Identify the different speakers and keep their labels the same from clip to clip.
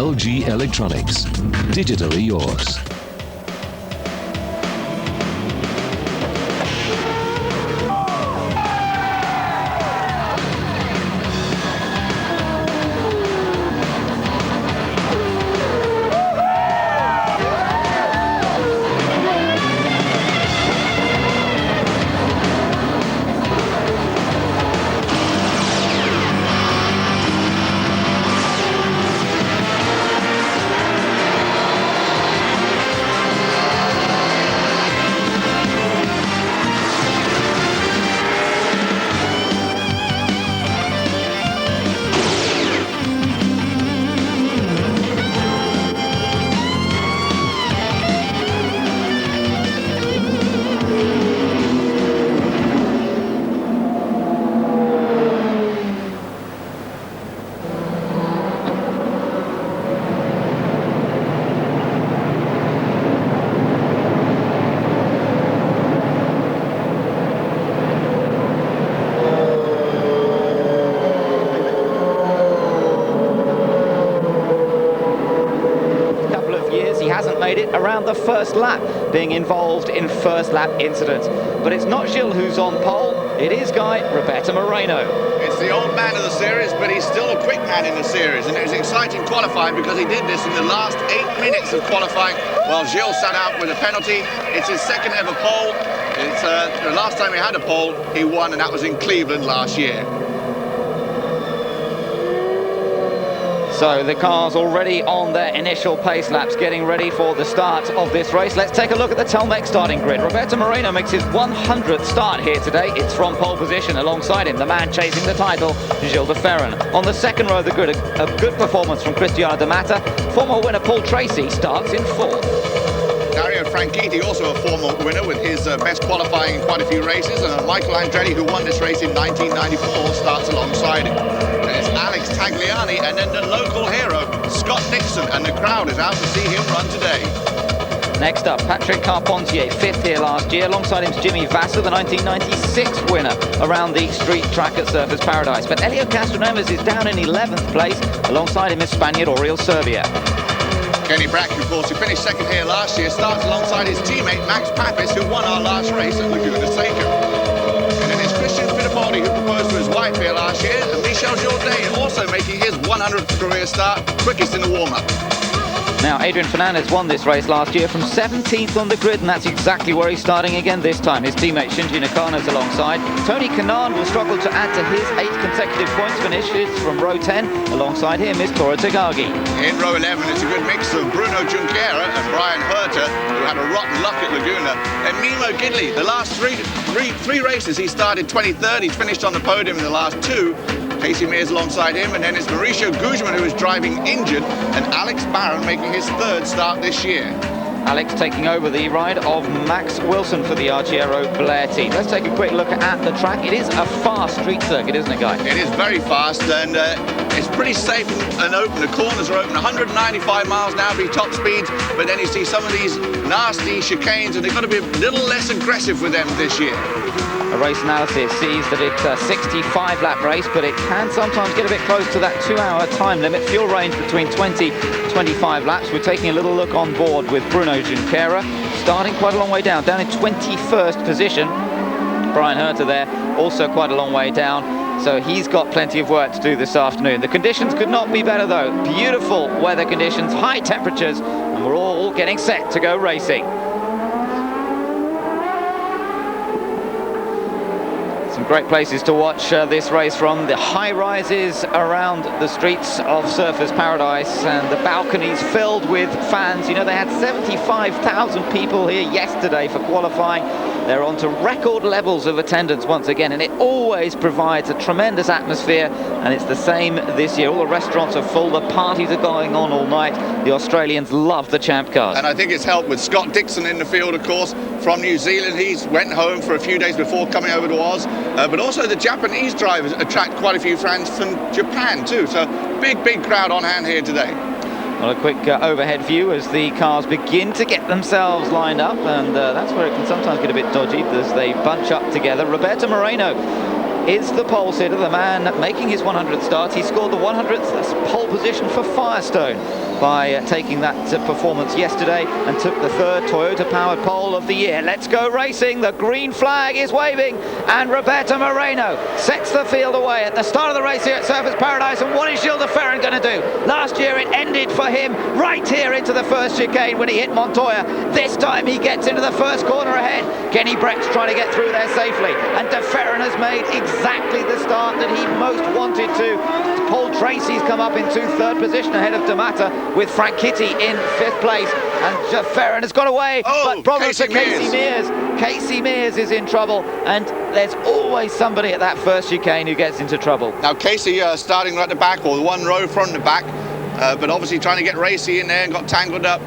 Speaker 1: LG Electronics. Digitally yours.
Speaker 2: Around the first lap, being involved in first lap incidents. But it's not Gilles who's on pole, it is Guy Roberto Moreno.
Speaker 3: It's the old man of the series, but he's still a quick man in the series, and it was exciting qualifying because he did this in the last 8 minutes of qualifying while Gilles sat out with a penalty. It's his second ever pole. It's the last time he had a pole, he won, and that was in Cleveland last year.
Speaker 2: So the cars already on their initial pace laps, getting ready for the start of this race. Let's take a look at the Telmex starting grid. Roberto Moreno makes his 100th start here today. It's from pole position. Alongside him, the man chasing the title, Gilles de Ferran. On the second row of the grid, a good performance from Cristiano de Mata. Former winner Paul Tracy starts in fourth.
Speaker 3: Dario Franchitti, also a former winner with his best qualifying in quite a few races, and Michael Andretti, who won this race in 1994, starts alongside him. There's Alex Tagliani, and then the local hero, Scott Dixon, and the crowd is out to see him run today.
Speaker 2: Next up, Patrick Carpentier, fifth here last year. Alongside him is Jimmy Vasser, the 1996 winner around the street track at Surfers Paradise. But Elio Castroneves is down in 11th place. Alongside him is Spaniard Oriol Servia.
Speaker 3: Kenny Brack, of course, who finished second here last year, starts alongside his teammate Max Papis, who won our last race at Laguna Seca. And then it's Christian Fittipaldi, who proposed to his wife here last year, and Michel Jourdain also making his 100th career start, quickest in the warm-up.
Speaker 2: Now, Adrian Fernandez won this race last year from 17th on the grid, and that's exactly where he's starting again this time. His teammate Shinji Nakano's alongside. Tony Kanaan will struggle to add to his 8 consecutive points finishes from row 10. Alongside him is Toru Tagagi.
Speaker 3: In row 11, it's a good mix of Bruno Junqueira and Brian Herter, who had a rotten luck at Laguna. And Mimo Gidley, the last three races, he started 23rd. He's finished on the podium in the last 2. Casey Mears alongside him, and then it's Mauricio Guzman, who is driving injured, and Alex Barron making his 3rd start this year.
Speaker 2: Alex taking over the ride of Max Wilson for the Arciero Blair team. Let's take a quick look at the track. It is a fast street circuit, isn't it, Guy?
Speaker 3: It is very fast, and it's pretty safe and open. The corners are open. 195 miles an hour be top speeds, but then you see some of these nasty chicanes, and they've got to be a little less aggressive with them this year.
Speaker 2: A race analysis sees that it's a 65-lap race, but it can sometimes get a bit close to that 2-hour time limit. Fuel range between 20 to 25 laps. We're taking a little look on board with Bruno Junqueira, starting quite a long way down in 21st position. Brian Herter there, also quite a long way down. So he's got plenty of work to do this afternoon. The conditions could not be better, though. Beautiful weather conditions, high temperatures, and we're all getting set to go racing. Some great places to watch this race from. The high rises around the streets of Surfers Paradise and the balconies filled with fans. You know, they had 75,000 people here yesterday for qualifying. They're on to record levels of attendance once again, and it always provides a tremendous atmosphere, and it's the same this year. All the restaurants are full, the parties are going on all night. The Australians love the champ cars.
Speaker 3: And I think it's helped with Scott Dixon in the field, of course, from New Zealand. He's went home for a few days before coming over to Oz. But also the Japanese drivers attract quite a few fans from Japan too. So big crowd on hand here today.
Speaker 2: Well, a quick overhead view as the cars begin to get themselves lined up, and that's where it can sometimes get a bit dodgy as they bunch up together. Roberto Moreno is the pole sitter, the man making his 100th start. He scored the 100th pole position for Firestone by taking that performance yesterday and took the third Toyota-powered pole of the year. Let's go racing. The green flag is waving, and Roberto Moreno sets the field away at the start of the race here at Surfers Paradise. And what is Gilles de Ferran going to do? Last year it ended for him right here into the first chicane when he hit Montoya. This time he gets into the first corner ahead. Kenny Breck's trying to get through there safely, and de Ferran has made exactly the start that he most wanted to. Paul Tracy's come up into third position ahead of D'Amata, with Frank Kitty in fifth place, and de Ferran has got away, but problems for Casey Mears. Casey Mears is in trouble, and there's always somebody at that first chicane who gets into trouble.
Speaker 3: Now Casey starting right at the back, or one row from the back, but obviously trying to get Racy in there and got tangled up.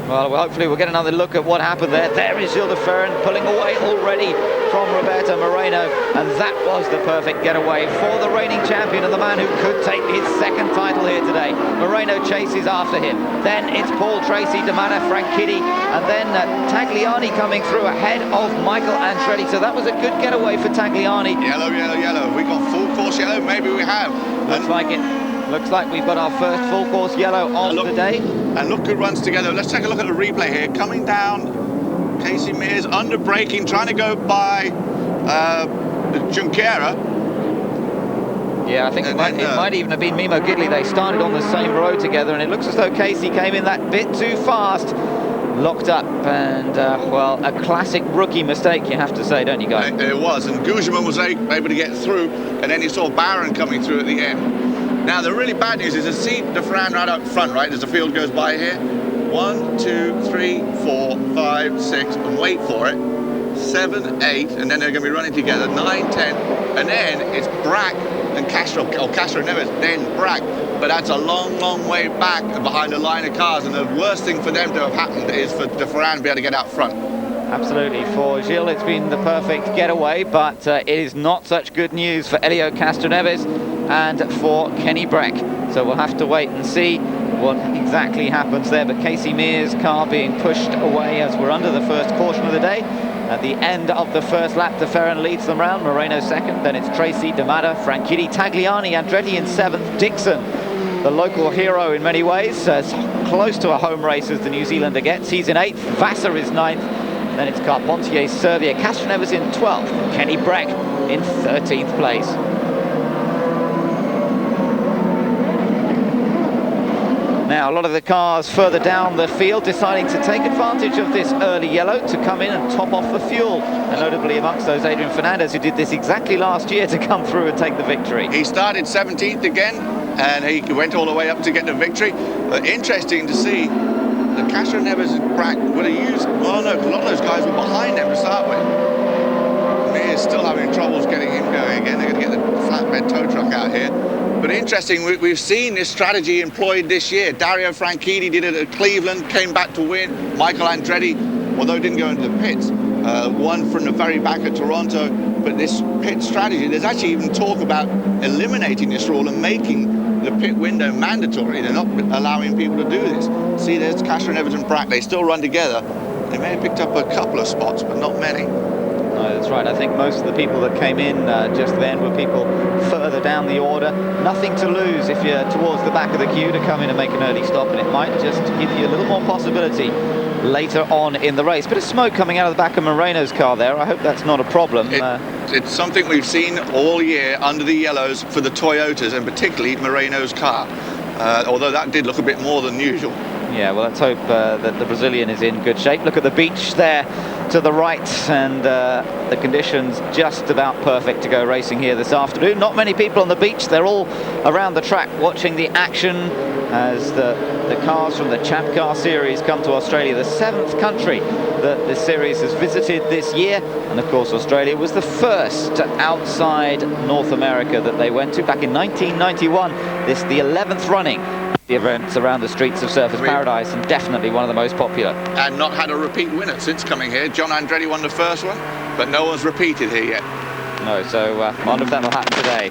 Speaker 2: Well, hopefully we'll get another look at what happened there. There is Gilles de Ferran pulling away already from Roberto Moreno, and that was the perfect getaway for the reigning champion and the man who could take his second title here today. Moreno chases after him. Then it's Paul Tracy, D'Amata, Frank Kitty, and then Tagliani coming through ahead of Michael Andretti. So that was a good getaway for Tagliani.
Speaker 3: Yellow, yellow, yellow. Have we got full course yellow? Maybe we have.
Speaker 2: Looks like it. Looks like we've got our first full course yellow of the day.
Speaker 3: And look who runs together. Let's take a look at the replay here. Coming down, Casey Mears under braking, trying to go by Junqueira.
Speaker 2: Yeah, I think it might even have been Mimo Gidley. They started on the same road together, and it looks as though Casey came in that bit too fast. Locked up, and well, a classic rookie mistake, you have to say, don't you guys?
Speaker 3: It was, and Guzman was able to get through, and then you saw Barron coming through at the end. Now the really bad news is to see de Ferran right up front, right, as the field goes by here. 1, 2, 3, 4, 5, 6, and wait for it. 7, 8, and then they're going to be running together. 9, 10, and then it's Brack and Castro, or Castro Neves, then Brack. But that's a long, long way back behind the line of cars, and the worst thing for them to have happened is for de Ferran to be able to get out front.
Speaker 2: Absolutely. For Gilles, it's been the perfect getaway, but it is not such good news for Elio Castroneves and for Kenny Breck. So we'll have to wait and see what exactly happens there. But Casey Mears' car being pushed away as we're under the first caution of the day. At the end of the first lap, de Ferran leads them round, Moreno second, then it's Tracy, D'Amata, Franchitti, Tagliani, Andretti in seventh, Dixon, the local hero in many ways, as close to a home race as the New Zealander gets. He's in eighth, Vassar is ninth, then it's Carpentier, Serbia, Castroneves in 12th, Kenny Breck in 13th place. Now, a lot of the cars further down the field deciding to take advantage of this early yellow to come in and top off the fuel. And notably amongst those, Adrian Fernandez, who did this exactly last year to come through and take the victory.
Speaker 3: He started 17th again, and he went all the way up to get the victory. But interesting to see that Castroneves and Brack would have used, well, no, a lot of those guys were behind them to start with. Mears still having troubles getting him going again. They're going to get the flatbed tow truck out here. But interesting, we've seen this strategy employed this year. Dario Franchitti did it at Cleveland, came back to win. Michael Andretti, although didn't go into the pits, won from the very back at Toronto. But this pit strategy, there's actually even talk about eliminating this rule and making the pit window mandatory. They're not allowing people to do this. See, there's Castroneves and Brack. They still run together. They may have picked up a couple of spots, but not many.
Speaker 2: No, that's right. I think most of the people that came in just then were people further down the order. Nothing to lose if you're towards the back of the queue to come in and make an early stop, and it might just give you a little more possibility later on in the race. Bit of smoke coming out of the back of Moreno's car there. I hope that's not a problem.
Speaker 3: It's something we've seen all year under the yellows for the Toyotas, and particularly Moreno's car, although that did look a bit more than usual.
Speaker 2: Yeah, well, let's hope that the Brazilian is in good shape. Look at the beach there to the right, and the conditions just about perfect to go racing here this afternoon. Not many people on the beach. They're all around the track watching the action as the cars from the Champ Car Series come to Australia, the 7th country that this series has visited this year. And of course, Australia was the first outside North America that they went to back in 1991. This is the 11th running the events around the streets of Surfers Paradise, and definitely one of the most popular.
Speaker 3: And not had a repeat winner since coming here. John Andretti won the first one, but no one's repeated here yet.
Speaker 2: No, so I wonder if that will happen today.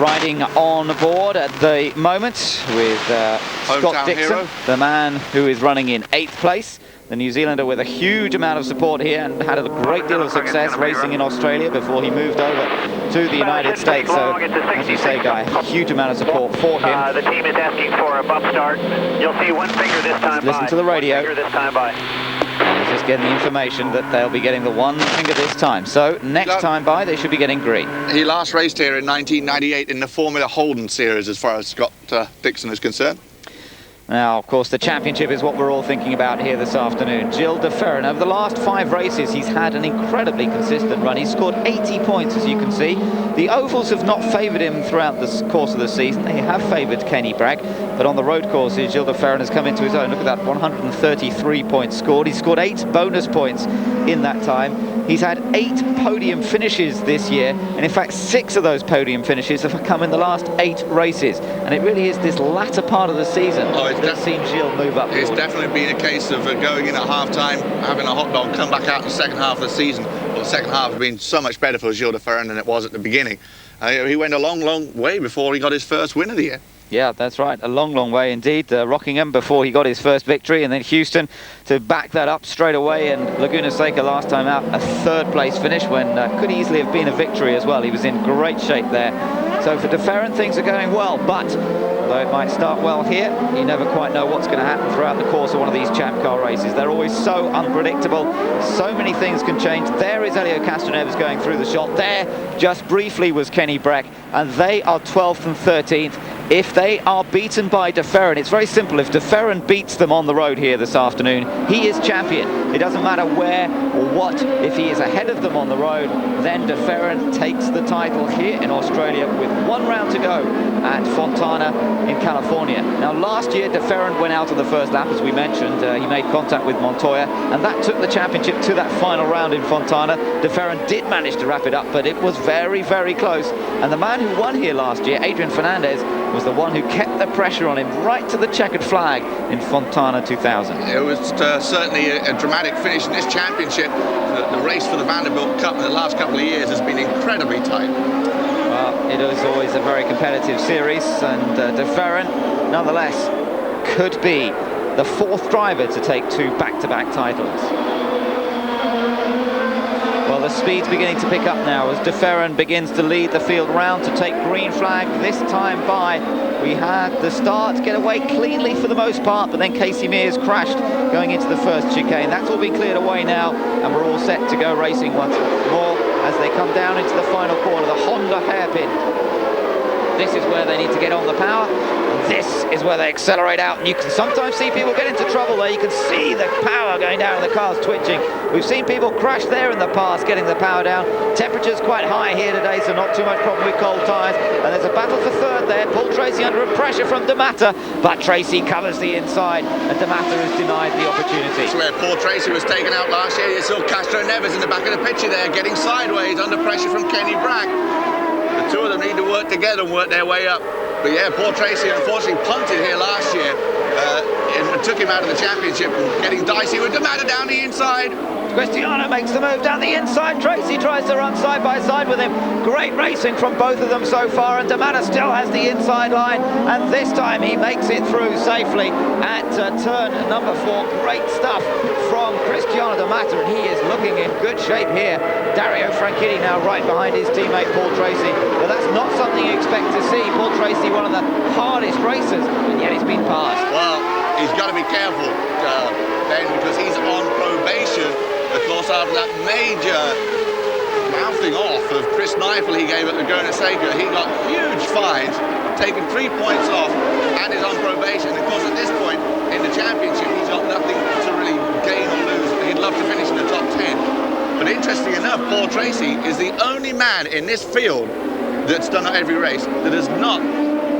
Speaker 2: Riding on board at the moment with Scott Dixon, the man who is running in 8th place. the New Zealander with a huge amount of support here and had a great deal of success racing in Australia before he moved over to the United States. So, as you say, Guy, a huge amount of support for him.
Speaker 4: The team is asking for a bump start. You'll see one finger this time.
Speaker 2: Listen to the radio.
Speaker 4: One finger this time by.
Speaker 2: He's just getting the information that they'll be getting the one finger this time. So next time by, they should be getting green.
Speaker 3: He last raced here in 1998 in the Formula Holden series, as far as Scott Dixon is concerned.
Speaker 2: Now, of course, the championship is what we're all thinking about here this afternoon. Gilles de Ferran, over the last 5 races, he's had an incredibly consistent run. He's scored 80 points, as you can see. The ovals have not favoured him throughout the course of the season. They have favoured Kenny Bragg, but on the road courses, Gilles de Ferran has come into his own. Look at that, 133 points scored. He's scored 8 bonus points in that time. He's had 8 podium finishes this year, and in fact 6 of those podium finishes have come in the last 8 races. And it really is this latter part of the season that's seen Gilles move up.
Speaker 3: It's definitely been a case of going in at half-time, having a hot dog, come back out in the second half of the season. Well, the second half has been so much better for Gilles de Ferran than it was at the beginning. He went a long, long way before he got his first win of the year.
Speaker 2: Yeah, that's right. A long, long way indeed. Rockingham before he got his first victory, and then Houston to back that up straight away. And Laguna Seca last time out, a 3rd place finish when could easily have been a victory as well. He was in great shape there. So for de Ferran, things are going well, but although it might start well here, you never quite know what's going to happen throughout the course of one of these Champ Car races. They're always so unpredictable. So many things can change. There is Elio Castroneves going through the shot. There, just briefly, was Kenny Bragg, and they are 12th and 13th. If they are beaten by de Ferran, it's very simple. If de Ferran beats them on the road here this afternoon, he is champion. It doesn't matter where or what. If he is ahead of them on the road, then de Ferran takes the title here in Australia with 1 round to go at Fontana in California. Now, last year, de Ferran went out on the first lap, as we mentioned. He made contact with Montoya, and that took the championship to that final round in Fontana. De Ferran did manage to wrap it up, but it was very, very close. And the man who won here last year, Adrian Fernandez, was the one who kept the pressure on him right to the checkered flag in Fontana 2000.
Speaker 3: It was certainly a dramatic finish in this championship. The race for the Vanderbilt Cup in the last couple of years has been incredibly tight.
Speaker 2: Well, it is always a very competitive series, and de Ferran, nonetheless, could be the 4th driver to take 2 back-to-back titles. Well, the speed's beginning to pick up now as de Ferran begins to lead the field round to take green flag this time by. We had the start get away cleanly for the most part, but then Casey Mears crashed going into the first chicane. That's all been cleared away now, and we're all set to go racing once more as they come down into the final corner, the Honda hairpin. This is where they need to get on the power. This is where they accelerate out, and you can sometimes see people get into trouble there. You can see the power going down and the car's twitching. We've seen people crash there in the past, getting the power down. Temperature's quite high here today, so not too much problem with cold tyres. And there's a battle for 3rd there. Paul Tracy under pressure from De Matter, but Tracy covers the inside, and De Matter is denied the opportunity.
Speaker 3: That's where Paul Tracy was taken out last year. You saw Castroneves in the back of the picture there, getting sideways under pressure from Kenny Bragg. The 2 of them need to work together and work their way up. But yeah, Paul Tracy unfortunately punted here last year. It took him out of the championship, and getting dicey with De Matter down the inside.
Speaker 2: Cristiano makes the move down the inside. Tracy tries to run side by side with him. Great racing from both of them so far, and De Matter still has the inside line, and this time he makes it through safely at turn number 4. Great stuff from Cristiano De Matter, and he is looking in good shape here. Dario Franchitti now right behind his teammate Paul Tracy, but that's not something you expect to see. Paul Tracy, one of the hardest racers, and yet he's been passed.
Speaker 3: Well, he's got to be careful, Ben, because he's on probation. Of course, after that major mouthing off of Chris Neifel he gave at Laguna Seca, he got huge fines, taken 3 points off, and is on probation. Of course, at this point in the championship, he's got nothing to really gain or lose. He'd love to finish in the top 10. But interesting enough, Paul Tracy is the only man in this field that's done every race that has not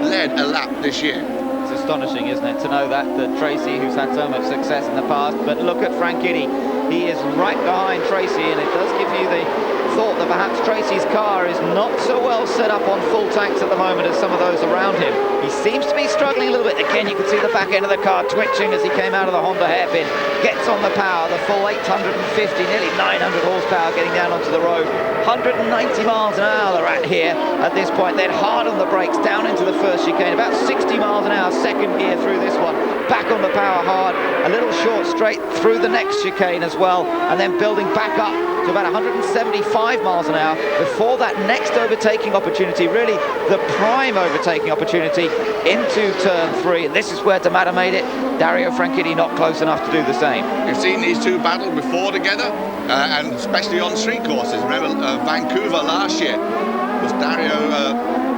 Speaker 3: led a lap this year.
Speaker 2: It's astonishing, isn't it, to know that Tracy, who's had so much success in the past, but look at Franchitti. He is right behind Tracy, and it does give you the thought that perhaps Tracy's car is not so well set up on full tanks at the moment as some of those around him. He seems to be struggling a little bit. Again, you can see the back end of the car twitching as he came out of the Honda hairpin. Gets on the power, the full 850, nearly 900 horsepower getting down onto the road. 190 miles an hour they're at here at this point. Then hard on the brakes, down into the first chicane. About 60 miles an hour, second gear through this one. Back on the power hard, a little short straight through the next chicane as well. And then building back up to about 175 miles an hour before that next overtaking opportunity, really the prime overtaking opportunity into turn 3. And this is where D'Amato made it. Dario Franchitti not close enough to do the same.
Speaker 3: You've seen these two battle before together, and especially on street courses. Remember Vancouver last year was Dario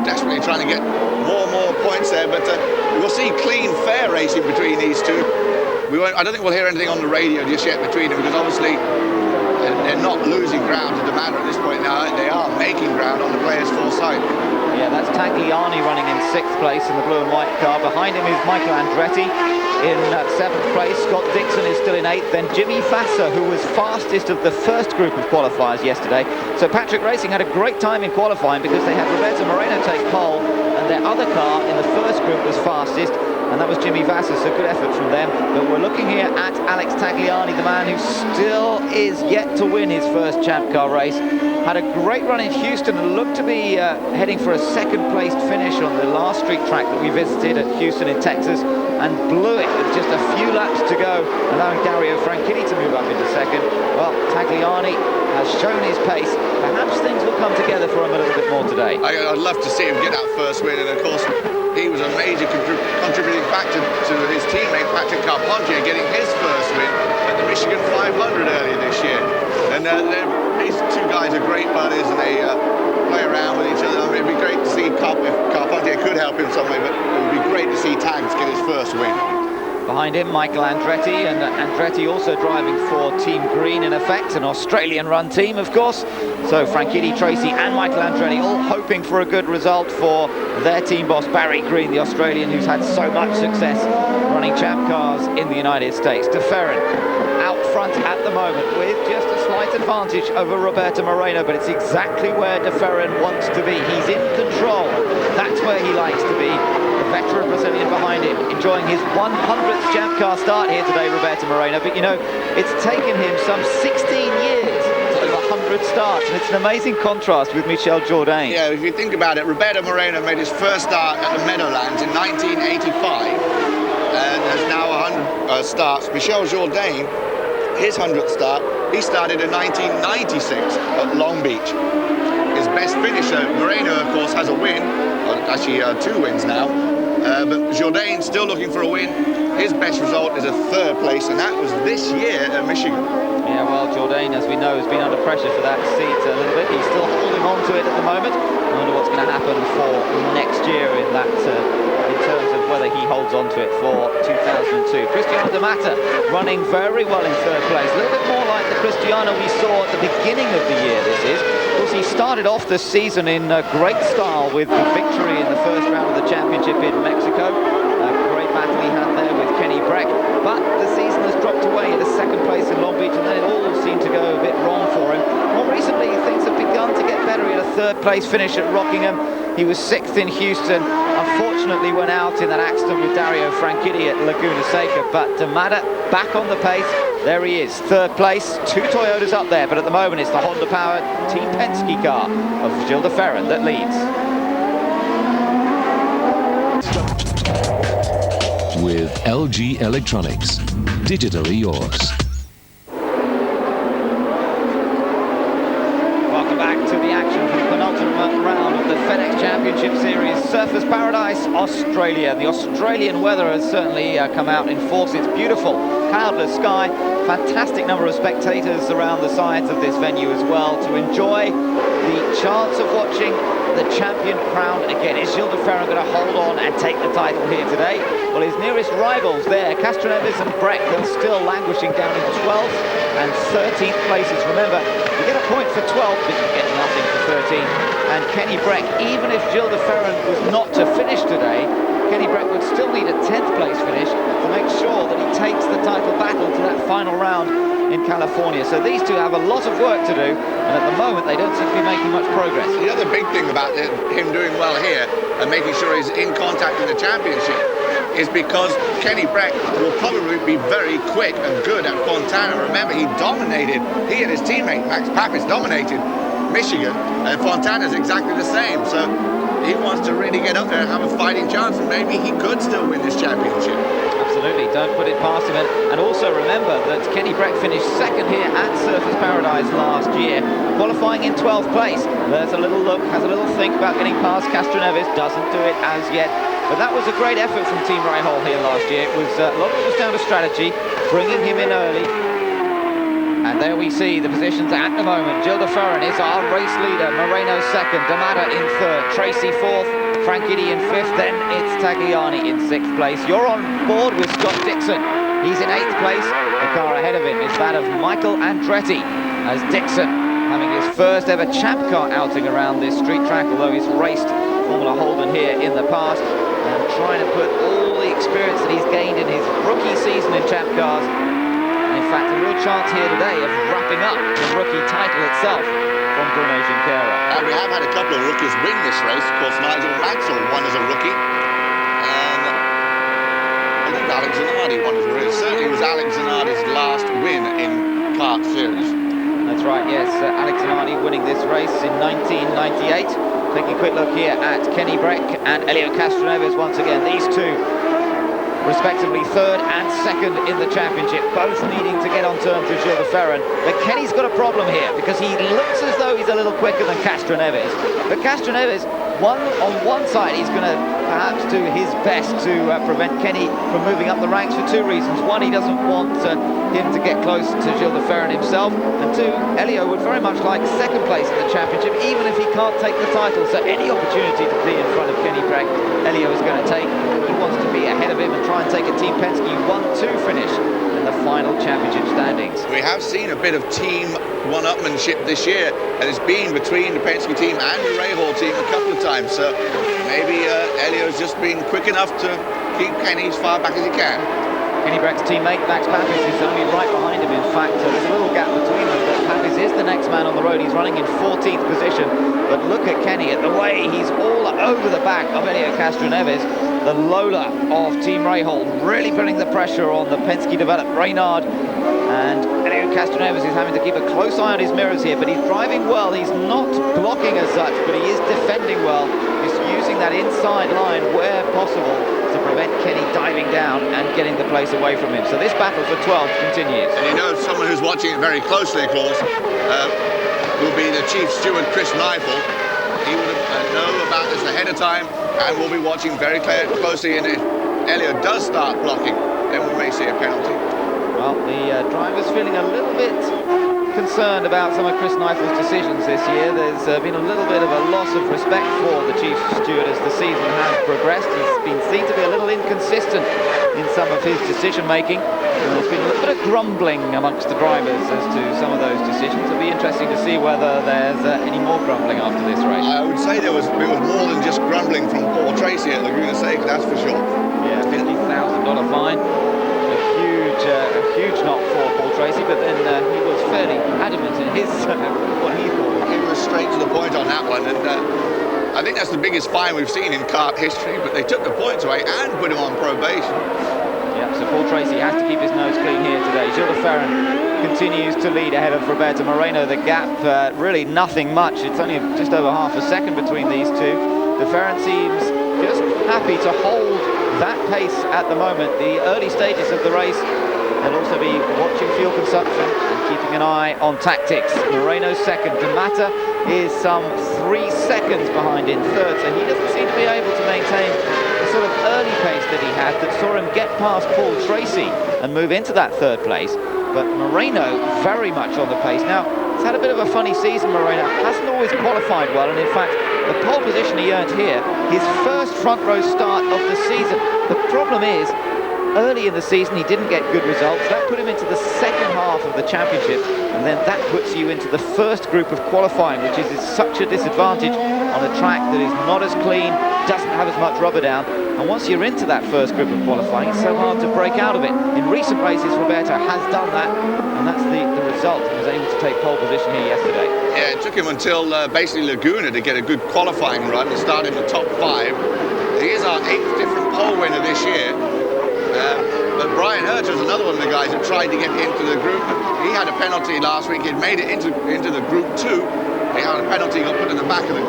Speaker 3: desperately trying to get more points there, but we'll see clean, fair racing between these two. I don't think we'll hear anything on the radio just yet between them, because obviously they're not losing ground to D'Amato at this point now. They are making ground on the players' foresight.
Speaker 2: Yeah, that's Tagliani running in 6th place in the blue and white car. Behind him is Michael Andretti in 7th place. Scott Dixon is still in 8th. Then Jimmy Vasser, who was fastest of the first group of qualifiers yesterday. So Patrick Racing had a great time in qualifying because they had Roberto Moreno take pole, and their other car in the first group was fastest, and that was Jimmy Vasser, so good effort from them. But we're looking here at Alex Tagliani, the man who still is yet to win his first Champ Car race. Had a great run in Houston and looked to be heading for a second-placed finish on the last street track that we visited at Houston in Texas, and blew it with just a few laps to go, allowing Dario Franchitti to move up into second. Well, Tagliani has shown his pace. Perhaps things will come together for him a little bit more today.
Speaker 3: I'd love to see him get that first win, and of course he was a major contributing factor to his teammate Patrick Carpentier getting his first win at the Michigan 500 earlier this year. And these two guys are great buddies, and they play around with each other. I mean, it'd be great to see if Carpentier could help him some way, but it would be great to see Tags get his first win.
Speaker 2: Behind him, Michael Andretti, and Andretti also driving for Team Green, in effect, an Australian-run team, of course. So Franchitti, Tracy and Michael Andretti all hoping for a good result for their team boss, Barry Green, the Australian, who's had so much success running Champ Cars in the United States. De Ferran out front at the moment with just a slight advantage over Roberto Moreno, but it's exactly where De Ferran wants to be. He's in control. That's where he likes to be. The veteran Brazilian behind him, enjoying his 100th Champ Car start here today, Roberto Moreno. But you know, it's taken him some 16 years to do 100 starts, and it's an amazing contrast with Michel Jourdain.
Speaker 3: Yeah, if you think about it, Roberto Moreno made his first start at the Meadowlands in 1985, and has now 100 starts. Michel Jourdain, his 100th start, he started in 1996 at Long Beach. His best finisher, Moreno, of course, has a win, actually 2 wins now, but Jourdain still looking for a win. His best result is a 3rd place, and that was this year at Michigan.
Speaker 2: Yeah, well, Jourdain, as we know, has been under pressure for that seat a little bit. He's still holding on to it at the moment. I wonder what's going to happen for next year in that, in terms of whether he holds on to it for 2002. Cristiano D'Amato running very well in 3rd place. A little bit more like the Cristiano we saw at the beginning of the year, this is. Of course, he started off the season in great style with the victory in the first round of the championship in Mexico. A great battle he had there with Kenny Breck. But the season has dropped away at a 2nd place in Long Beach, and then it all seemed to go a bit wrong for him. More recently, things have begun to get better. He had a 3rd place finish at Rockingham. He was 6th in Houston. Unfortunately went out in that accident with Dario Franchitti at Laguna Seca, but D'Amato back on the pace. There he is, 3rd place, 2 Toyotas up there, but at the moment it's the Honda-powered Team Penske car of Gilles de Ferran that leads.
Speaker 1: With LG Electronics, digitally yours.
Speaker 2: Welcome back to the action from the penultimate round of the FedEx Championship Series, Surfers Paradise, Australia. The Australian weather has certainly come out in force. It's beautiful, cloudless sky, fantastic number of spectators around the sides of this venue as well to enjoy the chance of watching the champion crowned again. Is Gilles de Ferran going to hold on and take the title here today? Well, his nearest rivals there, Castroneves and Breck, are still languishing down in 12th and 13th places. Remember, you get a point for 12th, but you get nothing for 13th. And Kenny Breck, even if Gilles de Ferran was not to finish today, Kenny Breck would still need a 10th place finish to make sure that he takes the title battle to that final round in California. So these two have a lot of work to do, and at the moment they don't seem to be making much progress.
Speaker 3: The other big thing about him doing well here and making sure he's in contact in the championship is because Kenny Breck will probably be very quick and good at Fontana. Remember, he and his teammate Max Papis dominated Michigan, and Fontana's exactly the same. So he wants to really get up there and have a fighting chance, and maybe he could still win this championship.
Speaker 2: Absolutely, don't put it past him. And also remember that Kenny Breck finished second here at Surfers Paradise last year, qualifying in 12th place. There's a little look, has a little think about getting past Castroneves, doesn't do it as yet. But that was a great effort from Team Rahal here last year. It was a lot of it was down to strategy, bringing him in early. And there we see the positions at the moment. Gilles de Ferran is our race leader. Moreno second, D'Amata in third, Tracy fourth, Franchitti in fifth, then it's Tagliani in sixth place. You're on board with Scott Dixon. He's in eighth place. The car ahead of him is that of Michael Andretti, as Dixon having his first ever champ car outing around this street track, although he's raced Formula Holden here in the past, and trying to put all the experience that he's gained in his rookie season in champ cars. In fact, a real chance here today of wrapping up the rookie title itself from Bruno Junqueira.
Speaker 3: And we have had a couple of rookies win this race. Of course, Nigel Mansell won as a rookie, and I believe Alex Zanardi won as a rookie. Certainly was Alex Zanardi's last win in kart series.
Speaker 2: That's right, yes. Alex Zanardi winning this race in 1998. Taking a quick look here at Kenny Breck and Elio Castroneves once again. These two respectively third and second in the championship, both needing to get on terms with Gilles de Ferran. But Kenny's got a problem here because he looks as though he's a little quicker than Castroneves. But Castroneves, on one side, he's going to perhaps do his best to prevent Kenny from moving up the ranks for two reasons. One, he doesn't want him to get close to Gilles de Ferran himself, and two, Elio would very much like second place in the championship, even if he can't take the title. So any opportunity to be in front of Kenny Breck, Elio is going to take. He wants to be ahead of him and try and take a Team Penske 1-2 finish in the final championship standings.
Speaker 3: We have seen a bit of team one-upmanship this year, and it's been between the Penske team and the Rahal team a couple of times. So maybe Elio's just been quick enough to keep Kenny as far back as he can.
Speaker 2: Kenny Breck's teammate Max Papis is only right behind him. In fact, there's a little gap between them, but Papis is the next man on the road. He's running in 14th position, but look at Kenny, at the way he's all over the back of Elio Castroneves, the Lola of Team Rahal, really putting the pressure on the Penske-developed Reynard. And Elio Castroneves is having to keep a close eye on his mirrors here, but he's driving well. He's not blocking as such, but he is defending well. He's using that inside line where possible to prevent Kenny diving down and getting the place away from him. So this battle for 12 continues.
Speaker 3: And you know, someone who's watching it very closely, of course, will be the chief steward, Chris Neifel. He would know about this ahead of time and will be watching very closely. And if Elio does start blocking, then we may see a penalty.
Speaker 2: Well, the driver's feeling a little bit concerned about some of Chris Neifel's decisions this year. There's been a little bit of a loss of respect for the chief steward as the season has progressed. He's been seen to be a little inconsistent in some of his decision making. And there's been a little bit of grumbling amongst the drivers as to some of those decisions. It'll be interesting to see whether there's any more grumbling after this race.
Speaker 3: I would say it was more than just grumbling from Paul Tracy at Laguna Seca, that's for sure.
Speaker 2: Yeah, $50,000 fine. A huge knock for Paul Tracy, but then he was fairly adamant in his what he thought.
Speaker 3: He was straight to the point on that one, and I think that's the biggest fine we've seen in kart history, but they took the points away and put him on probation.
Speaker 2: Yeah, so Paul Tracy has to keep his nose clean here today. Gilles de Ferran continues to lead ahead of Roberto Moreno. The gap, really nothing much. It's only just over half a second between these two. De Ferran seems just happy to hold that pace at the moment. The early stages of the race, they'll also be watching fuel consumption and keeping an eye on tactics. Moreno second. D'Amata is some 3 seconds behind in third, so he doesn't seem to be able to maintain the sort of early pace that he had that saw him get past Paul Tracy and move into that third place. But Moreno very much on the pace. Now, he's had a bit of a funny season, Moreno. Hasn't always qualified well, and in fact, the pole position he earned here, his first front row start of the season. The problem is, early in the season he didn't get good results. That put him into the second half of the championship, and then that puts you into the first group of qualifying, which is such a disadvantage. on a track that is not as clean, doesn't have as much rubber down, and once you're into that first group of qualifying, it's so hard to break out of it. In recent races, Roberto has done that, and that's the result. He was able to take pole position here yesterday.
Speaker 3: Yeah, it took him until basically Laguna to get a good qualifying run and start in the top 5. He is our 8th different pole winner this year. But Brian Herter is another one of the guys that tried to get into the group. He had a penalty last week. He'd made it into the group 2. He had a penalty, got put in the back of the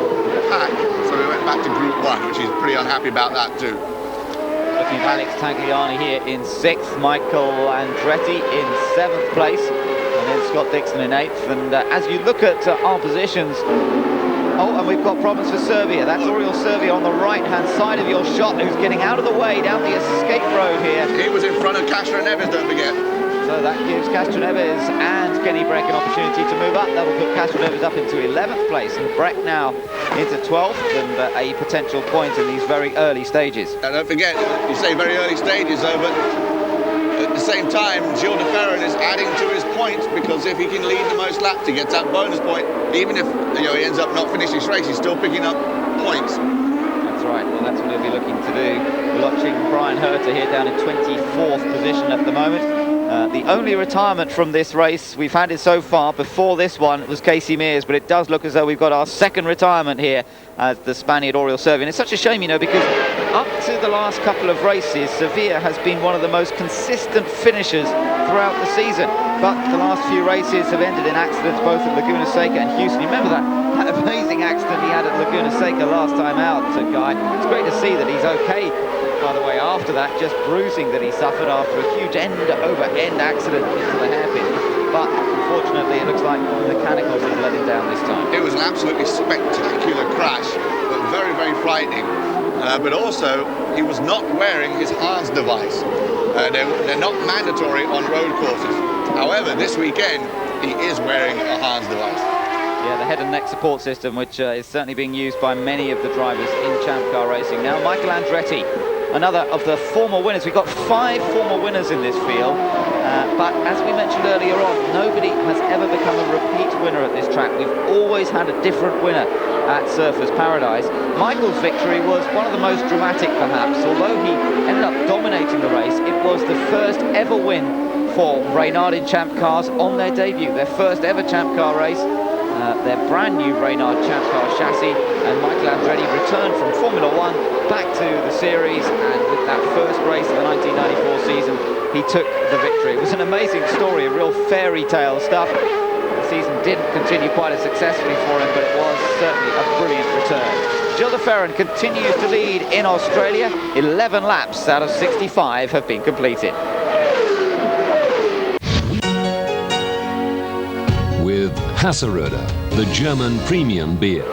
Speaker 3: pack, so he went back to group 1, which he's pretty unhappy about that too.
Speaker 2: Looking at Alex Tagliani here in 6th, Michael Andretti in 7th place, and then Scott Dixon in 8th. And as you look at our positions, oh, and we've got problems for Serbia. That's Oriol Serbia on the right-hand side of your shot, who's getting out of the way down the escape road here.
Speaker 3: He was in front of Castro Neves, don't forget.
Speaker 2: So that gives Castro Neves and Kenny Breck an opportunity to move up. That'll put Castro Neves up into 11th place, and Breck now into 12th, and a potential point in these very early stages.
Speaker 3: And don't forget, you say very early stages though, but at the same time, Gilles de Ferran is adding to his points, because if he can lead the most laps, he gets that bonus point. Even if he ends up not finishing his race, he's still picking up points.
Speaker 2: That's right. Well, that's what he'll be looking to do. We're watching Brian Herter here down in 24th position at the moment. The only retirement from this race we've had it so far before this one was Casey Mears, but it does look as though we've got our second retirement here as the Spaniard Oriol Serbia. And it's such a shame, you know, because up to the last couple of races, Sevilla has been one of the most consistent finishers throughout the season. But the last few races have ended in accidents, both at Laguna Seca and Houston. You remember that amazing accident he had at Laguna Seca last time out, Guy? It's great to see that he's okay, by the way, after that, just bruising that he suffered after a huge end-over-end accident into the hairpin. But unfortunately, it looks like the mechanicals have let him down this time.
Speaker 3: It was an absolutely spectacular crash, but very, very frightening. But also, he was not wearing his Haas device. They're not mandatory on road courses. However, this weekend, he is wearing a Haas device.
Speaker 2: Yeah, the head and neck support system, which is certainly being used by many of the drivers in Champ Car racing. Now, Michael Andretti, another of the former winners. We've got 5 former winners in this field, but as we mentioned earlier on, nobody has ever become a repeat winner at this track. We've always had a different winner at Surfers Paradise. Michael's victory was one of the most dramatic, perhaps. Although he ended up dominating the race, it was the first ever win for Reynard in Champ Cars on their debut, their first ever Champ Car race. Their brand new Reynard Champ Car chassis, and Michael Andretti returned from Formula 1 back to the series, and with that first race of the 1994 season, he took the victory. It was an amazing story, a real fairy tale stuff. The season didn't continue quite as successfully for him, but it was certainly a brilliant return. Gilles de Ferran continues to lead in Australia. 11 laps out of 65 have been completed.
Speaker 1: With Hasseröder, the German premium beer.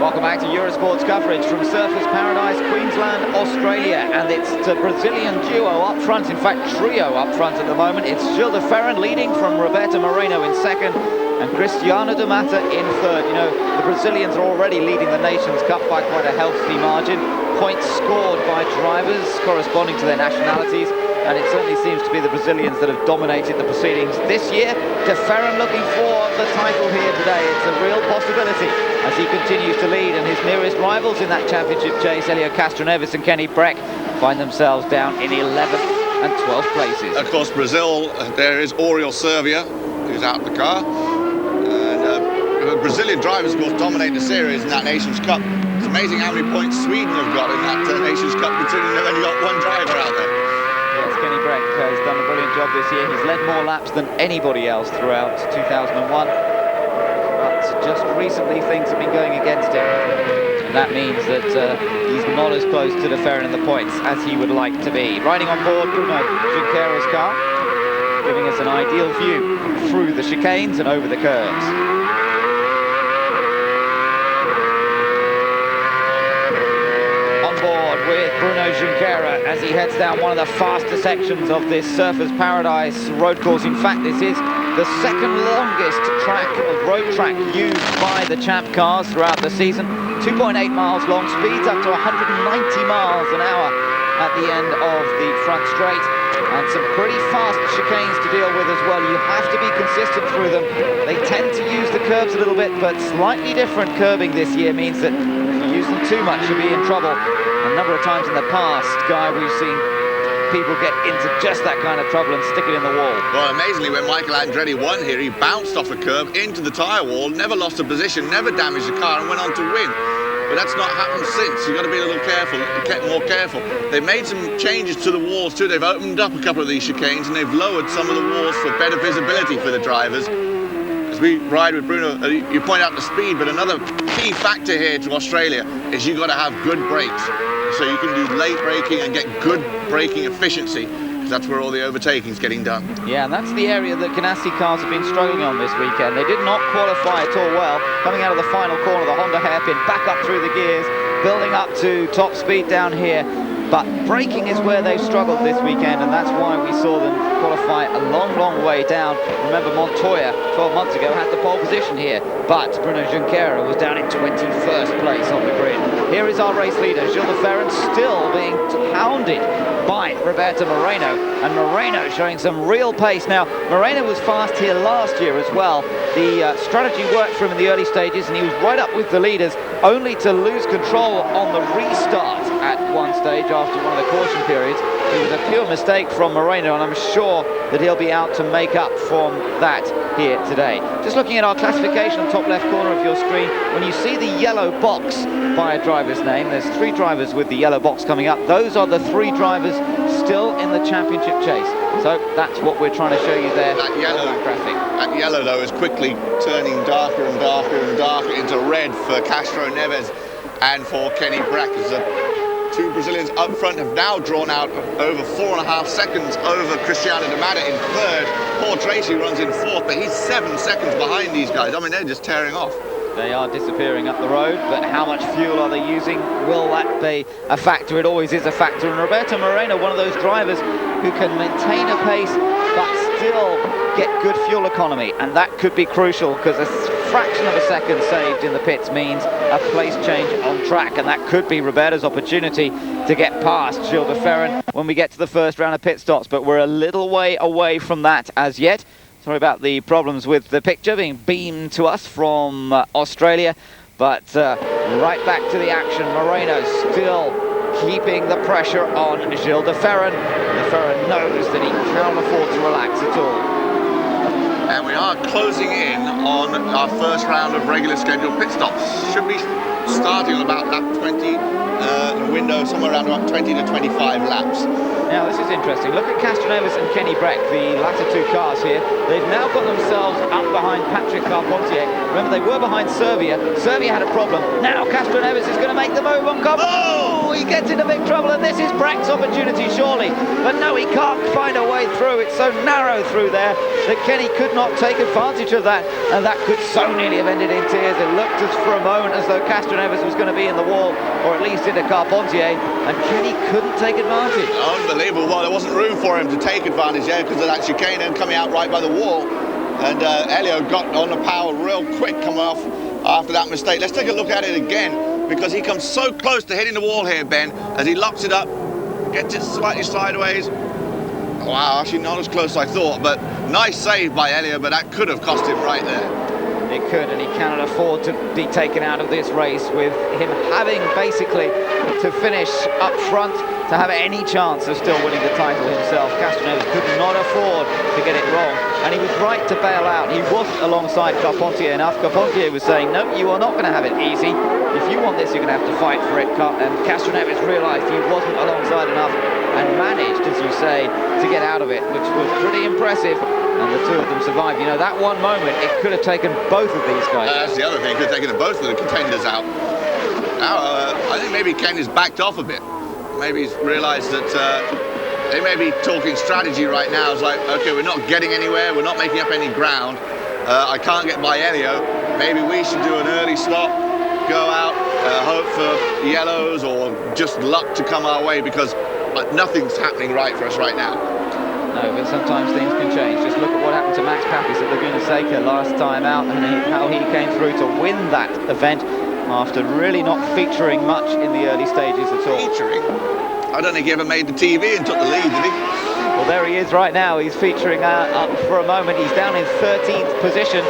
Speaker 2: Welcome back to Eurosport's coverage from Surfers Paradise, Queensland, Australia, and it's the Brazilian duo up front, in fact trio up front at the moment. It's Gilles de Ferran leading from Roberto Moreno in second, and Cristiano de Mata in third. You know, the Brazilians are already leading the Nations Cup by quite a healthy margin. Points scored by drivers corresponding to their nationalities, and it certainly seems to be the Brazilians that have dominated the proceedings this year. De Ferran looking for the title here today. It's a real possibility as he continues to lead, and his nearest rivals in that championship chase, Helio Castroneves and Kenny Breck, find themselves down in 11th and 12th places.
Speaker 3: Of course, Brazil, there is Oriol Serbia, who's out in the car. And Brazilian drivers, of course, dominate the series in that Nations Cup. It's amazing how many points Sweden have got in that Nations Cup, considering they've only got one driver out there.
Speaker 2: Yes, Kenny Breck has done a brilliant job this year. He's led more laps than anybody else throughout 2001. But just recently, things have been going against him. And that means that he's not as close to de Ferran in the points as he would like to be. Riding on board Bruno Junqueira's car, giving us an ideal view through the chicanes and over the curves. With Bruno Junqueira as he heads down one of the faster sections of this Surfers Paradise road course. In fact, this is the second longest road track used by the Champ Cars throughout the season. 2.8 miles long, speeds up to 190 miles an hour at the end of the front straight. and some pretty fast chicanes to deal with as well. You have to be consistent through them. They tend to use the curbs a little bit, but slightly different curbing this year means that if you use them too much, you'll be in trouble. A number of times in the past, Guy, we've seen people get into just that kind of trouble and stick it in the wall.
Speaker 3: Well, amazingly, when Michael Andretti won here, he bounced off a curb into the tyre wall, never lost a position, never damaged the car, and went on to win. But that's not happened since. You've got to be a little careful, more careful. They've made some changes to the walls too. They've opened up a couple of these chicanes and they've lowered some of the walls for better visibility for the drivers. As we ride with Bruno, you point out the speed, but another key factor here to Australia is you've got to have good brakes. So you can do late braking and get good braking efficiency. That's where all the overtaking is getting done.
Speaker 2: Yeah, and that's the area that Ganassi cars have been struggling on this weekend. They did not qualify at all well. Coming out of the final corner, the Honda hairpin, back up through the gears, building up to top speed down here. But braking is where they've struggled this weekend, and that's why we saw them qualify a long, long way down. Remember, Montoya, 12 months ago, had the pole position here, but Bruno Junqueira was down in 21st place on the grid. Here is our race leader, Gilles de Ferran, still being hounded by Roberto Moreno, and Moreno showing some real pace. Now, Moreno was fast here last year as well. The strategy worked for him in the early stages, and he was right up with the leaders, only to lose control on the restart at one stage after one of the caution periods. It was a pure mistake from Moreno, and I'm sure that he'll be out to make up from that here today. Just looking at our classification on top left corner of your screen, when you see the yellow box by a driver's name, there's 3 drivers with the yellow box coming up. Those are the 3 drivers still in the championship chase. So that's what we're trying to show you there.
Speaker 3: That yellow though is quickly turning darker and darker and darker into red for Castro Neves and for Kenny Brack. As the 2 Brazilians up front have now drawn out over 4.5 seconds over Cristiano de Mata in 3rd. Paul Tracy runs in 4th, but he's 7 seconds behind these guys. I mean, they're just tearing off.
Speaker 2: They are disappearing up the road, but how much fuel are they using? Will that be a factor? It always is a factor. And Roberto Moreno, one of those drivers who can maintain a pace but still get good fuel economy, and that could be crucial because a fraction of a second saved in the pits means a place change on track, and that could be Roberto's opportunity to get past Gilles de Ferran when we get to the first round of pit stops, but we're a little way away from that as yet. Sorry about the problems with the picture being beamed to us from Australia, but right back to the action. Moreno still keeping the pressure on Gilles de Ferran. De Ferran knows that he cannot afford to relax at all.
Speaker 3: And we are closing in on our first round of regular scheduled pit stops. Should be starting on about lap 20, window somewhere around about 20 to 25 laps.
Speaker 2: Now this is interesting. Look at Castroneves and Kenny Brack, the latter 2 cars here. They've now got themselves up behind Patrick Carpentier. Remember, they were behind Serbia. Serbia had a problem. Now Castroneves is going to make the move on Oh, he gets into big trouble, and this is Brack's opportunity, surely. But no, he can't find a way through. It's so narrow through there that Kenny could not take advantage of that, and that could so nearly have ended in tears. It looked as for a moment as though Castroneves was going to be in the wall, or at least into Carpentier, and Kenny couldn't take advantage.
Speaker 3: Unbelievable. Well, there wasn't room for him to take advantage there because of that chicane and coming out right by the wall. And Elio got on the power real quick coming off after that mistake. Let's take a look at it again because he comes so close to hitting the wall here, Ben, as he locks it up, gets it slightly sideways. Wow, actually not as close as I thought, but nice save by Elio, but that could have cost him right there.
Speaker 2: It could, and he cannot afford to be taken out of this race with him having basically to finish up front to have any chance of still winning the title himself. Castroneves could not afford to get it wrong, and he was right to bail out. He wasn't alongside Carpentier enough. Carpentier was saying, no, you are not going to have it easy. If you want this, you're going to have to fight for it. And Castroneves realised he wasn't alongside enough and managed, as you say, to get out of it, which was pretty impressive. And the 2 of them survived. You know, that one moment, it could have taken both of these guys.
Speaker 3: That's the other thing, it could have taken both of the contenders out. Now, I think maybe Ken has backed off a bit. Maybe he's realised that they may be talking strategy right now. It's like, okay, we're not getting anywhere, we're not making up any ground. I can't get by Elio. Maybe we should do an early stop, go out, hope for yellows or just luck to come our way because nothing's happening right for us right now.
Speaker 2: No, but sometimes things can change. Just look at what happened to Max Papis at Laguna Seca last time out, and how he came through to win that event after really not featuring much in the early stages at all.
Speaker 3: Featuring? I don't think he ever made the TV and took the lead, did he?
Speaker 2: Well, there he is right now. He's featuring up for a moment. He's down in 13th position.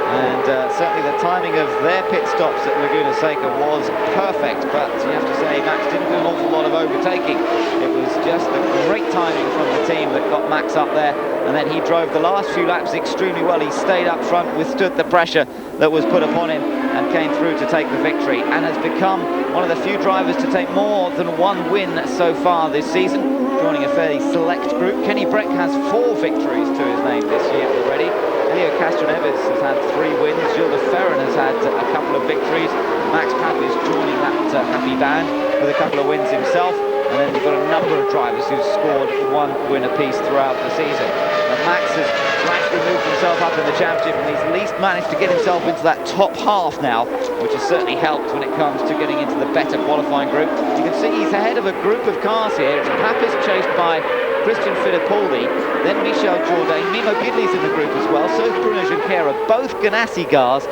Speaker 2: And certainly the timing of their pit stops at Laguna Seca was perfect, but you have to say Max didn't do an awful lot of overtaking. It was just the great timing from the team that got Max up there, and then he drove the last few laps extremely well. He stayed up front, withstood the pressure that was put upon him, and came through to take the victory, and has become one of the few drivers to take more than one win so far this season, joining a fairly select group. Kenny Breck has 4 victories to his name this year already. Occassion has had 3 wins. Gilles de Ferran has had a couple of victories. Max Papp is joining that happy band with a couple of wins himself. And then you've got a number of drivers who've scored 1 win apiece throughout the season. And Max has gradually moved himself up in the championship, and he's at least managed to get himself into that top half now, which has certainly helped when it comes to getting into the better qualifying group. You can see he's ahead of a group of cars here. Papp is chased by Christian Fittipaldi, then Michel Jourdain. Mimo Gidley's in the group as well, so is Bruno Junqueira. Both Ganassi cars,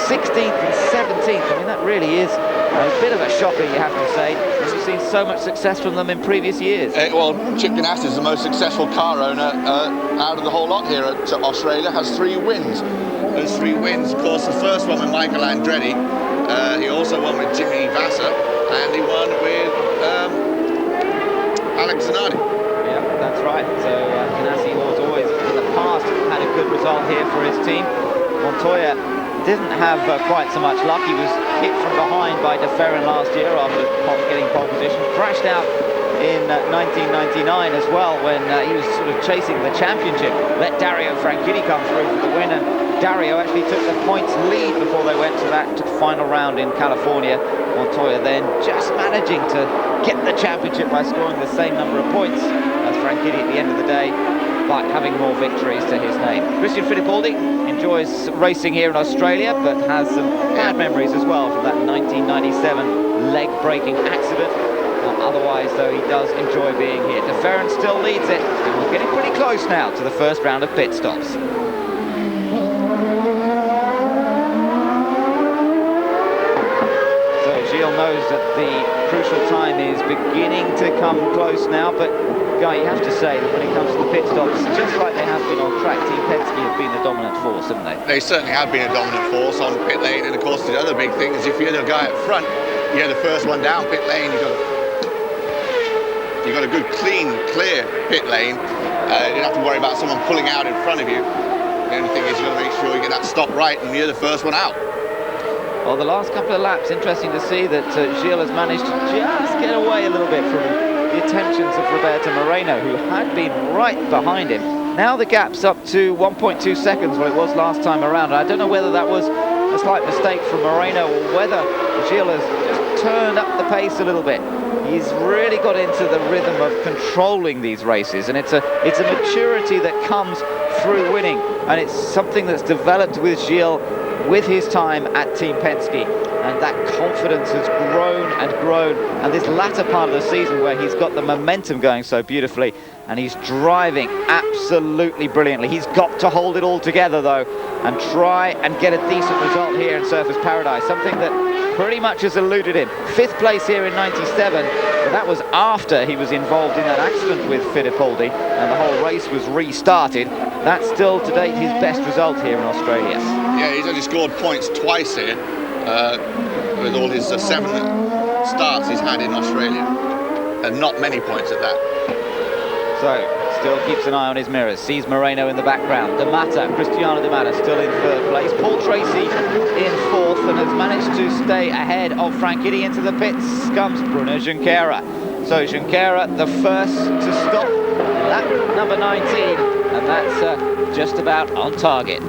Speaker 2: 16th and 17th. I mean, that really is a bit of a shocker, you have to say. We've seen so much success from them in previous years.
Speaker 3: Well, Chip Ganassi is the most successful car owner out of the whole lot here at Australia, has 3 wins. Those 3 wins, of course, the first one with Michael Andretti. He also won with Jimmy Vasser, and he won with Alex Zanardi.
Speaker 2: Yeah, that's right. So Ganassi has always, in the past, had a good result here for his team. Montoya didn't have quite so much luck. He was hit from behind by de Ferran last year after getting pole position. Crashed out in 1999 as well, when he was sort of chasing the championship. Let Dario Franchitti come through for the win, and Dario actually took the points lead before they went to that final round in California. Montoya then just managing to get the championship by scoring the same number of points as Franchitti at the end of the day, but having more victories to his name. Christian Fittipaldi enjoys racing here in Australia, but has some bad memories as well from that 1997 leg-breaking accident. Otherwise, though, he does enjoy being here. De Ferran still leads it, and we're getting pretty close now to the first round of pit stops. So Gilles knows that the crucial time is beginning to come close now, but Guy, you have to say that when it comes to the pit stops, just like they have been on track, Team Penske have been the dominant force, haven't they?
Speaker 3: They certainly have been a dominant force on pit lane, and of course the other big thing is if you're the guy up front, you're the first one down pit lane, you've got a good, clean, clear pit lane. You don't have to worry about someone pulling out in front of you. The only thing is you've got to make sure you get that stop right and you're the first one out.
Speaker 2: Well, the last couple of laps, interesting to see that Gilles has managed to just get away a little bit from the attentions of Roberto Moreno, who had been right behind him. Now the gap's up to 1.2 seconds, what it was last time around. I don't know whether that was a slight mistake from Moreno or whether Gilles has just turned up the pace a little bit. He's really got into the rhythm of controlling these races, and it's a maturity that comes through winning, and it's something that's developed with Gilles with his time at Team Penske, and that confidence has grown and grown, and this latter part of the season where he's got the momentum going so beautifully, and he's driving absolutely brilliantly. He's got to hold it all together though, and try and get a decent result here in Surfers Paradise, something that pretty much has eluded him. 5th place here in 97, but that was after he was involved in that accident with Fittipaldi and the whole race was restarted. That's still to date his best result here in Australia.
Speaker 3: Yeah, he's only scored points twice here with all his 7 starts he's had in Australia, and not many points at that.
Speaker 2: So, still keeps an eye on his mirrors, sees Moreno in the background. Cristiano De Mata still in 3rd place. Paul Tracy in 4th, and has managed to stay ahead of Franchitti. Into the pits comes Bruno Junqueira. So Junqueira, the first to stop, lap number 19, and that's just about on target.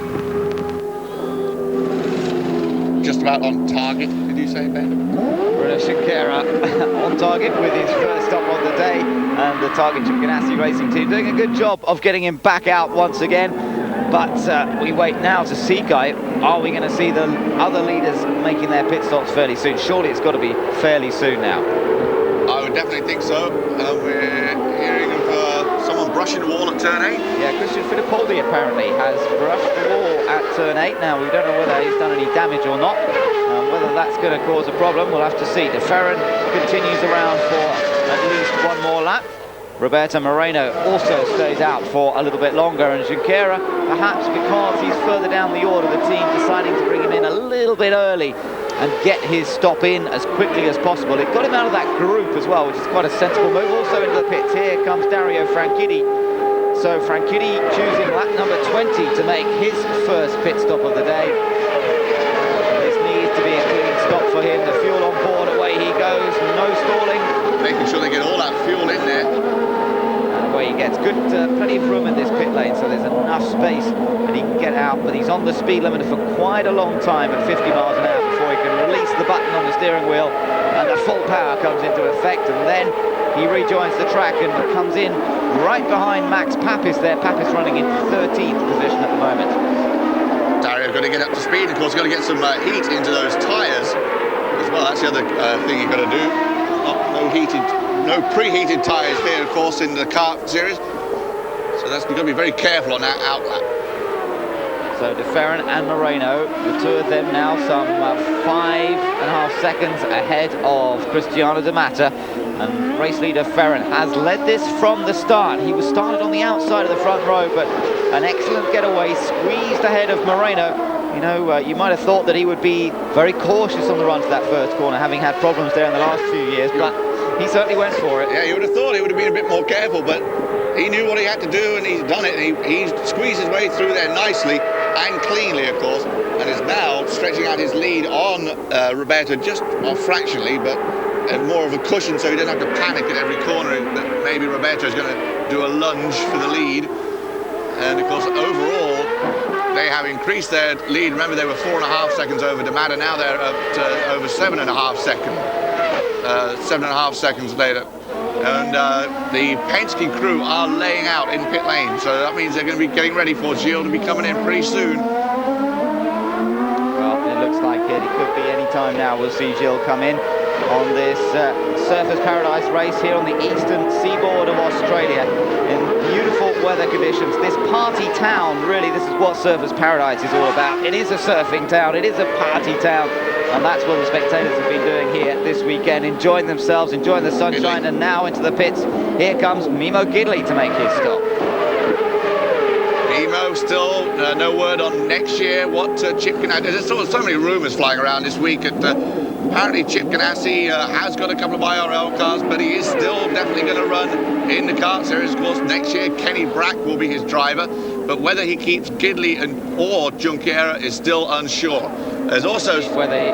Speaker 3: Just about on target, did you say, Ben?
Speaker 2: Bruno Junqueira on target with his first stop on the day, and the Target Chip Ganassi Racing Team doing a good job of getting him back out once again. But we wait now to see, Guy, are we going to see the other leaders making their pit stops fairly soon? Surely it's got to be fairly soon now.
Speaker 3: I would definitely think so. We're hearing of someone brushing the wall at turn 8.
Speaker 2: Yeah, Christian Fittipaldi apparently has brushed the wall at turn 8. Now, we don't know whether he's done any damage or not. Whether that's going to cause a problem, we'll have to see. De Ferran continues around for at least one more lap. Roberto Moreno also stays out for a little bit longer, and Junqueira, perhaps because he's further down the order, the team deciding to bring him in a little bit early and get his stop in as quickly as possible. It got him out of that group as well, which is quite a sensible move. Also into the pits, here comes Dario Franchitti. So Franchitti choosing lap number 20 to make his first pit stop of the day. This needs to be a clean stop for him. The fuel on board, away he goes, no stalling.
Speaker 3: Making sure they get all that fuel in there.
Speaker 2: Away he gets good, plenty of room in this pit lane, so there's enough space that he can get out, but he's on the speed limit for quite a long time at 50 miles an hour before he can release the button on the steering wheel and the full power comes into effect, and then he rejoins the track and comes in right behind Max Papis there. Papis running in 13th position at the moment.
Speaker 3: Dario got to get up to speed, of course, got to get some heat into those tyres as well. That's the other thing you've got to do. No preheated tyres here, of course, in the kart series. So that's you've got to be very careful on that outlap.
Speaker 2: So De Ferran and Moreno, the two of them now some 5.5 seconds ahead of Cristiano De Mata. And race leader Ferran has led this from the start. He was started on the outside of the front row, but an excellent getaway, squeezed ahead of Moreno. You know, you might have thought that he would be very cautious on the run to that first corner, having had problems there in the last few years, but he certainly went for it.
Speaker 3: Yeah, you would have thought he would have been a bit more careful, but he knew what he had to do, and he's done it. He squeezed his way through there nicely and cleanly, of course, and is now stretching out his lead on Roberto, just fractionally, but more of a cushion, so he doesn't have to panic at every corner that maybe Roberto is going to do a lunge for the lead. And of course, overall, they have increased their lead. Remember, they were 4.5 seconds over De Mata. Now they're at over 7.5 seconds. 7.5 seconds later. And the Penske crew are laying out in pit lane, so that means they're going to be getting ready for Gilles to be coming in pretty soon.
Speaker 2: Well, it looks like it could be any time now. We'll see Gilles come in on this Surfers Paradise race here on the eastern seaboard of Australia in beautiful weather conditions. This party town, really, this is what Surfers Paradise is all about. It is a surfing town, it is a party town, and that's what the spectators have been doing here this weekend, enjoying themselves, enjoying the sunshine. And now into the pits, here comes Mimo Gidley to make his stop.
Speaker 3: Mimo still no word on next year what Chip Ganassi. There's so many rumours flying around this week. Apparently Chip Ganassi has got a couple of IRL cars, but he is still definitely going to run in the kart series. Of course, next year Kenny Brack will be his driver, but whether he keeps Gidley or Junqueira is still unsure. There's also
Speaker 2: whether he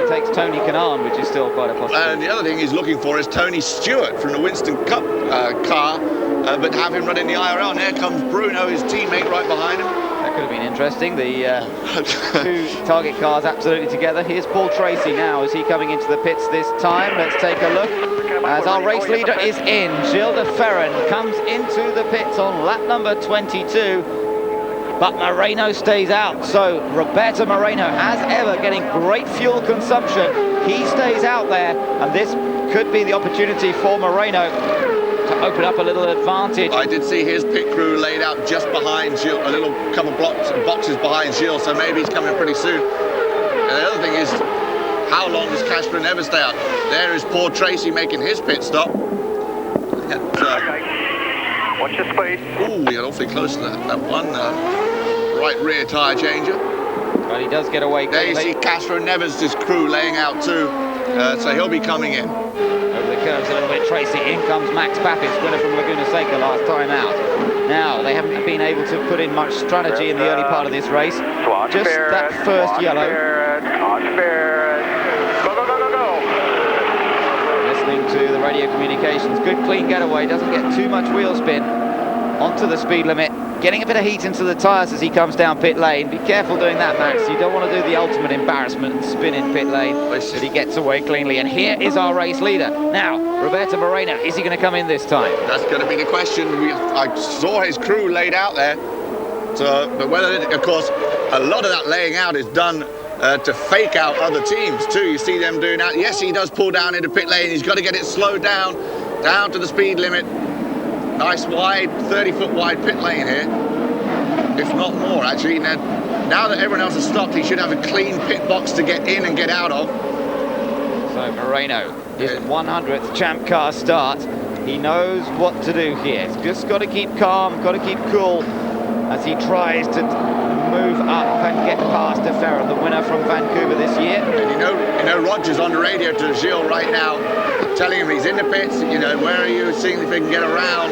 Speaker 2: takes Tony Kanaan, which is still quite a possibility.
Speaker 3: And the other thing he's looking for is Tony Stewart from the Winston Cup car, but have him running the IRL. And there comes Bruno, his teammate, right behind him.
Speaker 2: That could have been interesting. The two target cars absolutely together. Here's Paul Tracy now. Is he coming into the pits this time? Let's take a look. As our race leader is in, Gilles De Ferran comes into the pits on lap number 22. But Moreno stays out, so Roberto Moreno, as ever, getting great fuel consumption. He stays out there, and this could be the opportunity for Moreno to open up a little advantage.
Speaker 3: I did see his pit crew laid out just behind Gilles, a little couple boxes behind Gilles, so maybe he's coming pretty soon. And the other thing is, how long does Casper never stay out? There is Paul Tracy making his pit stop.
Speaker 4: Watch your speed.
Speaker 3: Ooh, we got awfully close to that one right rear tyre changer.
Speaker 2: But he does get away.
Speaker 3: There you see Castro Neves' crew laying out too, so he'll be coming in.
Speaker 2: Over the curves a little bit, Tracy. In comes Max Papis, winner from Laguna Seca last time out. Now, they haven't been able to put in much strategy in the early part of this race. Just that first yellow. Listening to the radio communications. Good clean getaway, doesn't get too much wheel spin. Onto the speed limit. Getting a bit of heat into the tyres as he comes down pit lane. Be careful doing that, Max. You don't want to do the ultimate embarrassment and spin in pit lane. But he gets away cleanly. And here is our race leader. Now, Roberto Moreno, is he going to come in this time?
Speaker 3: That's going to be the question. I saw his crew laid out there. So, but whether, of course, a lot of that laying out is done to fake out other teams too. You see them doing that. Yes, he does pull down into pit lane. He's got to get it slowed down to the speed limit. Nice wide, 30-foot wide pit lane here, if not more actually. Now that everyone else has stopped, he should have a clean pit box to get in and get out of.
Speaker 2: So Moreno, his 100th Champ Car start. He knows what to do here. He's just got to keep calm, got to keep cool as he tries to move up and get past De Ferran, the winner from Vancouver this year.
Speaker 3: And you know, Roger's on the radio to Gilles right now, telling him he's in the pits. You know, where are you? Seeing if he can get around.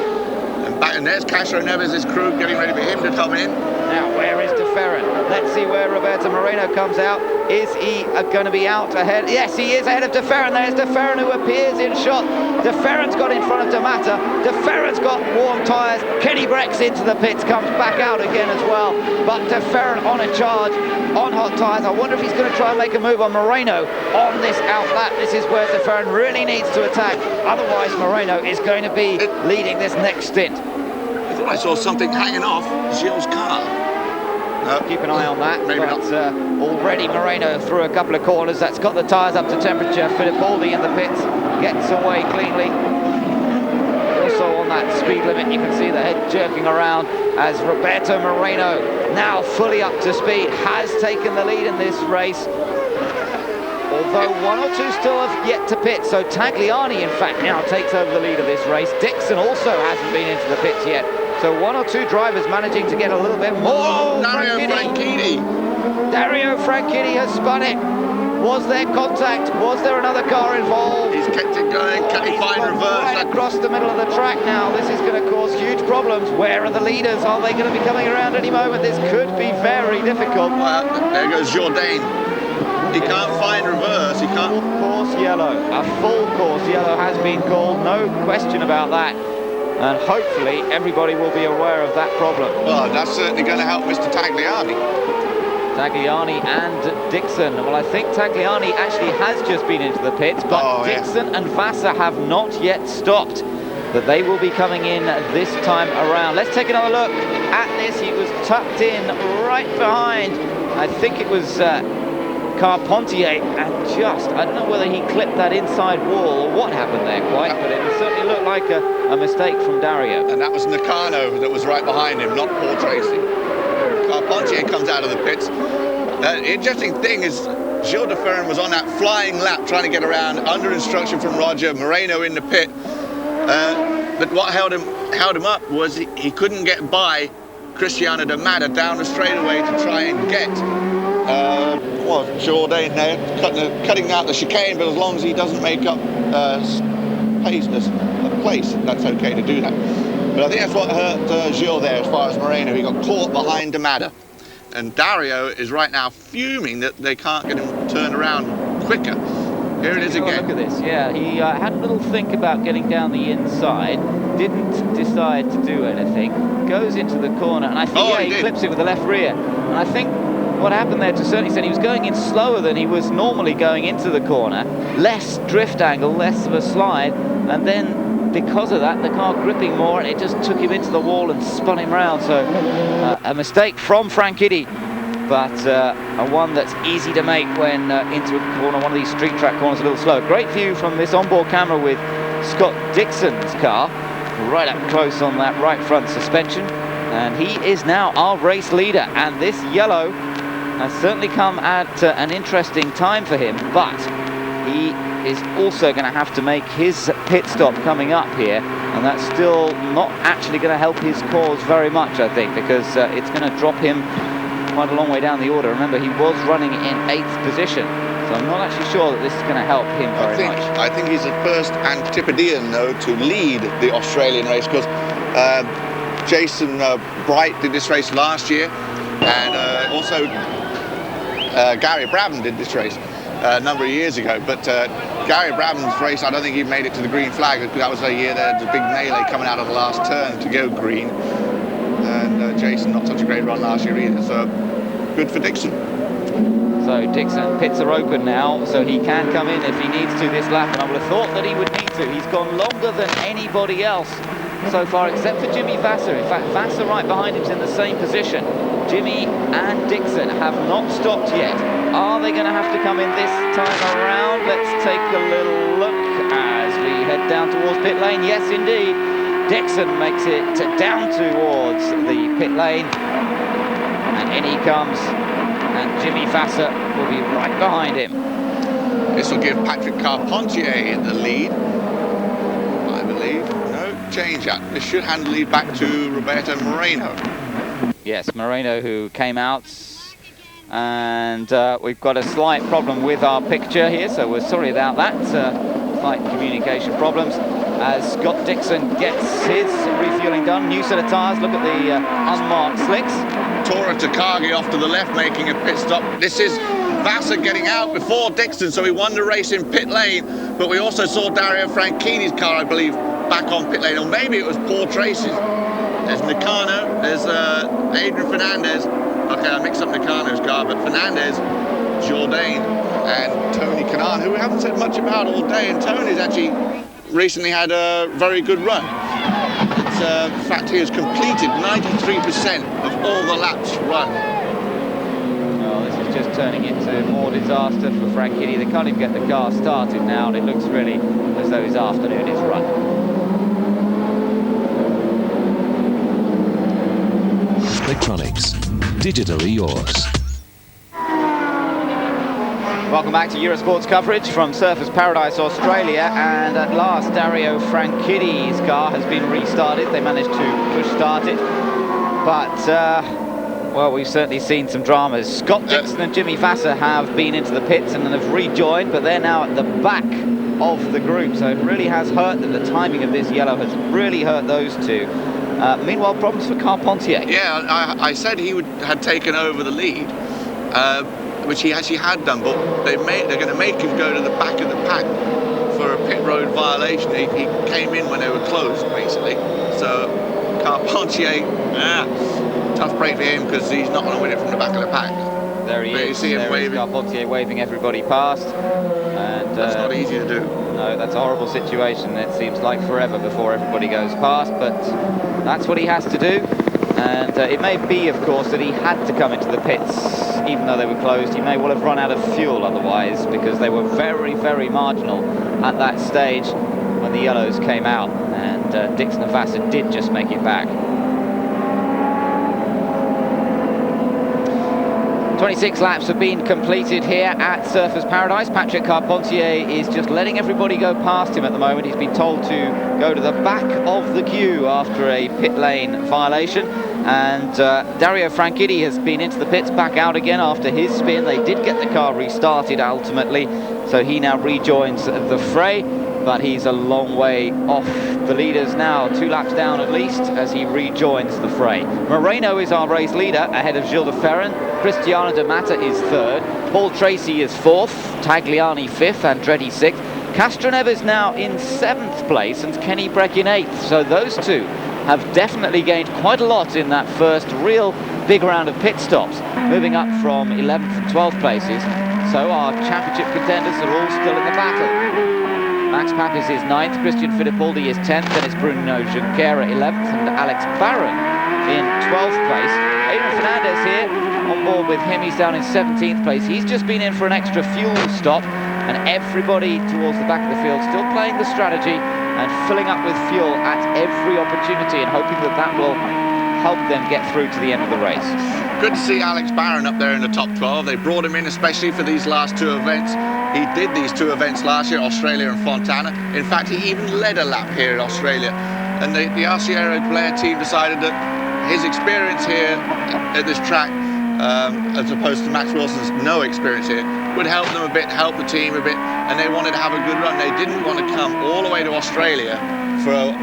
Speaker 3: And there's Castro Neves, his crew, getting ready for him to come in.
Speaker 2: Now, where is De Ferran? Let's see where Roberto Moreno comes out. Is he going to be out ahead? Yes, he is ahead of De Ferran. There's De Ferran who appears in shot. De Ferran's got in front of D'Amata. De Ferran's got warm tyres. Kenny Breck's into the pits, comes back out again as well. But De Ferran on a charge, on hot tyres. I wonder if he's going to try and make a move on Moreno on this outlap. This is where De Ferran really needs to attack. Otherwise, Moreno is going to be leading this next stint.
Speaker 3: I thought I saw something hanging off Gilles' car. No,
Speaker 2: keep an eye on that.
Speaker 3: Maybe
Speaker 2: but,
Speaker 3: not.
Speaker 2: Already Moreno through a couple of corners. That's got the tyres up to temperature. Fittipaldi in the pits gets away cleanly. Also on that speed limit, you can see the head jerking around as Roberto Moreno, now fully up to speed, has taken the lead in this race. Although one or two still have yet to pit, so Tagliani in fact now takes over the lead of this race. Dixon also hasn't been into the pits yet, so one or two drivers managing to get a little bit more. Oh,
Speaker 3: Dario Franchitti.
Speaker 2: Dario Franchitti has spun it. Was there contact? Was there another car involved?
Speaker 3: He's kept it going. Can he find reverse?
Speaker 2: Right across the middle of the track now. This is going to cause huge problems. Where are the leaders? Are they going to be coming around any moment? This could be very difficult.
Speaker 3: Well, there goes Jourdain. He can't find reverse. He can't.
Speaker 2: Full course yellow. A full course yellow has been called. No question about that. And hopefully everybody will be aware of that problem.
Speaker 3: Well, that's certainly going to help Mr. Tagliani.
Speaker 2: Tagliani and Dixon. Well, I think Tagliani actually has just been into the pits, but Dixon and Vassar have not yet stopped. But they will be coming in this time around. Let's take another look at this. He was tucked in right behind. I think it was Carpentier, and just, I don't know whether he clipped that inside wall or what happened there quite, but it certainly looked like a mistake from Dario.
Speaker 3: And that was Nakano that was right behind him, not Paul Tracy. Carpentier comes out of the pits. The interesting thing is Gilles de Ferran was on that flying lap trying to get around under instruction from Roger, Moreno in the pit. But what held him up was he couldn't get by Cristiano D'Amata down the straightaway to try and get Jourdain there, cutting out the chicane, but as long as he doesn't make up place, that's okay to do that. But I think that's what hurt Gilles there as far as Moreno. He got caught behind D'Amata. And Dario is right now fuming that they can't get him turned around quicker. Here it is again.
Speaker 2: Look at this. Yeah, he had a little think about getting down the inside, didn't decide to do anything, goes into the corner, and I think he clips it with the left rear. And I think what happened there to a certain extent, he was going in slower than he was normally going into the corner, less drift angle, less of a slide, and then because of that, the car gripping more, and it just took him into the wall and spun him round. So a mistake from Franchitti, but a one that's easy to make when into a corner, one of these street track corners a little slow. Great view from this onboard camera with Scott Dixon's car, right up close on that right front suspension. And he is now our race leader, and this yellow has certainly come at an interesting time for him, but he is also going to have to make his pit stop coming up here, and that's still not actually going to help his cause very much, I think, because it's going to drop him quite a long way down the order. Remember, he was running in 8th position, so I'm not actually sure that this is going to help him very much.
Speaker 3: I think he's the first Antipodean, though, to lead the Australian race, because Jason Bright did this race last year, and also Gary Brabham did this race a number of years ago, but Gary Brabham's race, I don't think he made it to the green flag. That was a year there, the big melee coming out of the last turn to go green, and Jason not such a great run last year either, so good for Dixon.
Speaker 2: So Dixon, pits are open now, so he can come in if he needs to this lap, and I would have thought that he would need to. He's gone longer than anybody else so far, except for Jimmy Vassar. In fact, Vassar right behind him is in the same position. Jimmy and Dixon have not stopped yet. Are they going to have to come in this time around? Let's take a little look as we head down towards pit lane. Yes, indeed. Dixon makes it down towards the pit lane. And in he comes. And Jimmy Vassar will be right behind him.
Speaker 3: This will give Patrick Carpentier the lead, I believe. No change up. This should hand the lead back to Roberto Moreno.
Speaker 2: Yes, Moreno, who came out, and we've got a slight problem with our picture here, so we're sorry about that. Slight communication problems. As Scott Dixon gets his refueling done, new set of tyres. Look at the unmarked slicks.
Speaker 3: Tora Takagi off to the left, making a pit stop. This is Vassar getting out before Dixon, so he won the race in pit lane. But we also saw Dario Franchini's car, I believe, back on pit lane, or maybe it was Paul Tracy's. There's Nakano, there's Adrian Fernandez. Okay, I mixed up Nakano's car, but Fernandez, Jourdain, and Tony Kanaan, who we haven't said much about all day. And Tony's actually recently had a very good run. In fact, he has completed 93% of all the laps run.
Speaker 2: Well, this is just turning into more disaster for Franchini. They can't even get the car started now, and it looks really as though his afternoon is run.
Speaker 1: Electronics, digitally yours.
Speaker 2: Welcome back to Eurosport's coverage from Surfers Paradise, Australia, and at last Dario Franchini's car has been restarted. They managed to push start it, but well, we've certainly seen some dramas. Scott Dixon and Jimmy Vassar have been into the pits and have rejoined, but they're now at the back of the group, so it really has hurt them. The timing of this yellow has really hurt those two. Meanwhile, problems for Carpentier.
Speaker 3: Yeah, I said he had taken over the lead, which he actually had done, but they're going to make him go to the back of the pack for a pit road violation. He came in when they were closed, basically. So Carpentier, tough break for him because he's not going to win it from the back of the pack.
Speaker 2: There he
Speaker 3: but
Speaker 2: is.
Speaker 3: You see him waving.
Speaker 2: Carpentier waving everybody past. And,
Speaker 3: that's not easy to do.
Speaker 2: No, that's a horrible situation. It seems like forever before everybody goes past, but that's what he has to do. And it may be, of course, that he had to come into the pits, even though they were closed. He may well have run out of fuel otherwise, because they were very, very marginal at that stage when the yellows came out. And Dixon and Vassar did just make it back. 26 laps have been completed here at Surfers Paradise. Patrick Carpentier is just letting everybody go past him at the moment. He's been told to go to the back of the queue after a pit lane violation. And Dario Franchini has been into the pits, back out again after his spin. They did get the car restarted ultimately, so he now rejoins the fray. But he's a long way off the leaders now, 2 laps down at least, as he rejoins the fray. Moreno is our race leader, ahead of Gilles de Ferran. Cristiano De Mata is 3rd. Paul Tracy is 4th. Tagliani 5th. Andretti 6th. Castroneves now in 7th place, and Kenny Breck in 8th. So those two have definitely gained quite a lot in that first real big round of pit stops, moving up from 11th and 12th places. So our championship contenders are all still in the battle. Max Papis is 9th, Christian Fittipaldi is 10th, then it's Bruno Junqueira 11th, and Alex Barron in 12th place. Adrian Fernandez here, on board with him, he's down in 17th place. He's just been in for an extra fuel stop, and everybody towards the back of the field still playing the strategy and filling up with fuel at every opportunity and hoping that that will help them get through to the end of the race.
Speaker 3: Good to see Alex Barron up there in the top 12. They brought him in especially for these last 2 events. He did these 2 events last year, Australia and Fontana. In fact, he even led a lap here in Australia. And the Arciero Blair team decided that his experience here at this track, as opposed to Max Wilson's no experience here, would help them a bit, help the team a bit, and they wanted to have a good run. They didn't want to come all the way to Australia for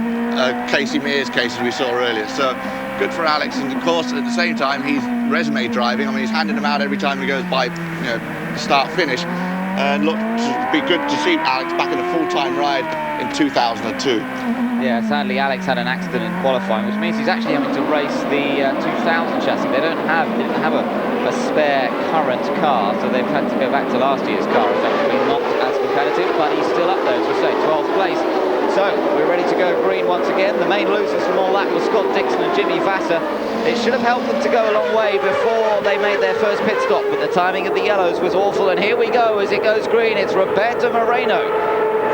Speaker 3: Casey Mears case, as we saw earlier. So good for Alex, and of course at the same time he's resume driving. I mean, he's handing them out every time he goes by, start finish. And look, it'd be good to see Alex back in a full-time ride in 2002.
Speaker 2: Yeah, sadly Alex had an accident in qualifying, which means he's actually having to race the 2000 chassis. They didn't have a spare current car, so they've had to go back to last year's car. Effectively not as competitive, but he's still up there, as we say, 12th place. So we're ready to go green once again. The main losers from all that were Scott Dixon and Jimmy Vassar. It should have helped them to go a long way before they made their first pit stop, but the timing of the yellows was awful. And here we go as it goes green. It's Roberto Moreno,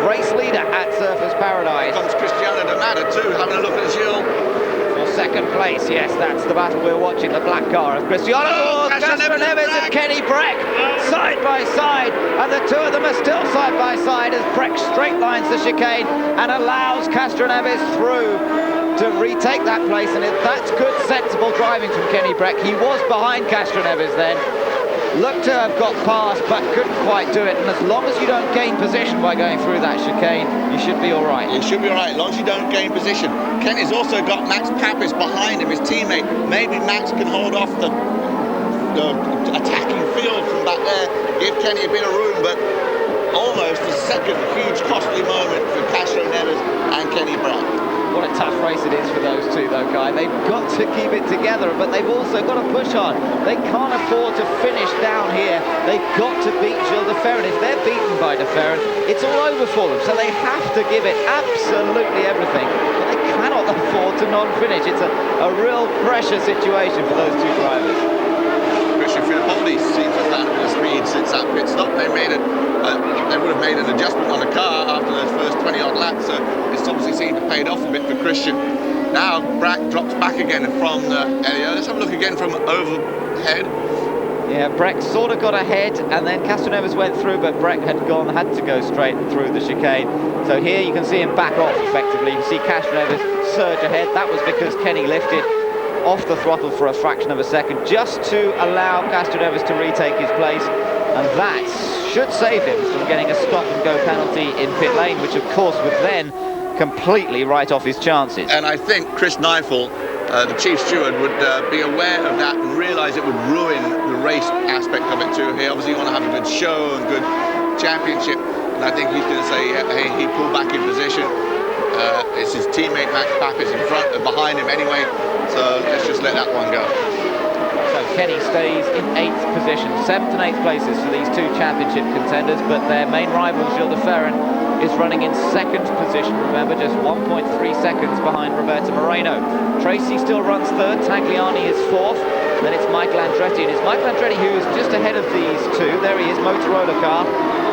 Speaker 2: race leader at Surfers Paradise.
Speaker 3: Comes Cristiano De Mata too, having a look at Gilles.
Speaker 2: For 2nd place, yes, that's the battle we're watching. The black car of Cristiano. Castro Neves and Kenny Breck side by side, and the two of them are still side by side as Breck straight lines the chicane and allows Castro Neves through to retake that place, and that's good, sensible driving from Kenny Breck. He was behind Castro Neves then, looked to have got past but couldn't quite do it, and as long as you don't gain position by going through that chicane, you should be all right.
Speaker 3: You should be all right, as long as you don't gain position. Kenny's also got Max Papis behind him, his teammate. Maybe Max can hold off the attacking field from back there, give Kenny a bit of room, but almost a second huge costly moment for Castro Neves and Kenny Breck.
Speaker 2: What a tough race it is for those two though, Guy. They've got to keep it together, but they've also got to push on. They can't afford to finish down here. They've got to beat Gilles de Ferran. If they're beaten by de Ferran, it's all over for them. So they have to give it absolutely everything. But they cannot afford to non-finish. It's a real pressure situation for those two drivers.
Speaker 3: Christian Fittipaldi seems to have found a bit of speed since that pit stop. They would have made an adjustment on the car after those first 20-odd laps, so it's obviously seemed to paid off a bit for Christian. Now Breck drops back again from Elio. Let's have a look again from overhead.
Speaker 2: Yeah, Breck sort of got ahead, and then Castro Neves went through, but Breck had to go straight through the chicane. So here you can see him back off effectively. You can see Castro Neves surge ahead. That was because Kenny lifted off the throttle for a fraction of a second, just to allow Castro Neves to retake his place, and that should save him from getting a stop-and-go penalty in pit lane, which of course would then completely write off his chances.
Speaker 3: And I think Chris Neifel, the chief steward, would be aware of that and realise it would ruin the race aspect of it too. He obviously want to have a good show and good championship, and I think he's going to say, hey, he pulled back in position. It's his teammate Max Papis in front and behind him anyway, so let's just let that one go.
Speaker 2: So Kenny stays in 8th position, 7th and 8th places for these two championship contenders, but their main rival Gilles de Ferran is running in 2nd position, remember, just 1.3 seconds behind Roberto Moreno. Tracy still runs 3rd, Tagliani is 4th, then it's Michael Andretti, and it's Michael Andretti who is just ahead of these two. There he is, Motorola car.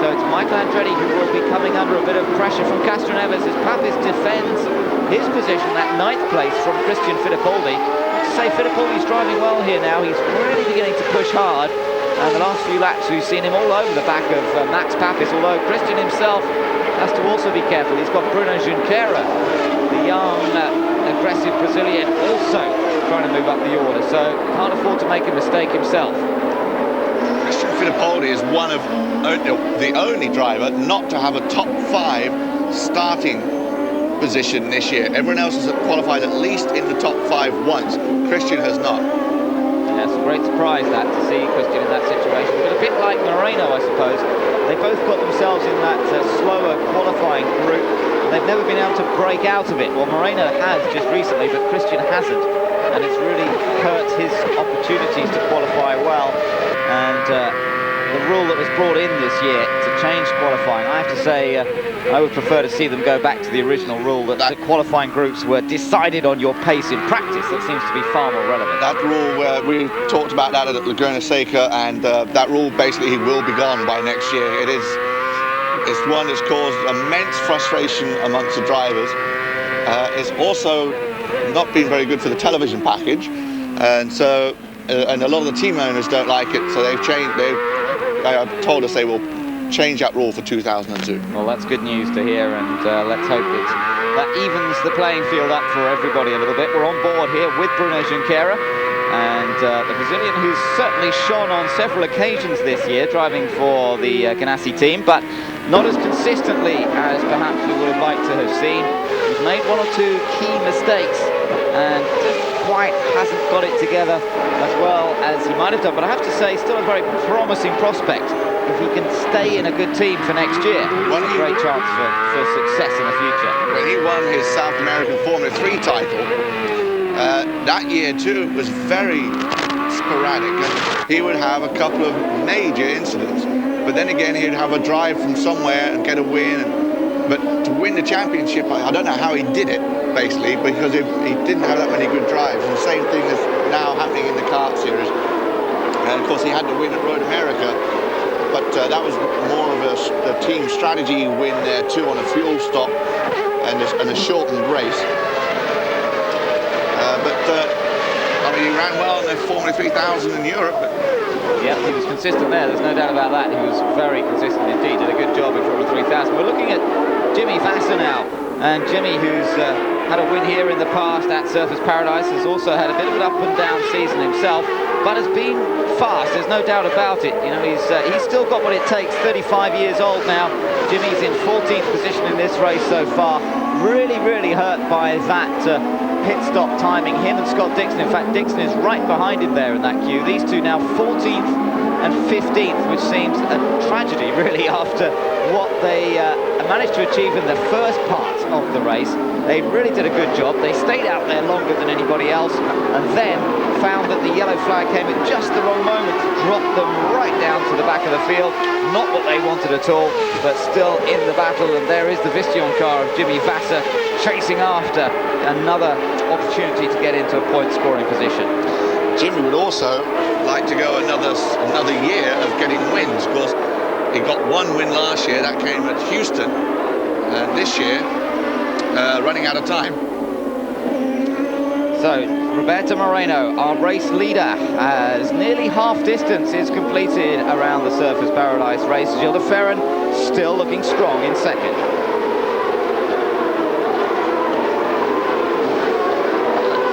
Speaker 2: So it's Michael Andretti who will be coming under a bit of pressure from Castro Neves as Papis defends his position, that 9th place from Christian Fittipaldi. To say Fittipaldi's driving well here now, he's really beginning to push hard, and the last few laps we've seen him all over the back of Max Papis, although Christian himself has to also be careful. He's got Bruno Junqueira, the young, aggressive Brazilian, also trying to move up the order, so can't afford to make a mistake himself.
Speaker 3: Christian Fittipaldi is one of the only driver not to have a top 5 starting position this year. Everyone else has qualified at least in the top 5 once. Christian has not.
Speaker 2: Yeah, it's a great surprise that, to see Christian in that situation. But a bit like Moreno, I suppose. They both got themselves in that slower qualifying group, and they've never been able to break out of it. Well, Moreno has just recently, but Christian hasn't, and it's really hurt his opportunities to qualify well. And the rule that was brought in this year to change qualifying, I have to say I would prefer to see them go back to the original rule that the qualifying groups were decided on your pace in practice. That seems to be far more relevant.
Speaker 3: That rule, we talked about that at Laguna Seca, and that rule basically will be gone by next year. It's one that's caused immense frustration amongst the drivers. It's also not been very good for the television package, and so and a lot of the team owners don't like it, so they've told us they will change that rule for 2002.
Speaker 2: Well, that's good news to hear, and let's hope that evens the playing field up for everybody a little bit. We're on board here with Bruno Junqueira, and the Brazilian who's certainly shone on several occasions this year driving for the Ganassi team, but not as consistently as perhaps we would have liked to have seen. He's made 1 or 2 key mistakes and just quite hasn't got it together as well as he might have done, but I have to say still a very promising prospect. If he can stay in a good team for next year, it's a great chance for success in the future.
Speaker 3: When he won his South American Formula 3 title, that year too was very sporadic. He would have a couple of major incidents, but then again he'd have a drive from somewhere and get a win. But to win the championship, I don't know how he did it, basically, because he didn't have that many good drives. And the same thing is now happening in the kart series. And of course he had to win at Road America, but that was more of a team strategy win there too, on a fuel stop and a shortened race. I mean, he ran well in the Formula 3000 in Europe, but
Speaker 2: Yeah, he was consistent there, there's no doubt about that. He was very consistent indeed, did a good job in front of 3000. We're looking at Jimmy Vasser now, and Jimmy, who's had a win here in the past at Surfers Paradise, has also had a bit of an up and down season himself, but has been fast, there's no doubt about it. You know, he's still got what it takes, 35 years old now. Jimmy's in 14th position in this race so far. Really, really hurt by that pit stop timing. Him and Scott Dixon, in fact Dixon is right behind him there in that queue. These two now 14th and 15th, which seems a tragedy really after what they managed to achieve in the first part of the race. They really did a good job. They stayed out there longer than anybody else, and then found that the yellow flag came at just the wrong moment to drop them right down to the back of the field. Not what they wanted at all, but still in the battle. And there is the Visteon car of Jimmy Vasser chasing after another opportunity to get into a point scoring position.
Speaker 3: Jimmy would also like to go another year of getting wins. Of course, he got one win last year, that came at Houston, and this year running out of time.
Speaker 2: So Roberto Moreno, our race leader, as nearly half distance is completed around the Surfers Paradise race. Gilles de Ferran still looking strong in second.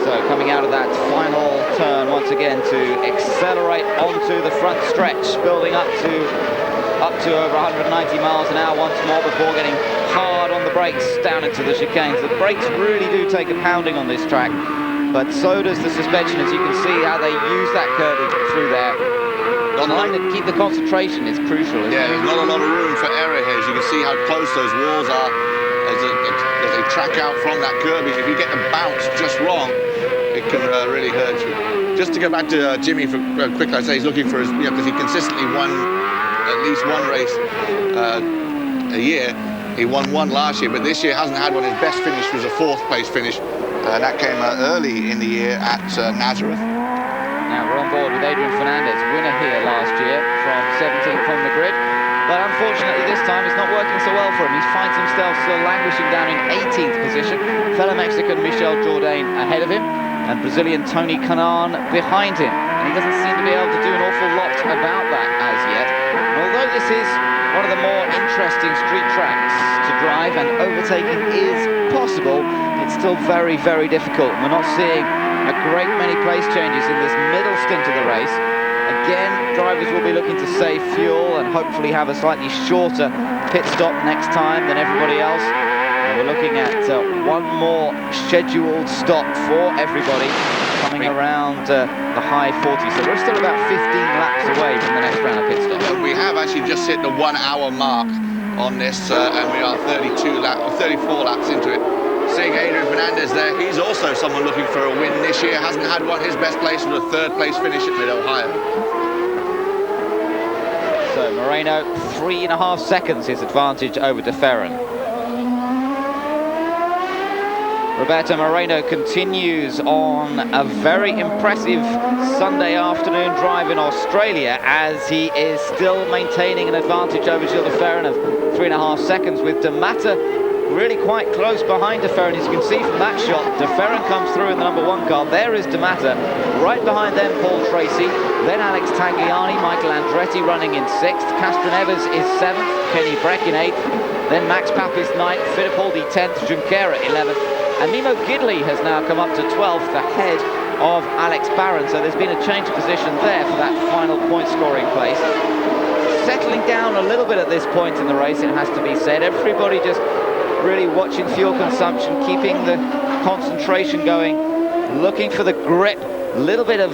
Speaker 2: So coming out of that final turn once again to accelerate onto the front stretch, building up to over 190 miles an hour once more before getting hard on the brakes down into the chicanes. The brakes really do take a pounding on this track, but so does the suspension, as you can see how they use that curving through there. Trying to keep the concentration is crucial, isn't it?
Speaker 3: There's not a lot of room for error here. As you can see how close those walls are as they track out from that curbing. If you get the bounce just wrong, it can really hurt you. Just to go back to Jimmy for quickly, I'd say he's looking for his, because he consistently won at least one race a year. He won one last year, but this year hasn't had one. His best finish was a 4th place finish. That came early in the year at Nazareth.
Speaker 2: Now we're on board with Adrian Fernandez, winner here last year from 17th on the grid. But unfortunately this time it's not working so well for him. He finds himself still languishing down in 18th position. Fellow Mexican Michel Jourdain ahead of him, and Brazilian Tony Kanaan behind him. And he doesn't seem to be able to do an awful lot about that as yet. And although this is one of the more interesting street tracks to drive and overtaking is possible, it's still very, very difficult. We're not seeing a great many place changes in this middle stint of the race. Again, drivers will be looking to save fuel and hopefully have a slightly shorter pit stop next time than everybody else. And we're looking at one more scheduled stop for everybody coming around the high 40s. So we're still about 15 laps away from the next round of pit stop.
Speaker 3: We have actually just hit the 1 hour mark on this, and we are 34 laps into it. Seeing Adrian Fernandez there, he's also someone looking for a win this year. Hasn't had one. His best place was a 3rd place finish at Mid-Ohio.
Speaker 2: So Moreno, 3.5 seconds his advantage over de Ferran. Roberto Moreno continues on a very impressive Sunday afternoon drive in Australia, as he is still maintaining an advantage over Gilles de Ferran of 3.5 seconds, with de Matter really quite close behind de Ferran. As you can see from that shot, de Ferran comes through in the number 1 car. There is de Matter. Right behind them, Paul Tracy. Then Alex Tagliani, Michael Andretti running in 6th. Castroneves is 7th. Kenny Breck in 8th. Then Max Papis 9th. Fittipaldi 10th. Junqueira 11th. And Nemo Gidley has now come up to 12th, ahead of Alex Barron. So there's been a change of position there for that final point scoring place. Settling down a little bit at this point in the race, it has to be said. Everybody just really watching fuel consumption, keeping the concentration going, looking for the grip. A little bit of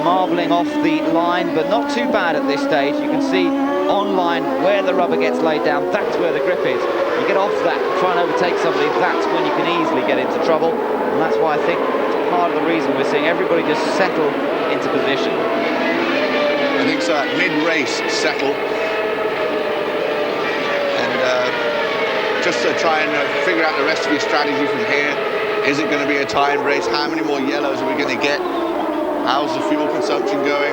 Speaker 2: marbling off the line, but not too bad at this stage. You can see on line where the rubber gets laid down, that's where the grip is. You get off that, try and overtake somebody, that's when you can easily get into trouble. And that's why I think part of the reason we're seeing everybody just settle into position.
Speaker 3: I think so, mid-race settle. And just to try and figure out the rest of your strategy from here. Is it going to be a timed race? How many more yellows are we going to get? How's the fuel consumption going?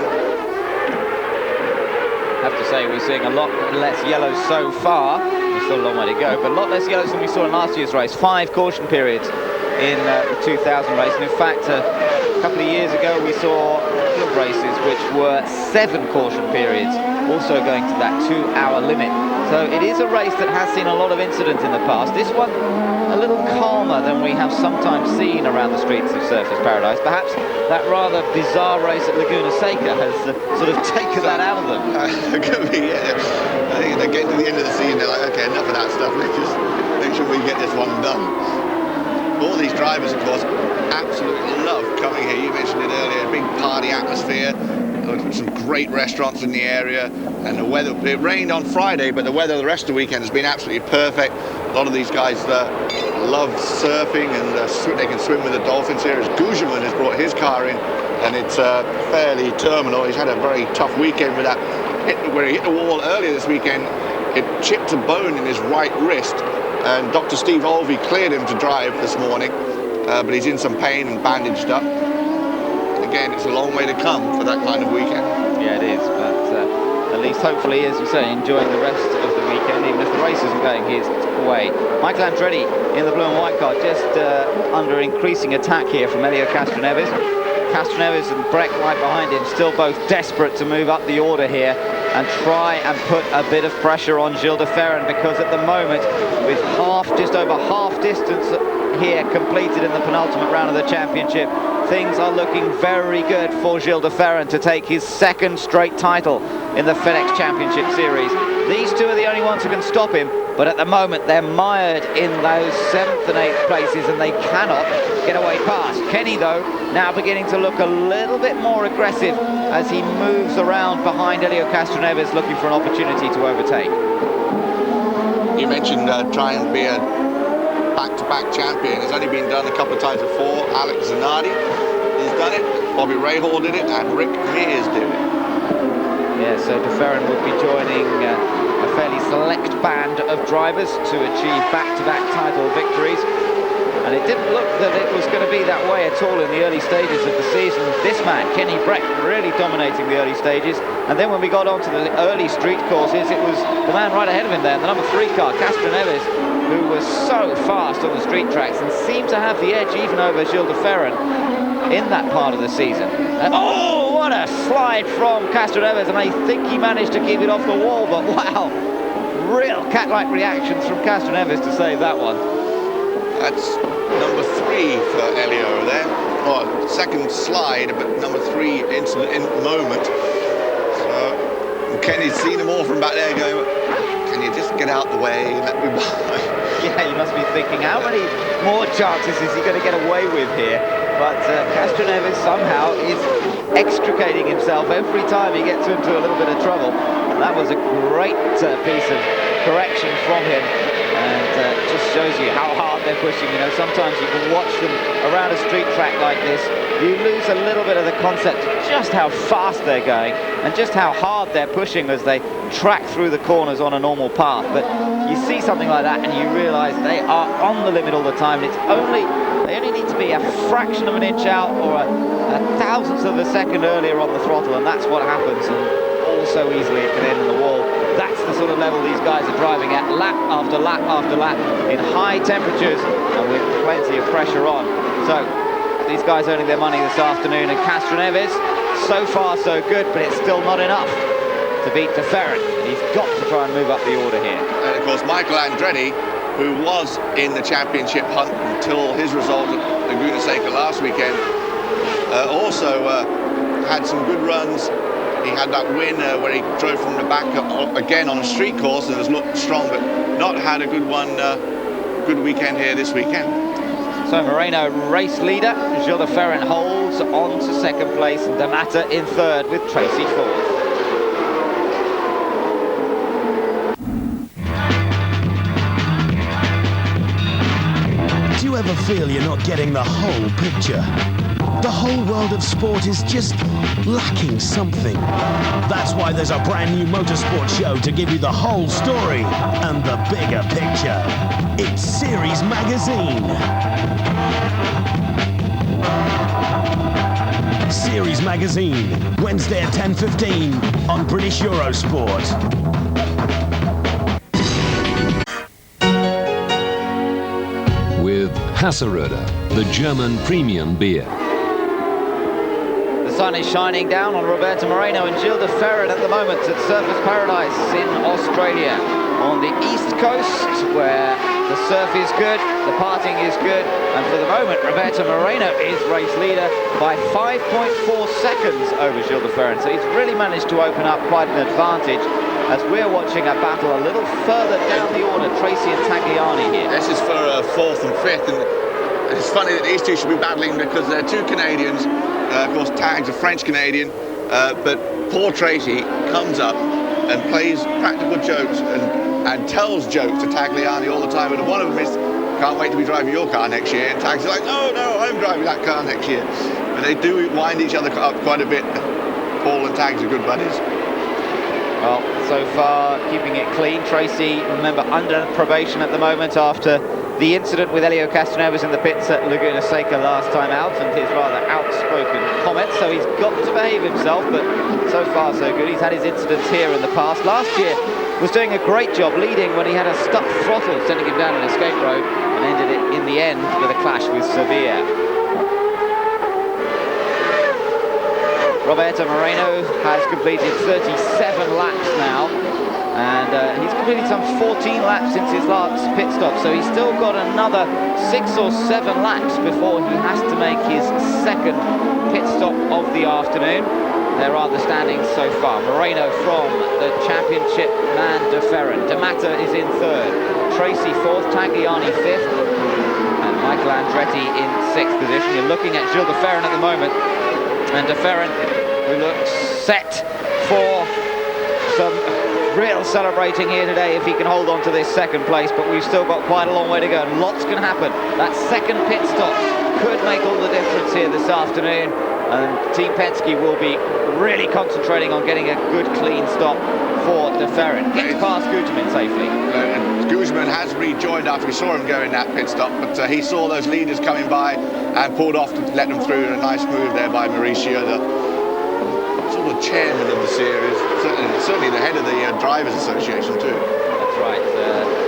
Speaker 2: I have to say we're seeing a lot less yellows so far. There's still a long way to go, but a lot less yellows than we saw in last year's race. 5 caution periods in the 2000 race, and in fact couple of years ago we saw field races which were 7 caution periods, also going to that 2-hour limit. So it is a race that has seen a lot of incident in the past. This one a little calmer than we have sometimes seen around the streets of Surfers Paradise. Perhaps that rather bizarre race at Laguna Seca has sort of taken that out of them.
Speaker 3: Could be, yeah. I think they're getting to the end of the season, they're like, okay, enough of that stuff, let's just make sure we get this one done. All these drivers, of course, absolutely love coming here. You mentioned it earlier, a big party atmosphere, some great restaurants in the area, and the weather, it rained on Friday, but the weather the rest of the weekend has been absolutely perfect. A lot of these guys love surfing, and they can swim with the dolphins here. As Gujaman has brought his car in, and it's fairly terminal. He's had a very tough weekend with that, where he hit the wall earlier this weekend. It chipped a bone in his right wrist, and Dr. Steve Olvey cleared him to drive this morning, but he's in some pain and bandaged up. Again, it's a long way to come for that kind of weekend. Yeah, it is, but at least hopefully, as you say, enjoying the rest of the weekend, even if the race isn't going his way. Michael Andretti in the blue and white car, just under increasing attack here from Helio Castroneves. Castroneves and Breck right behind him, still both desperate to move up the order here and try and put a bit of pressure on Gilles de Ferran, because at the moment, with just over half distance here completed in the penultimate round of the championship, things are looking very good for Gilles de Ferran to take his 2nd straight title in the FedEx Championship Series. These two are the only ones who can stop him, but at the moment they're mired in those 7th and 8th places and they cannot get away past. Kenny, though, now beginning to look a little bit more aggressive as he moves around behind Helio Castroneves, looking for an opportunity to overtake. You mentioned trying to be a back-to-back champion. It's only been done a couple of times before. Alex Zanardi has done it, Bobby Rahal did it, and Rick Mears did it. Yeah, so de Ferran will be joining a fairly select band of drivers to achieve back-to-back title victories. And it didn't look that it was going to be that way at all in the early stages of the season. This man, Kenny Breck, really dominating the early stages. And then when we got onto the early street courses, it was the man right ahead of him there, the number 3 car, Castroneves, who was so fast on the street tracks and seemed to have the edge even over Gilles de Ferran in that part of the season. Oh, what a slide from Castroneves, and I think he managed to keep it off the wall, but wow, real cat-like reactions from Castroneves to save that one. That's number 3 for Helio there. Well, 2nd slide, but number 3 incident in moment. So Kenny's seen them all from back there going, can you just get out the way and let me by? Yeah, you must be thinking, how many more chances is he going to get away with here? But Castroneves somehow is extricating himself every time he gets into a little bit of trouble. And that was a great piece of correction from him, and just shows you how hard they're pushing. You know, sometimes you can watch them around a street track like this, you lose a little bit of the concept of just how fast they're going and just how hard they're pushing as they track through the corners on a normal path. But you see something like that and you realize they are on the limit all the time. They only need to be a fraction of an inch out or a thousandth of a second earlier on the throttle, and that's what happens, and all so easily it can end in the wall. That's the sort of level these guys are driving at, lap after lap after lap, in high temperatures and with plenty of pressure on. So these guys earning their money this afternoon, and Castroneves, so far so good, but it's still not enough to beat de Ferran. He's got to try and move up the order here. And of course Michael Andretti, who was in the championship hunt until his result at Laguna Seca last weekend, also had some good runs. He had that win where he drove from the back again on a street course and has looked strong, but not had a good one, good weekend here this weekend. So Moreno race leader, Gilles de Ferran holds on to 2nd place, and D'Amata in 3rd with Tracy 4th.
Speaker 5: Do you ever feel you're not getting the whole picture? The whole world of sport is just lacking something. That's why there's a brand new motorsport show to give you the whole story and the bigger picture. It's Series Magazine. Series Magazine, Wednesday at 10:15 on British Eurosport.
Speaker 1: With Hasseröder, the German premium beer.
Speaker 2: sun is shining down on Roberto Moreno and Gilles de Ferran at the moment at Surfers Paradise in Australia. On the east coast, where the surf is good, the parting is good, and for the moment Roberto Moreno is race leader by 5.4 seconds over Gilles de Ferran. So he's really managed to open up quite an advantage as we're watching a battle a little further down the order. Tracy and Tagliani here.
Speaker 3: This is for fourth and fifth, and it's funny that these two should be battling because they're two Canadians. Of course, Tag's a French-Canadian, but Paul Tracy comes up and plays practical jokes and tells jokes to Tagliani all the time. And one of them is, can't wait to be driving your car next year. And Tag's like, no, I'm driving that car next year. But they do wind each other up quite a bit. Paul and Tag's are good buddies.
Speaker 2: Well, so far keeping it clean. Tracy, remember, under probation at the moment after the incident with Helio Castroneves in the pits at Laguna Seca last time out, and his rather outspoken comments, so he's got to behave himself, but so far so good. He's had his incidents here in the past. Last year was doing a great job leading when he had a stuck throttle sending him down an escape road, and ended it in the end with a clash with Sevilla. Roberto Moreno has completed 37 laps now, and he's completed some 14 laps since his last pit stop, so he's still got another 6 or 7 laps before he has to make his second pit stop of the afternoon. There are the standings so far. Moreno from the championship man de Ferran. D'Amata is in third, Tracy fourth, Tagliani fifth, and Michael Andretti in sixth position. You're looking at Gilles de Ferran at the moment, and de Ferran, who looks set for some real celebrating here today if he can hold on to this second place, but we've still got quite a long way to go and lots can happen. That second pit stop could make all the difference here this afternoon, and Team Penske will be really concentrating on getting a good clean stop for de Ferran. Gets past Guzman safely.
Speaker 3: Guzman has rejoined after we saw him go in that pit stop, but he saw those leaders coming by and pulled off to let them through. A nice move there by Mauricio, the sort of chairman of the series, certainly the head of the Drivers Association too.
Speaker 2: That's right.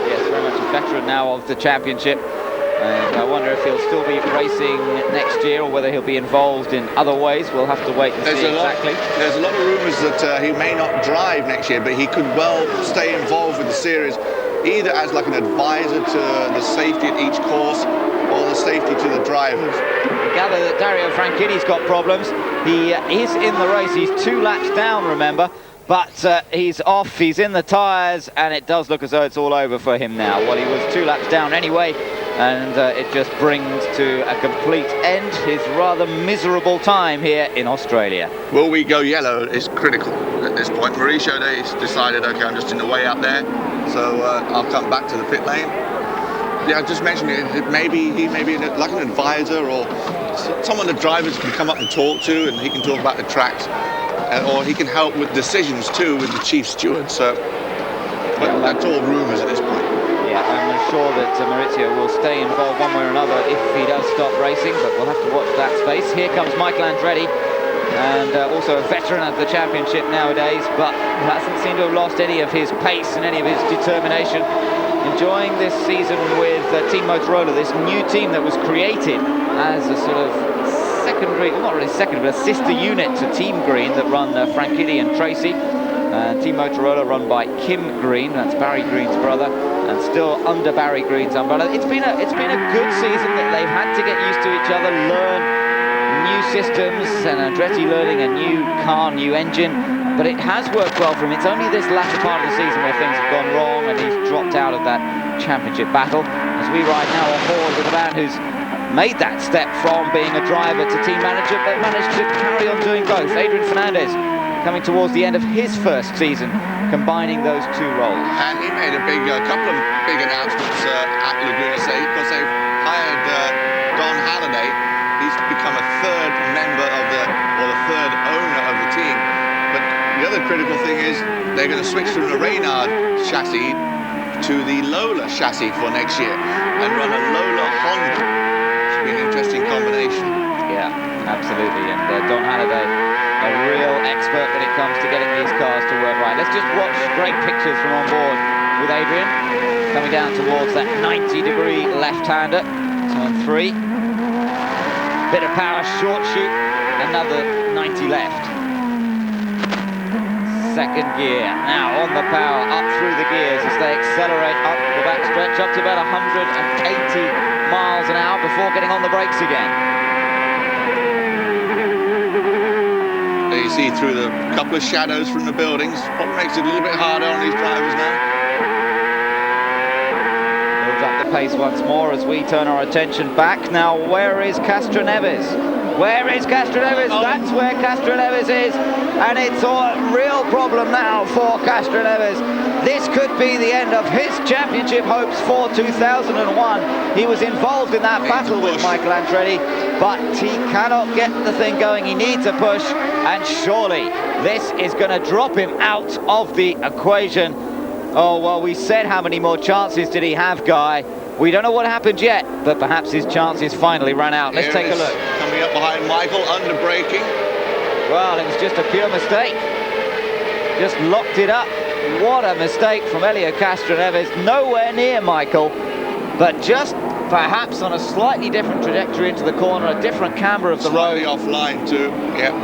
Speaker 2: Yes, very much a veteran now of the championship. And I wonder if he'll still be racing next year or whether he'll be involved in other ways. We'll have to wait and see exactly.
Speaker 3: There's a lot of rumours that he may not drive next year, but he could well stay involved with the series, either as like an advisor to the safety at each course or the safety to the drivers.
Speaker 2: I gather that Dario Franchini's got problems. He is in the race. He's 2 laps down, remember. But he's off, he's in the tyres, and it does look as though it's all over for him now. Well, he was 2 laps down anyway, and it just brings to a complete end his rather miserable time here in Australia.
Speaker 3: Will we go yellow is critical at this point. Mauricio has decided, okay, I'm just in the way up there, so I'll come back to the pit lane. Yeah, I just mentioned it, maybe he may be like an advisor or someone the drivers can come up and talk to, and he can talk about the tracks. Or he can help with decisions too with the chief steward. So, but that's all rumours at this point.
Speaker 2: Yeah, I'm sure that Maurizio will stay involved one way or another if he does stop racing, but we'll have to watch that space. Here comes Michael Andretti, and also a veteran of the championship nowadays, but hasn't seemed to have lost any of his pace and any of his determination. Enjoying this season with Team Motorola, this new team that was created as a sort of secondary, well, not really secondary, but a sister unit to Team Green that run Franchitti and Tracy. Team Motorola run by Kim Green, that's Barry Green's brother, and still under Barry Green's umbrella. It's been a good season that they've had to get used to each other, learn new systems, and Andretti learning a new car, new engine. But it has worked well for him. It's only this latter part of the season where things have gone wrong and he's dropped out of that championship battle. As we ride now on board with a man who's made that step from being a driver to team manager, but managed to carry on doing both. Adrian Fernandez coming towards the end of his first season, combining those 2 roles.
Speaker 3: And he made a couple of big announcements at Laguna Seca, because they've hired Don Halliday. He's become a 3rd member of the third owner of the team. But the other critical thing is they're going to switch from the Reynard chassis to the Lola chassis for next year and run a Lola Honda. An interesting combination. Yeah,
Speaker 2: absolutely. And Don Halliday, a real expert when it comes to getting these cars to work right. Let's just watch great pictures from on board with Adrian coming down towards that 90-degree left-hander, turn 3. Bit of power, short shoot, another 90 left. Second gear, now on the power, up through the gears as they accelerate up the backstretch, up to about 180 miles an hour before getting on the brakes again.
Speaker 3: There you see through the couple of shadows from the buildings, probably makes it a little bit harder on these drivers now.
Speaker 2: Builds up the pace once more as we turn our attention back. Now, where is Castroneves? Where is Castroneves? That's where Castroneves is, and it's a real problem now for Castroneves. This could be the end of his championship hopes for 2001. He was involved in that battle with Michael Andretti, but he cannot get the thing going. He needs a push, and surely this is going to drop him out of the equation. Oh, well, we said how many more chances did he have, Guy? We don't know what happened yet, but perhaps his chances finally ran out. Let's take a look.
Speaker 3: Coming up behind Michael, under braking.
Speaker 2: Well, it was just a pure mistake. Just locked it up. What a mistake from Helio Castroneves. Nowhere near Michael, but just perhaps on a slightly different trajectory into the corner, a different camber of the road.
Speaker 3: Slightly offline too, yeah.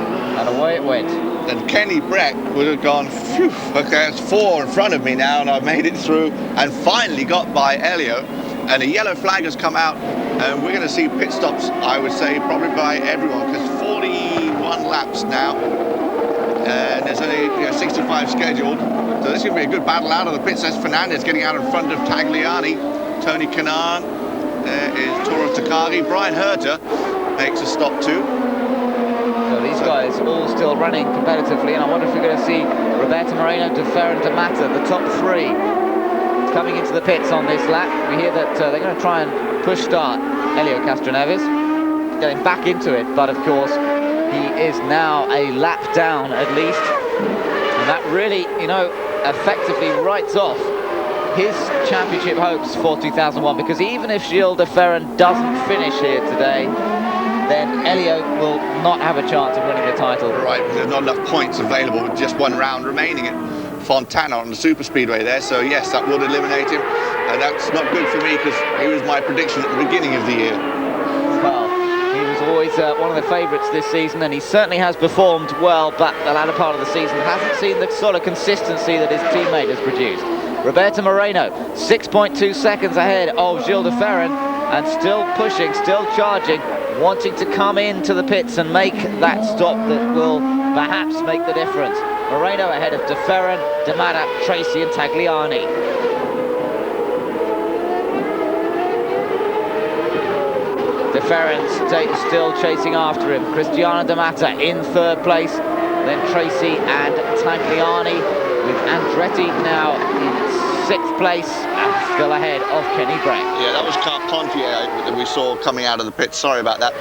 Speaker 2: And away it went.
Speaker 3: And Kenny Breck would have gone, phew, okay, it's 4 in front of me now, and I've made it through and finally got by Helio. And a yellow flag has come out, and we're going to see pit stops, I would say, probably by everyone, because 41 laps now, and there's only 65 scheduled. So this is going to be a good battle out of the pits. There's Fernandez getting out in front of Tagliani. Tony Kanaan is Toro Takagi. Brian Herter makes a stop too.
Speaker 2: So these guys all still running competitively, and I wonder if we're going to see Roberto Moreno, De Ferran, De Mata, the top 3. Coming into the pits on this lap. We hear that they're going to try and push start Helio Castroneves, getting back into it, but of course he is now a lap down at least, and that really, you know, effectively writes off his championship hopes for 2001, because even if Gilles De Ferran doesn't finish here today, then Helio will not have a chance of winning the title.
Speaker 3: Right, there's not enough points available with just one round remaining at Fontana on the super speedway there, so yes, that would eliminate him, and that's not good for me because he was my prediction at the beginning of the year.
Speaker 2: Well, he was always one of the favourites this season, and he certainly has performed well, but the latter part of the season hasn't seen the sort of consistency that his teammate has produced. Roberto Moreno, 6.2 seconds ahead of Gilles De Ferran, and still pushing, still charging, wanting to come into the pits and make that stop that will perhaps make the difference. Moreno ahead of De Ferran, De Mata, Tracy and Tagliani. De Ferran still chasing after him. Cristiano De Mata in 3rd place, then Tracy and Tagliani, with Andretti now in 6th place and still ahead of Kenny Breck.
Speaker 3: Yeah, that was Carpentier that we saw coming out of the pit. Sorry about that.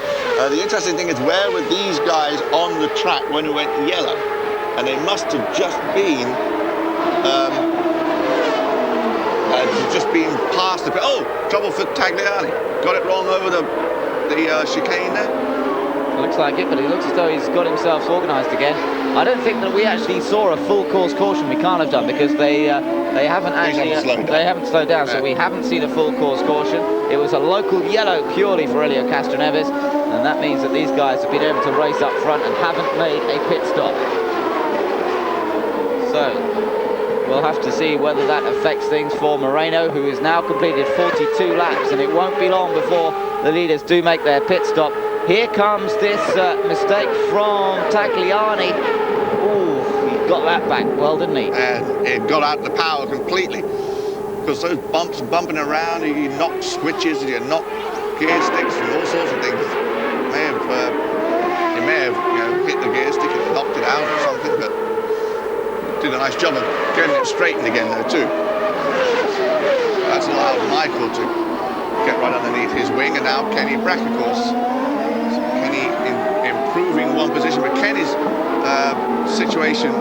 Speaker 3: The interesting thing is, where were these guys on the track when it went yellow? And they must have just been past the pit. Oh, trouble for Tagliani. Got it wrong over the chicane there.
Speaker 2: It looks like it, but it looks as though he's got himself organised again. I don't think that we actually saw a full course caution. We can't have done, because they haven't slowed down. So we haven't seen a full course caution. It was a local yellow purely for Helio Castroneves, and that means that these guys have been able to race up front and haven't made a pit stop. So we'll have to see whether that affects things for Moreno, who has now completed 42 laps, and it won't be long before the leaders do make their pit stop. Here comes this mistake from Tagliani. Ooh, he got that back well, didn't he?
Speaker 3: And it got out the power completely, because those bumps bumping around, you knock switches, you knock gear sticks and all sorts of things. He may have hit the gear stick and knocked it out or something, but did a nice job of getting it straightened again though too. That's allowed Michael to get right underneath his wing, and now Kenny Breck, of course. Kenny improving one position, but Kenny's situation,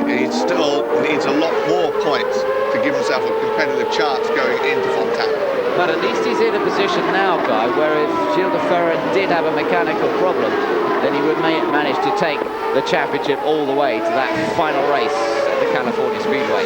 Speaker 3: he still needs a lot more points to give himself a competitive chance going into Fontana.
Speaker 2: But at least he's in a position now, Guy, where if Gilles De Ferran did have a mechanical problem, then he would manage to take the championship all the way to that final race at the California Speedway.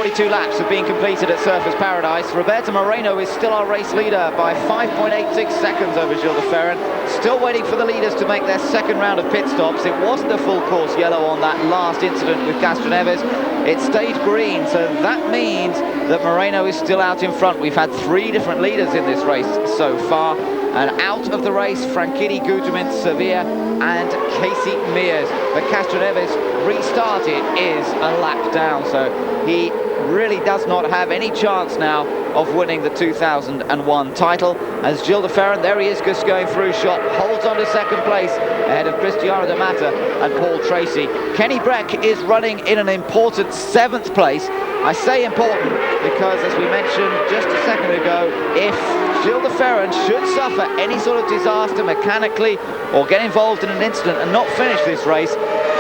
Speaker 2: 42 laps have been completed at Surfers Paradise. Roberto Moreno is still our race leader by 5.86 seconds over Gilles de Ferran. Still waiting for the leaders to make their second round of pit stops. It wasn't a full course yellow on that last incident with Castroneves. It stayed green, so that means that Moreno is still out in front. We've had 3 different leaders in this race so far. And out of the race, Franchitti, Guterman, Sevilla and Casey Mears. But Castroneves restarted is a lap down, so he really does not have any chance now of winning the 2001 title. As Gilles de Ferran, there he is, just going through shot, holds on to second place ahead of Cristiano de Mata and Paul Tracy. Kenny Breck is running in an important 7th place. I say important because, as we mentioned just a second ago, if Gilles de Ferran should suffer any sort of disaster mechanically or get involved in an incident and not finish this race,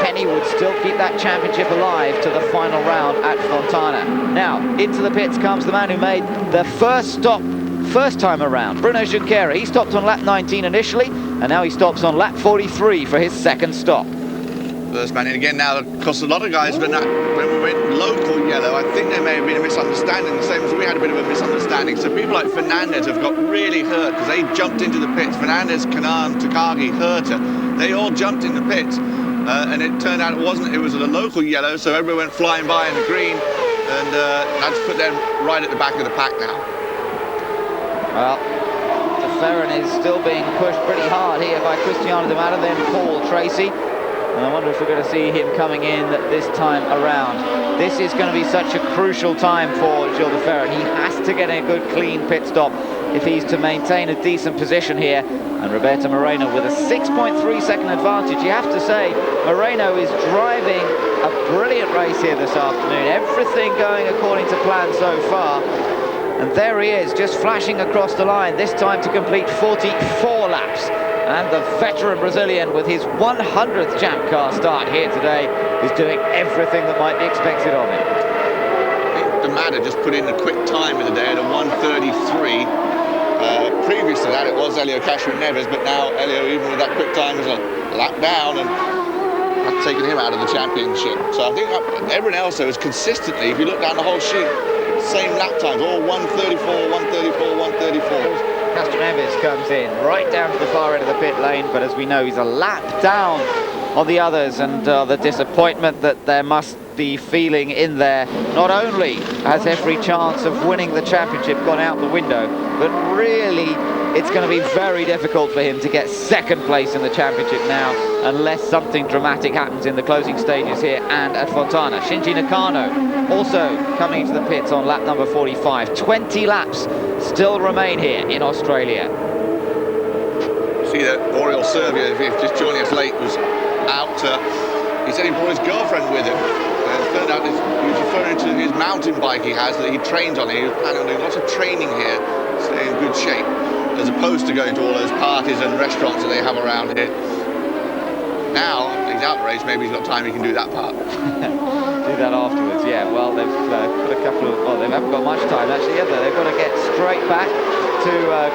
Speaker 2: Kenny would still keep that championship alive to the final round at Fontana. Now, into the pits comes the man who made the first stop first time around, Bruno Junqueira. He stopped on lap 19 initially, and now he stops on lap 43 for his second stop.
Speaker 3: First man in again now. Of course, a lot of guys, when we went local yellow, I think there may have been a misunderstanding, the same as we had a bit of a misunderstanding. So people like Fernandez have got really hurt because they jumped into the pits. Fernandez, Kanan, Takagi, Herta, they all jumped in the pits. And it turned out it was a local yellow, so everyone went flying by in the green, and that's put them right at the back of the pack now.
Speaker 2: Well, de Ferran is still being pushed pretty hard here by Cristiano de Mata, then Paul Tracy. And I wonder if we're going to see him coming in this time around. This is going to be such a crucial time for Gilles de Ferran. He has to get a good clean pit stop if he's to maintain a decent position here. And Roberto Moreno with a 6.3 second advantage. You have to say, Moreno is driving a brilliant race here this afternoon. Everything going according to plan so far. And there he is, just flashing across the line, this time to complete 44 laps. And the veteran Brazilian, with his 100th Champ Car start here today, is doing everything that might be expected of him.
Speaker 3: I think de Mata just put in a quick time in the day at a 1:33. Previous to that, it was Elio Castroneves, but now Elio, even with that quick time, is a lap down, and that's taken him out of the championship. So I think everyone else, though, is consistently, if you look down the whole sheet, same lap times, all 1:34, 1:34, 1:34.
Speaker 2: Castroneves comes in right down to the far end of the pit lane, but as we know, he's a lap down on the others, and the disappointment that there must be feeling in there. Not only has every chance of winning the championship gone out the window, but really it's going to be very difficult for him to get second place in the championship now, unless something dramatic happens in the closing stages here and at Fontana. Shinji Nakano also coming into the pits on lap number 45. 20 laps still remain here in Australia.
Speaker 3: See that Oriol Servia, if you're just joining us late, was out. He said he brought his girlfriend with him. And it turned out he was referring to his mountain bike he has that he trains on. He was planning on doing lots of training here, staying in good shape, as opposed to going to all those parties and restaurants that they have around here. Now he's out the race, maybe he's got time, he can do that part.
Speaker 2: Do that afterwards, yeah. Well, they've put a couple of, well, they haven't got much time actually, have they? They've got to get straight back to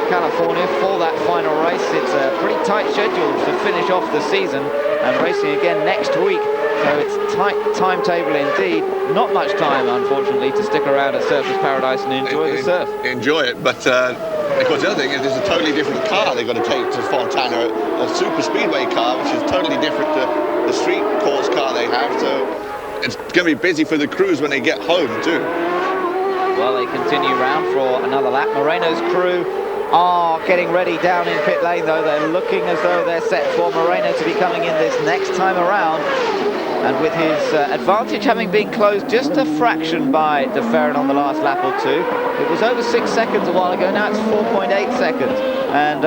Speaker 2: California for that final race. It's a pretty tight schedule to finish off the season, and racing again next week. So it's tight timetable indeed. Not much time, unfortunately, to stick around at Surfers Paradise and enjoy the surf.
Speaker 3: Enjoy it, but of course the other thing is there's a totally different car they've got to take to Fontana, a super speedway car, which is totally different to the street course car they have. So it's going to be busy for the crews when they get home too.
Speaker 2: Well, they continue round for another lap. Moreno's crew are getting ready down in pit lane, though. They're looking as though they're set for Moreno to be coming in this next time around. And with his advantage having been closed just a fraction by de Ferran on the last lap or two, it was over 6 seconds a while ago, now it's 4.8 seconds. And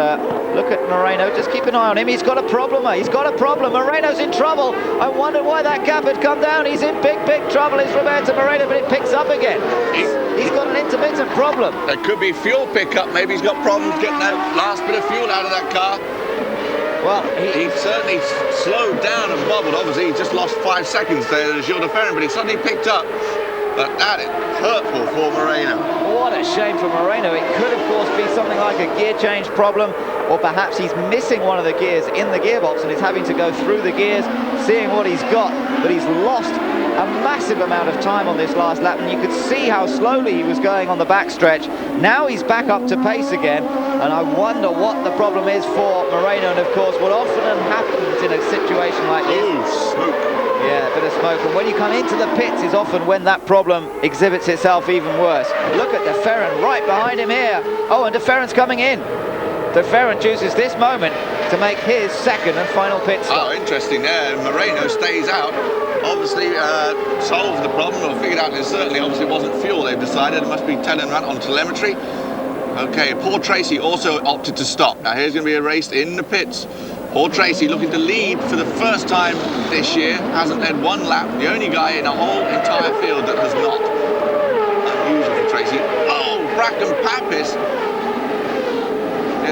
Speaker 2: look at Moreno, just keep an eye on him. He's got a problem, he's got a problem. Moreno's in trouble. I wondered why that gap had come down. He's in big trouble, is Roberto Moreno, but it picks up again. He's got an intermittent problem.
Speaker 3: It could be fuel pickup. Maybe he's got problems getting that last bit of fuel out of that car.
Speaker 2: Well,
Speaker 3: he certainly slowed down and wobbled. Obviously, he just lost 5 seconds there to Gilles de Ferran, but he suddenly picked up. But that is hurtful for Moreno.
Speaker 2: What a shame for Moreno. It could, of course, be something like a gear change problem, or perhaps he's missing one of the gears in the gearbox and is having to go through the gears, seeing what he's got. But he's lost a massive amount of time on this last lap, and you could see how slowly he was going on the backstretch. Now he's back up to pace again, and I wonder what the problem is for Moreno. And of course, what often happens in a situation like this...
Speaker 3: Ooh, smoke.
Speaker 2: Yeah, a bit of smoke, and when you come into the pits is often when that problem exhibits itself even worse. Look at De Ferran right behind him here. Oh, and De Ferran's coming in. De Ferran chooses this moment to make his second and final pit stop.
Speaker 3: Oh, interesting there. Moreno stays out. Obviously solved the problem, or figured out it certainly obviously wasn't fuel. They've decided it must be telling that on telemetry. Okay, Paul Tracy also opted to stop. Now here's going to be a race in the pits. Paul Tracy looking to lead for the first time this year, hasn't led one lap, the only guy in the whole entire field that has not. Unusual for Tracy. Oh, Bracken Papis.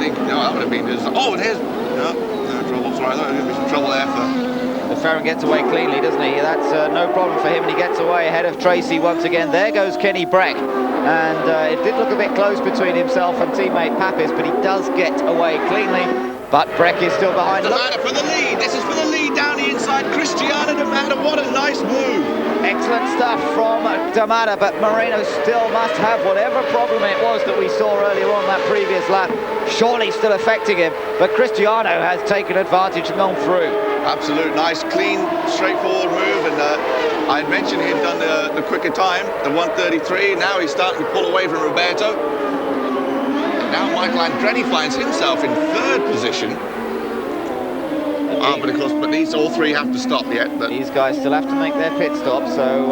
Speaker 3: No, that would have been just... Oh, and here's... No trouble, sorry, I thought there was going to be some trouble there for...
Speaker 2: De Ferran gets away cleanly, doesn't he? That's no problem for him, and he gets away ahead of Tracy once again. There goes Kenny Breck, and it did look a bit close between himself and teammate Papis, but he does get away cleanly. But Breck is still behind.
Speaker 3: De Matta for the lead. This is for the lead down the inside. Cristiano De Matta, what a nice move.
Speaker 2: Excellent stuff from De Matta, but Moreno still must have whatever problem it was that we saw earlier on that previous lap. Surely still affecting him, but Cristiano has taken advantage and gone through.
Speaker 3: Absolute nice, clean, straightforward move, and I had mentioned he'd done the quicker time, the 1:33. Now he's starting to pull away from Roberto. Now Michael Andretti finds himself in third position. But of course, these all three have to stop yet. But
Speaker 2: these guys still have to make their pit stop, so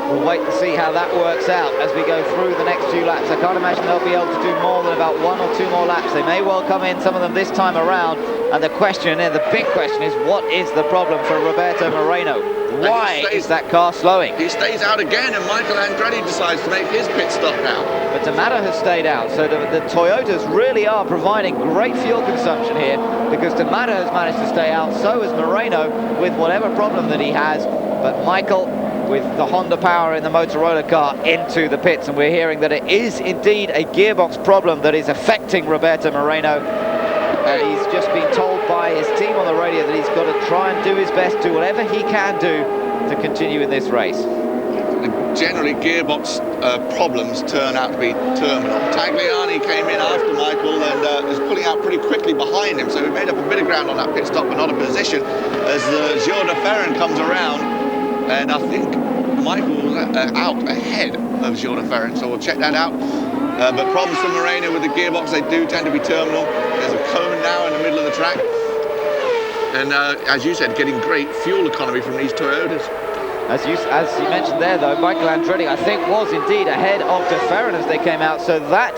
Speaker 2: we'll wait to see how that works out as we go through the next few laps. I can't imagine they'll be able to do more than about 1 or 2 more laps. They may well come in, some of them this time around. And the question, and the big question, is what is the problem for Roberto Moreno? Why is that car slowing?
Speaker 3: He stays out again, and Michael Andretti decides to make his pit stop now.
Speaker 2: But De Matta has stayed out, so the Toyotas really are providing great fuel consumption here, because De Matta has managed to stay out, so has Moreno with whatever problem that he has. But Michael, with the Honda power in the Motorola car, into the pits, and we're hearing that it is indeed a gearbox problem that is affecting Roberto Moreno. He's just been told by his team on the radio that he's got to try and do his best, do whatever he can do to continue in this race.
Speaker 3: Generally, gearbox problems turn out to be terminal. Tagliani came in after Michael and is pulling out pretty quickly behind him, so we made up a bit of ground on that pit stop, but not a position, as Gilles de Ferran comes around, and I think Michael was out ahead of Gilles de Ferran, so we'll check that out. But problems for Moreno with the gearbox, they do tend to be terminal. There's a cone now in the middle of the track. And as you said, getting great fuel economy from these Toyotas.
Speaker 2: As you mentioned there, though, Michael Andretti, I think, was indeed ahead of De Ferran as they came out. So that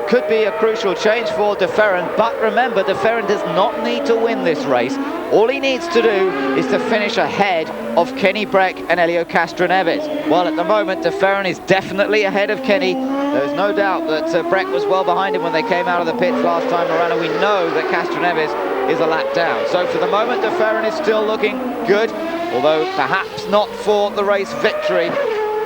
Speaker 2: could be a crucial change for De Ferran. But remember, De Ferran does not need to win this race. All he needs to do is to finish ahead of Kenny Breck and Helio Castroneves. Well, at the moment, De Ferran is definitely ahead of Kenny. There's no doubt that Breck was well behind him when they came out of the pits last time around, and we know that Castroneves is a lap down. So for the moment, De Ferran is still looking good, although perhaps not for the race victory.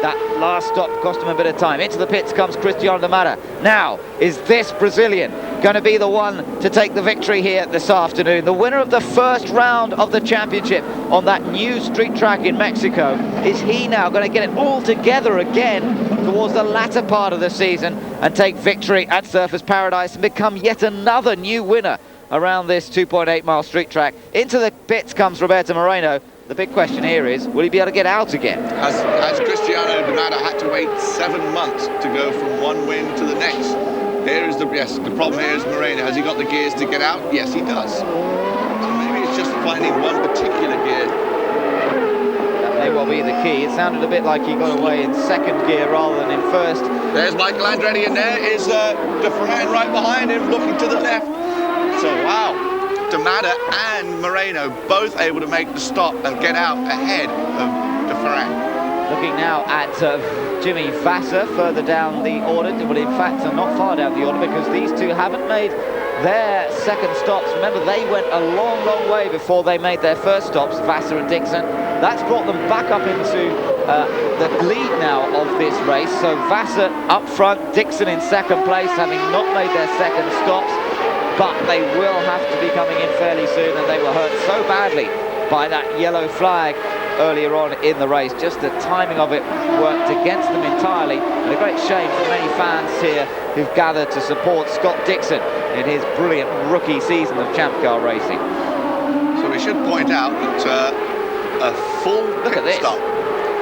Speaker 2: That last stop cost him a bit of time. Into the pits comes Cristiano De Matta. Now, is this Brazilian going to be the one to take the victory here this afternoon? The winner of the first round of the championship on that new street track in Mexico. Is he now going to get it all together again towards the latter part of the season and take victory at Surfers Paradise and become yet another new winner around this 2.8-mile street track? Into the pits comes Roberto Moreno. The big question here is, will he be able to get out again?
Speaker 3: As Cristiano De Matta had to wait 7 months to go from one win to the next. The problem here is Moreno. Has he got the gears to get out? Yes, he does. So maybe it's just finding one particular gear.
Speaker 2: That may well be the key. It sounded a bit like he got away in second gear rather than in first.
Speaker 3: There's Michael Andretti, and there is De Ferran right behind him, looking to the left. So, wow. De Matta and Moreno both able to make the stop and get out ahead of De Ferran.
Speaker 2: Looking now at Jimmy Vasser further down the order. Well, in fact, not far down the order, because these two haven't made their second stops. Remember, they went a long, long way before they made their first stops, Vasser and Dixon. That's brought them back up into the lead now of this race. So Vasser up front, Dixon in second place, having not made their second stops. But they will have to be coming in fairly soon, and they were hurt so badly by that yellow flag earlier on in the race. Just the timing of it worked against them entirely, and a great shame for many fans here who've gathered to support Scott Dixon in his brilliant rookie season of Champ Car racing.
Speaker 3: So we should point out that a full
Speaker 2: Look at this.
Speaker 3: stop.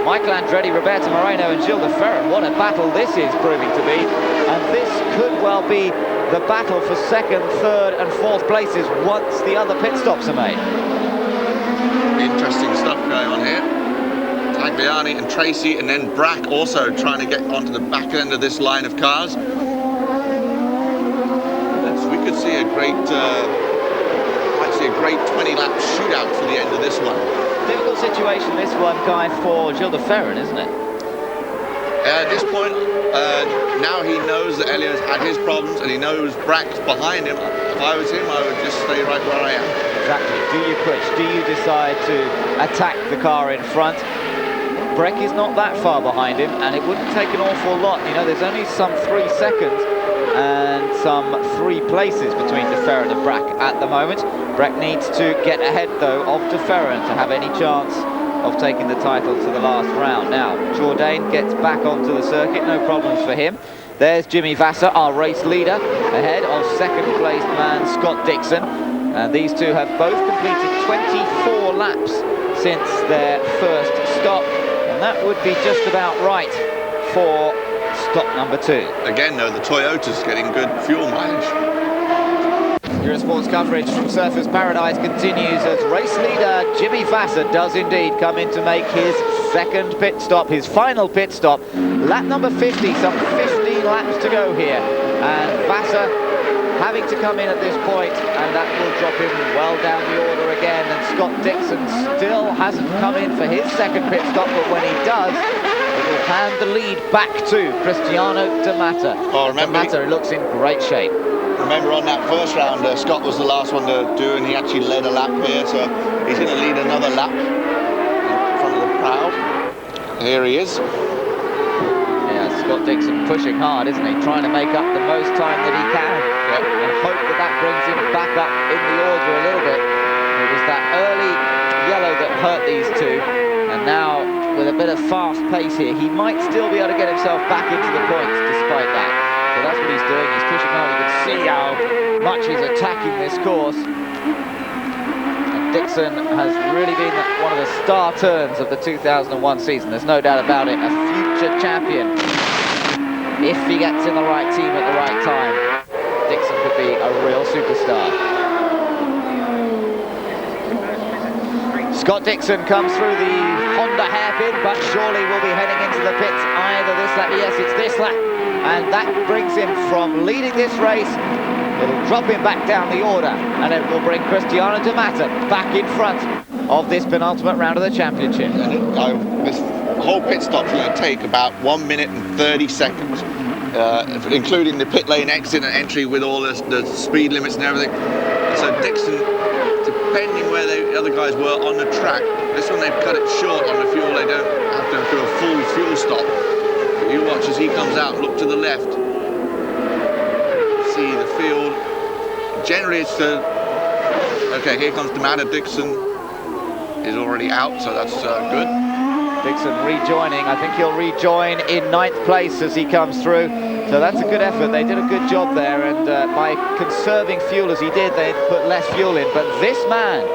Speaker 2: Michael Andretti, Roberto Moreno and Gilles de Ferran. What a battle this is proving to be. And this could well be the battle for second, third and fourth places once the other pit stops are made.
Speaker 3: Interesting stuff going on here. Tagliani and Tracy, and then Brack also trying to get onto the back end of this line of cars. We could see a great, might see a great 20-lap shootout for the end of this one.
Speaker 2: Difficult situation, this one, Guy, for Gilles de Ferran, isn't it?
Speaker 3: At this point, now he knows that Elio's had his problems and he knows Brack's behind him. If I was him, I would just stay right where I am.
Speaker 2: Exactly. Do you push? Do you decide to attack the car in front? Breck is not that far behind him, and it wouldn't take an awful lot. You know, there's only some 3 seconds and some 3 places between de Ferran and Brack at the moment. Brack needs to get ahead, though, of de Ferran to have any chance of taking the title to the last round. Now, Jourdain gets back onto the circuit, no problems for him. There's Jimmy Vasser, our race leader, ahead of second-placed man Scott Dixon. And these two have both completed 24 laps since their first stop. And that would be just about right for stop number 2.
Speaker 3: Again, though, the Toyota's getting good fuel mileage.
Speaker 2: Eurosport's coverage from Surfers Paradise continues as race leader Jimmy Vasser does indeed come in to make his second pit stop, his final pit stop. Lap number 50, some 15 laps to go here. And Vasser having to come in at this point, and that will drop him well down the order again. And Scott Dixon still hasn't come in for his second pit stop, but when he does, it will hand the lead back to Cristiano De Mata.
Speaker 3: Oh, remember,
Speaker 2: De Mata looks in great shape.
Speaker 3: Remember on that first round, Scott was the last one to do, and he actually led a lap here, so he's going to lead another lap in front of the crowd. Here he is.
Speaker 2: Yeah, Scott Dixon pushing hard, isn't he? Trying to make up the most time that he can. Yep. And hope that that brings him back up in the order a little bit. It was that early yellow that hurt these two, and now with a bit of fast pace here, he might still be able to get himself back into the points despite that. So that's what he's doing. He's pushing hard. You can see how much he's attacking this course. And Dixon has really been one of the star turns of the 2001 season. There's no doubt about it. A future champion. If he gets in the right team at the right time, Dixon could be a real superstar. Scott Dixon comes through the Honda hairpin, but surely will be heading into the pits either this lap. Yes, it's this lap. And that brings him from leading this race. It'll drop him back down the order, and it will bring Cristiano De Mata back in front of this penultimate round of the championship.
Speaker 3: And this whole pit stop's going to take about 1 minute and 30 seconds, including the pit lane exit and entry with all the speed limits and everything. So Dixon, depending where the other guys were on the track, this one they've cut it short on the fuel. They don't have to do a full fuel stop. You watch as he comes out, look to the left. See the field. Generally it's okay, here comes De Mata. Dixon is already out, so that's good.
Speaker 2: Dixon rejoining. I think he'll rejoin in 9th place as he comes through. So that's a good effort. They did a good job there, and by conserving fuel as he did, they put less fuel in. But this man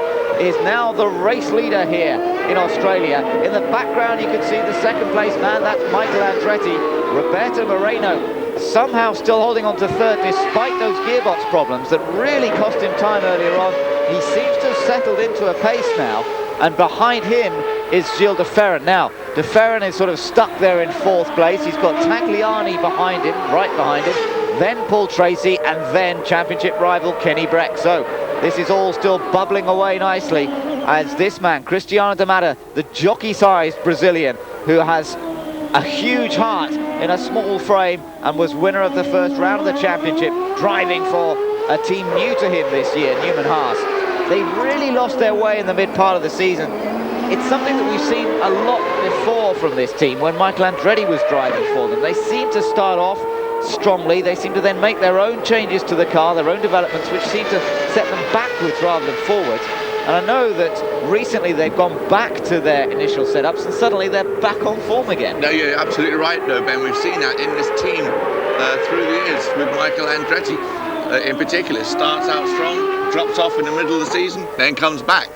Speaker 2: is now the race leader here in Australia. In the background, you can see the second place man. That's Michael Andretti. Roberto Moreno somehow still holding on to third despite those gearbox problems that really cost him time earlier on. He seems to have settled into a pace now, and behind him is Gilles de Ferran. Now, de Ferran is sort of stuck there in 4th place. He's got Tagliani behind him, right behind him, then Paul Tracy, and then championship rival Kenny Breck. So this is all still bubbling away nicely as this man, Cristiano De Mata, the jockey-sized Brazilian who has a huge heart in a small frame and was winner of the first round of the championship, driving for a team new to him this year, Newman Haas. They really lost their way in the mid part of the season. It's something that we've seen a lot before from this team when Michael Andretti was driving for them. They seem to start off strongly. They seem to then make their own changes to the car, their own developments, which seem to set them backwards rather than forwards. And I know that recently they've gone back to their initial setups and suddenly they're back on form again.
Speaker 3: No, you're absolutely right, though, Ben. We've seen that in this team through the years with Michael Andretti in particular. Starts out strong, drops off in the middle of the season, then comes back.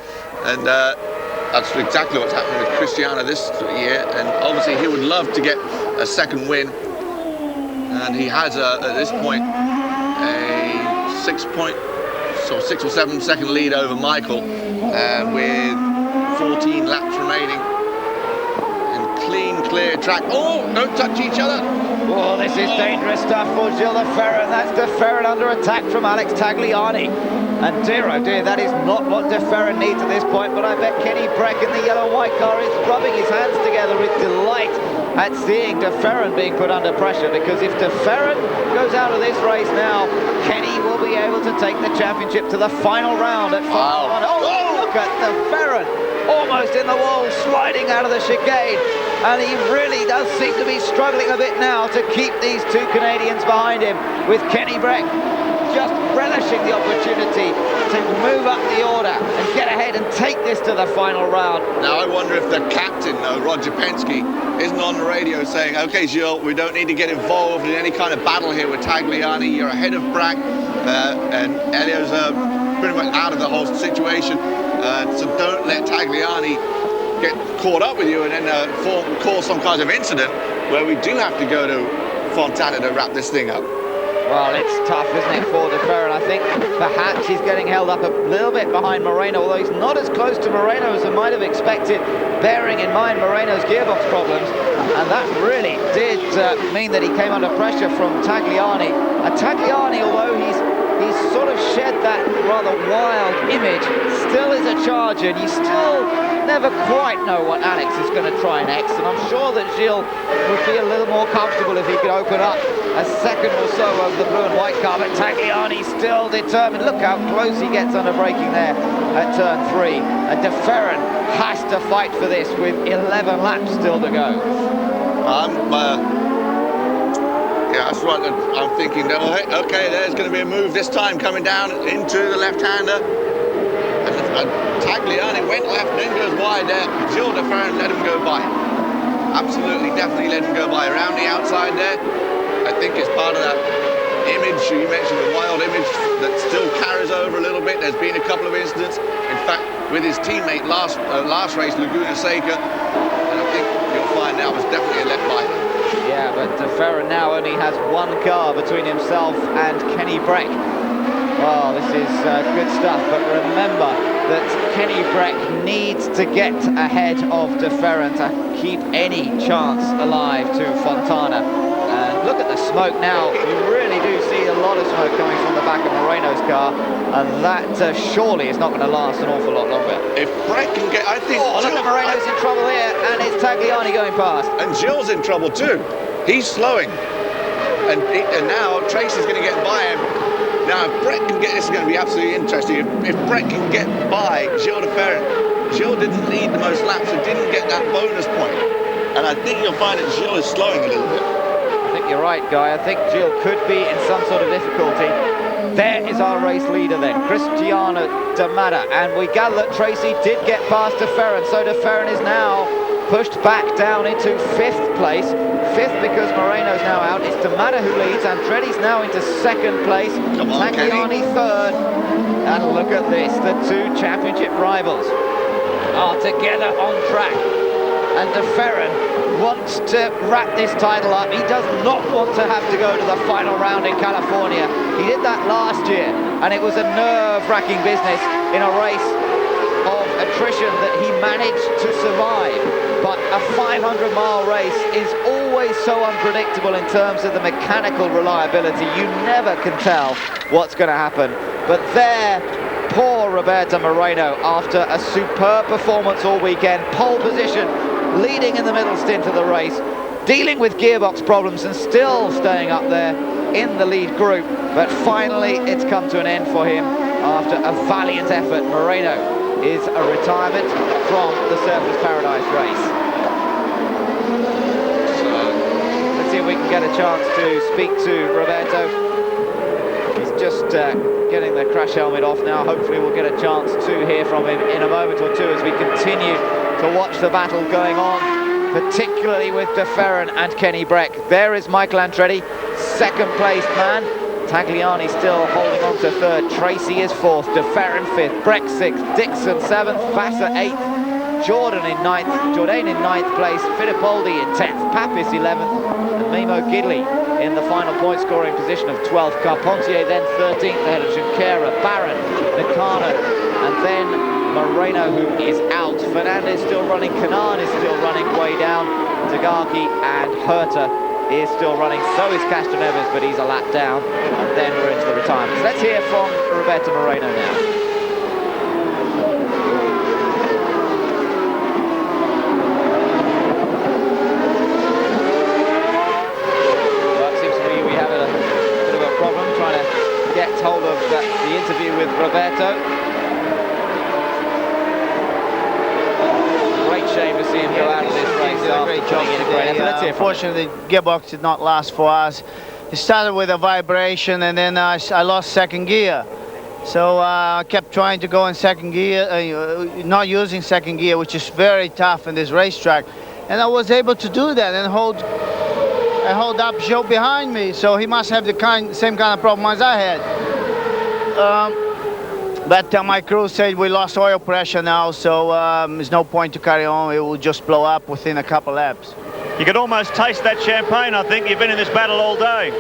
Speaker 3: And that's exactly what's happened with Cristiano this year. And obviously he would love to get a second win. And he has, at this point, a 6 or 7 second lead over Michael with 14 laps remaining. And clean, clear track. Oh, don't touch each other.
Speaker 2: Oh, this is dangerous stuff for Gilles de Ferran. That's de Ferran under attack from Alex Tagliani. And dear oh dear, that is not what de Ferran needs at this point, but I bet Kenny Breck in the yellow and white car is rubbing his hands together with delight at seeing de Ferran being put under pressure, because if de Ferran goes out of this race now, Kenny will be able to take the championship to the final round at Fontana. Oh, look at de Ferran, almost in the wall, sliding out of the chicane. And he really does seem to be struggling a bit now to keep these two Canadians behind him, with Kenny Breck just relishing the opportunity to move up the order and get ahead and take this to the final round.
Speaker 3: Now I wonder if the captain, Roger Penske, isn't on the radio saying, okay, Gilles, we don't need to get involved in any kind of battle here with Tagliani. You're ahead of Breck, and Elio's pretty much out of the whole situation. So don't let Tagliani get caught up with you and then cause some kind of incident where we do have to go to Fontana to wrap this thing up.
Speaker 2: Well, it's tough, isn't it, for de Ferran? I think perhaps he's getting held up a little bit behind Moreno, although he's not as close to Moreno as I might have expected, bearing in mind Moreno's gearbox problems. And that really did mean that he came under pressure from Tagliani. And Tagliani, although he's sort of shed that rather wild image, still is a charger, and you still never quite know what Alex is going to try next. And I'm sure that Gilles would be a little more comfortable if he could open up a second or so over the blue and white car, but Tagliani still determined. Look how close he gets under braking there at turn 3. And de Ferran has to fight for this with 11 laps still to go.
Speaker 3: Yeah, that's right. I'm thinking, okay, there's going to be a move this time coming down into the left-hander. And Tagliani went left and then goes wide there. Gilles de Ferran let him go by. Absolutely, definitely let him go by around the outside there. I think it's part of that image, you mentioned the wild image, that still carries over a little bit. There's been a couple of incidents. In fact, with his teammate last race, Laguna Seca, and I think you'll find that was definitely a left by him.
Speaker 2: Yeah, but de Ferran now only has one car between himself and Kenny Breck. Well, this is good stuff, but remember that Kenny Breck needs to get ahead of de Ferran to keep any chance alive to Fontana. And look at the smoke now. You really do see a lot of smoke coming from the back of Moreno's car, and that surely is not going to last an awful lot longer.
Speaker 3: If Breck can get, I think...
Speaker 2: Oh, look at Moreno's in trouble here, and it's Tagliani going past.
Speaker 3: And Gilles in trouble too. He's slowing. And now Tracy's going to get by him. Now, if Breck can get, this is going to be absolutely interesting. If Breck can get by Gilles de Ferran, Gilles didn't lead the most laps and didn't get that bonus point. And I think you'll find that Gilles is slowing a little bit.
Speaker 2: I think you're right, Guy. I think Gilles could be in some sort of difficulty. There is our race leader then, Cristiano D'Amata. And we gather that Tracy did get past de Ferran, so de Ferran is now pushed back down into 5th place. 5th because Moreno's now out. It's D'Amata who leads. Andretti's now into 2nd place. Tagliani 3rd. And look at this, the two championship rivals are together on track. And de Ferran wants to wrap this title up. He does not want to have to go to the final round in California. He did that last year, and it was a nerve-wracking business in a race of attrition that he managed to survive. But a 500-mile race is always so unpredictable in terms of the mechanical reliability. You never can tell what's going to happen. But there, poor Roberto Moreno, after a superb performance all weekend, pole position, leading in the middle stint of the race, dealing with gearbox problems and still staying up there in the lead group. But finally, it's come to an end for him after a valiant effort. Moreno is a retirement from the Surfers Paradise race. So let's see if we can get a chance to speak to Roberto. He's just getting the crash helmet off now. Hopefully we'll get a chance to hear from him in a moment or two as we continue to watch the battle going on, particularly with De Ferran and Kenny Breck. There is Michael Andretti, second placed man. Tagliani still holding on to third. Tracy is fourth, De Ferran fifth, Breck sixth, Dixon seventh, Vassar eighth, Jourdain in ninth place, Fittipaldi in 10th, Papis 11th, and Mimo Gidley in the final point scoring position of 12th. Carpentier then 13th ahead of Junqueira, Barron, Nakano, and then Moreno, who is out. Fernandez still running, Canaan is still running way down, Tagaki and Herta is still running, so is Castroneves, but he's a lap down, and then we're into the retirement. So let's hear from Roberto Moreno now. Well, it seems to me we have a bit of a problem trying to get hold of the interview with Roberto. Great shame to see him go out of this race.
Speaker 6: Did a great job today. Unfortunately, the gearbox did not last for us. It started with a vibration, and then I lost second gear. So I kept trying to go in second gear, not using second gear, which is very tough in this racetrack. And I was able to do that and hold up Joe behind me. So he must have the same kind of problem as I had. But my crew said we lost oil pressure now, so there's no point to carry on. It will just blow up within a couple laps.
Speaker 4: You could almost taste that champagne, I think. You've been in this battle all day.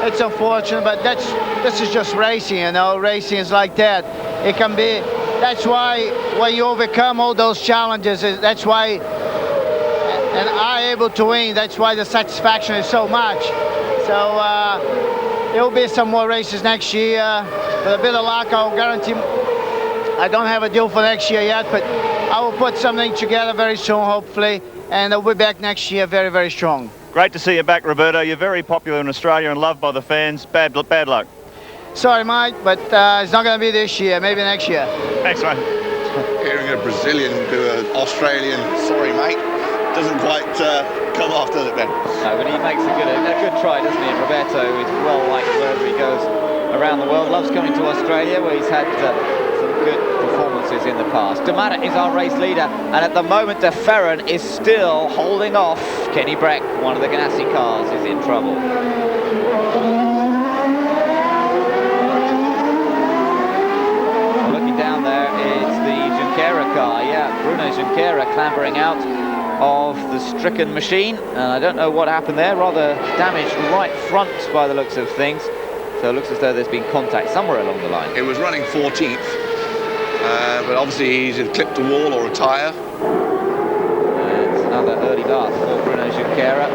Speaker 6: It's unfortunate, but this is just racing, you know. Racing is like that. It can be. That's why when you overcome all those challenges, that's why, and I'm able to win. That's why the satisfaction is so much. So. There will be some more races next year. With a bit of luck, I'll guarantee. I don't have a deal for next year yet, but I will put something together very soon, hopefully, and I'll be back next year very, very strong.
Speaker 4: Great to see you back, Roberto. You're very popular in Australia and loved by the fans. Bad luck.
Speaker 6: Sorry, Mike, but it's not going to be this year. Maybe next year.
Speaker 4: Thanks, mate.
Speaker 3: Hearing a Brazilian do an Australian, sorry, mate, doesn't quite come off, does it, Ben?
Speaker 2: No, but he makes a good try, doesn't he? And Roberto is well liked wherever he goes around the world. Loves coming to Australia, where he's had some good performances in the past. D'Amata is our race leader, and at the moment De Ferran is still holding off Kenny Breck. One of the Ganassi cars is in trouble. Looking down there, it's the Junqueira car. Yeah, Bruno Junqueira clambering out of the stricken machine. I don't know what happened there, rather damaged right front by the looks of things. So it looks as though there's been contact somewhere along the line.
Speaker 3: It was running 14th, but obviously he's clipped a wall or a tyre.
Speaker 2: It's another early bath for Bruno Junqueira.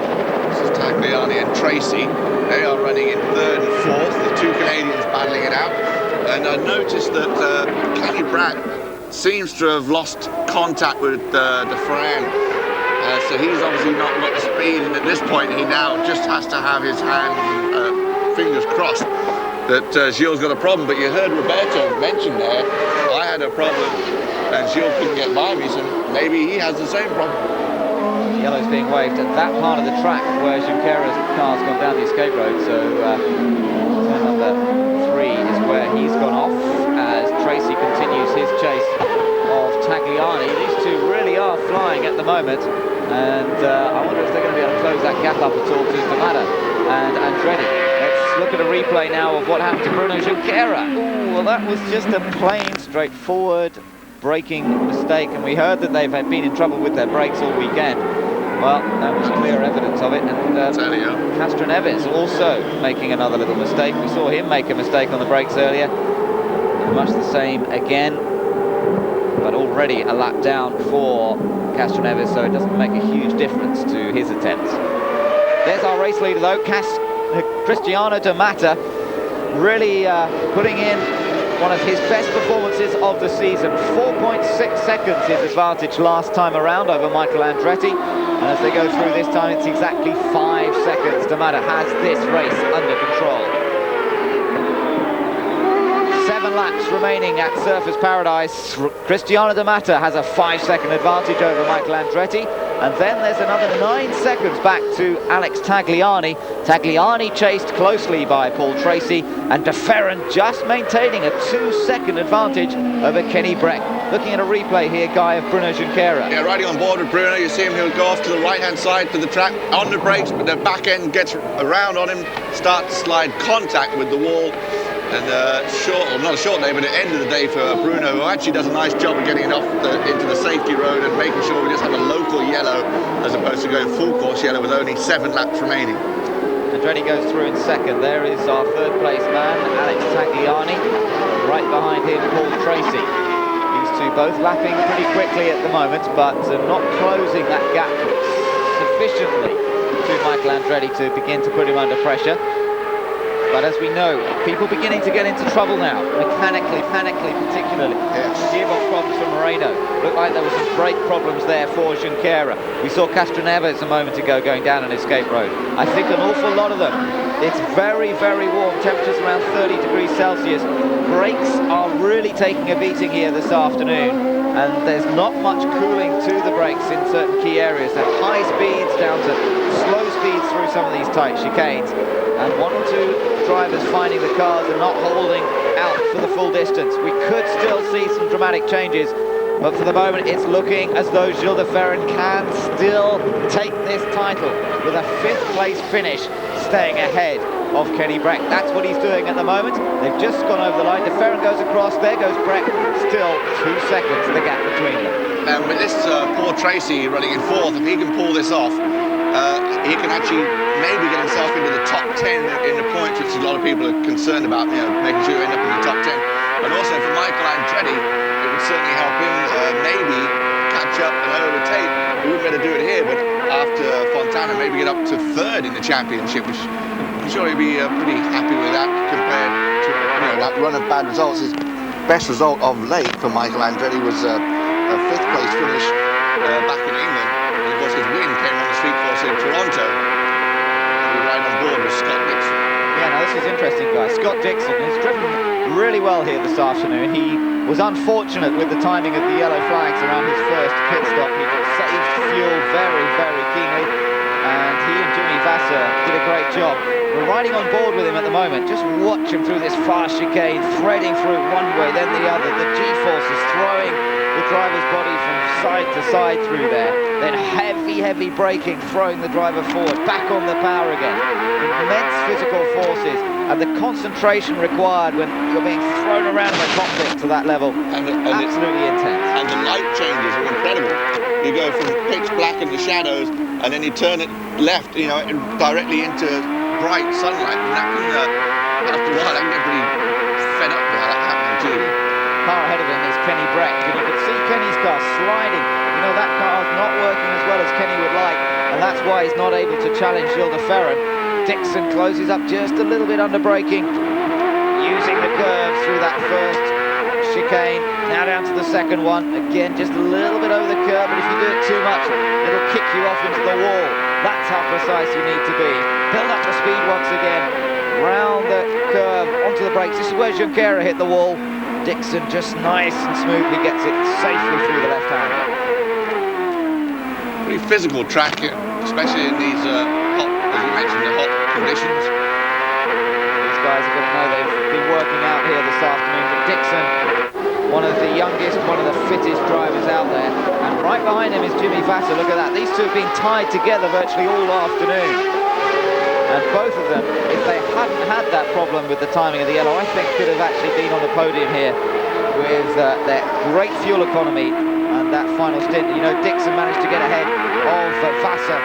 Speaker 3: This is Tagliani and Tracy. They are running in third and fourth, the two Canadians battling it out. And I noticed that Kenny Breck seems to have lost contact with De Ferran. So he's obviously not got the speed, and at this point he now just has to have his fingers crossed that Gilles got a problem. But you heard Roberto mention there, I had a problem and Gilles couldn't get by me, so maybe he has the same problem.
Speaker 2: Yellow's being waved at that part of the track where Junqueira's car's gone down the escape road, so turn number 3 is where he's gone off as Tracy continues his chase of Tagliani. These two really are flying at the moment, and I wonder if they're going to be able to close that gap up at all to D'Amata and Andretti. Let's look at a replay now of what happened to Bruno Junqueira. Ooh, well, that was just a plain, straightforward braking mistake, and we heard that they've been in trouble with their brakes all weekend. Well, that was clear evidence of it, and Castroneves also making another little mistake. We saw him make a mistake on the brakes earlier, much the same again, but already a lap down for Castroneves, so it doesn't make a huge difference to his attempts. There's our race leader though, Cristiano D'Amata, really putting in one of his best performances of the season. 4.6 seconds his advantage last time around over Michael Andretti, and as they go through this time it's exactly 5 seconds. D'Amata has this race under control. 7 laps remaining at Surfers Paradise. Cristiano D'Amata has a 5-second advantage over Michael Andretti. And then there's another 9 seconds back to Alex Tagliani. Tagliani chased closely by Paul Tracy, and De Ferran just maintaining a 2-second advantage over Kenny Breck. Looking at a replay here, Guy, of Bruno Junqueira.
Speaker 3: Yeah, riding on board with Bruno, you see him, he'll go off to the right-hand side to the track, on the brakes, but the back end gets around on him, starts to slide contact with the wall. And not a short day, but an end of the day for Bruno, who actually does a nice job of getting it off into the safety road and making sure we just have a local yellow as opposed to going full course yellow with only 7 laps remaining.
Speaker 2: Andretti goes through in second. There is our third place man, Alex Tagliani. Right behind him, Paul Tracy. These two both lapping pretty quickly at the moment, but not closing that gap sufficiently to Michael Andretti to begin to put him under pressure. But as we know, people beginning to get into trouble now, mechanically particularly.
Speaker 3: Yes.
Speaker 2: Gearbox problems for Moreno. Looked like there were some brake problems there for Junqueira. We saw Castroneves a moment ago going down an escape road. I think an awful lot of them. It's very, very warm, temperatures around 30 degrees Celsius. Brakes are really taking a beating here this afternoon, and there's not much cooling to the brakes in certain key areas. They're high speeds down to slow speeds through some of these tight chicanes, and 1 or 2 drivers finding the cars and not holding out for the full distance. We could still see some dramatic changes, but for the moment it's looking as though Gilles de Ferran can still take this title with a 5th place finish, staying ahead of Kenny Breck. That's what he's doing at the moment. They've just gone over the line. De Ferran goes across, there goes Breck, still 2 seconds the gap between them.
Speaker 3: And with this Paul Tracy running in 4th, if he can pull this off, he can actually maybe get himself into the top 10 in the points, which a lot of people are concerned about, making sure you end up in the top 10. And also for Michael Andretti, it would certainly help him maybe catch up and overtake. We wouldn't better do it here, but after Fontana, maybe get up to 3rd in the championship, which I'm sure he'd be pretty happy with that compared to that run of bad results. His best result of late for Michael Andretti was a 5th place finish back in England. And of course his win came on the street course in Toronto. We're right on board with Scott Dixon.
Speaker 2: Yeah, now this is interesting, guys. Scott Dixon has driven really well here this afternoon. He was unfortunate with the timing of the yellow flags around his first pit stop. He saved fuel very, very keenly, and he and Jimmy Vasser did a great job. We're riding on board with him at the moment. Just watch him through this fast chicane, threading through one way, then the other. The G-force is throwing the driver's body from side to side through there. Then heavy braking, throwing the driver forward, back on the power again. Immense physical forces, and the concentration required when you're being thrown around in the cockpit to that level, absolutely intense.
Speaker 3: And the light changes are incredible. You go from pitch black in the shadows, and then you turn it left, directly into bright sunlight. And that can, after a while, that can get pretty fed up with that happening to you.
Speaker 2: Car ahead of him is Kenny Breck, and you can see Kenny's car sliding. That car's not working as well as Kenny would like, and that's why he's not able to challenge Gilles de Ferran. Dixon closes up just a little bit under braking, using the curves through that first chicane. Now down to the second one. Again, just a little bit over the curve, but if you do it too much, it'll kick you off into the wall. That's how precise you need to be. Build up the speed once again, round the curve, onto the brakes. This is where Junqueira hit the wall. Dixon just nice and smoothly gets it safely through the left-hander.
Speaker 3: Pretty physical track, especially in these hot, as you mentioned, the hot conditions.
Speaker 2: These guys are going to know they've been working out here this afternoon. But Dixon, one of the youngest, one of the fittest drivers out there. And right behind him is Jimmy Vasser. Look at that. These two have been tied together virtually all afternoon. And both of them, if they hadn't had that problem with the timing of the yellow, I think could have actually been on the podium here with their great fuel economy and that final stint. Dixon managed to get ahead of Vasser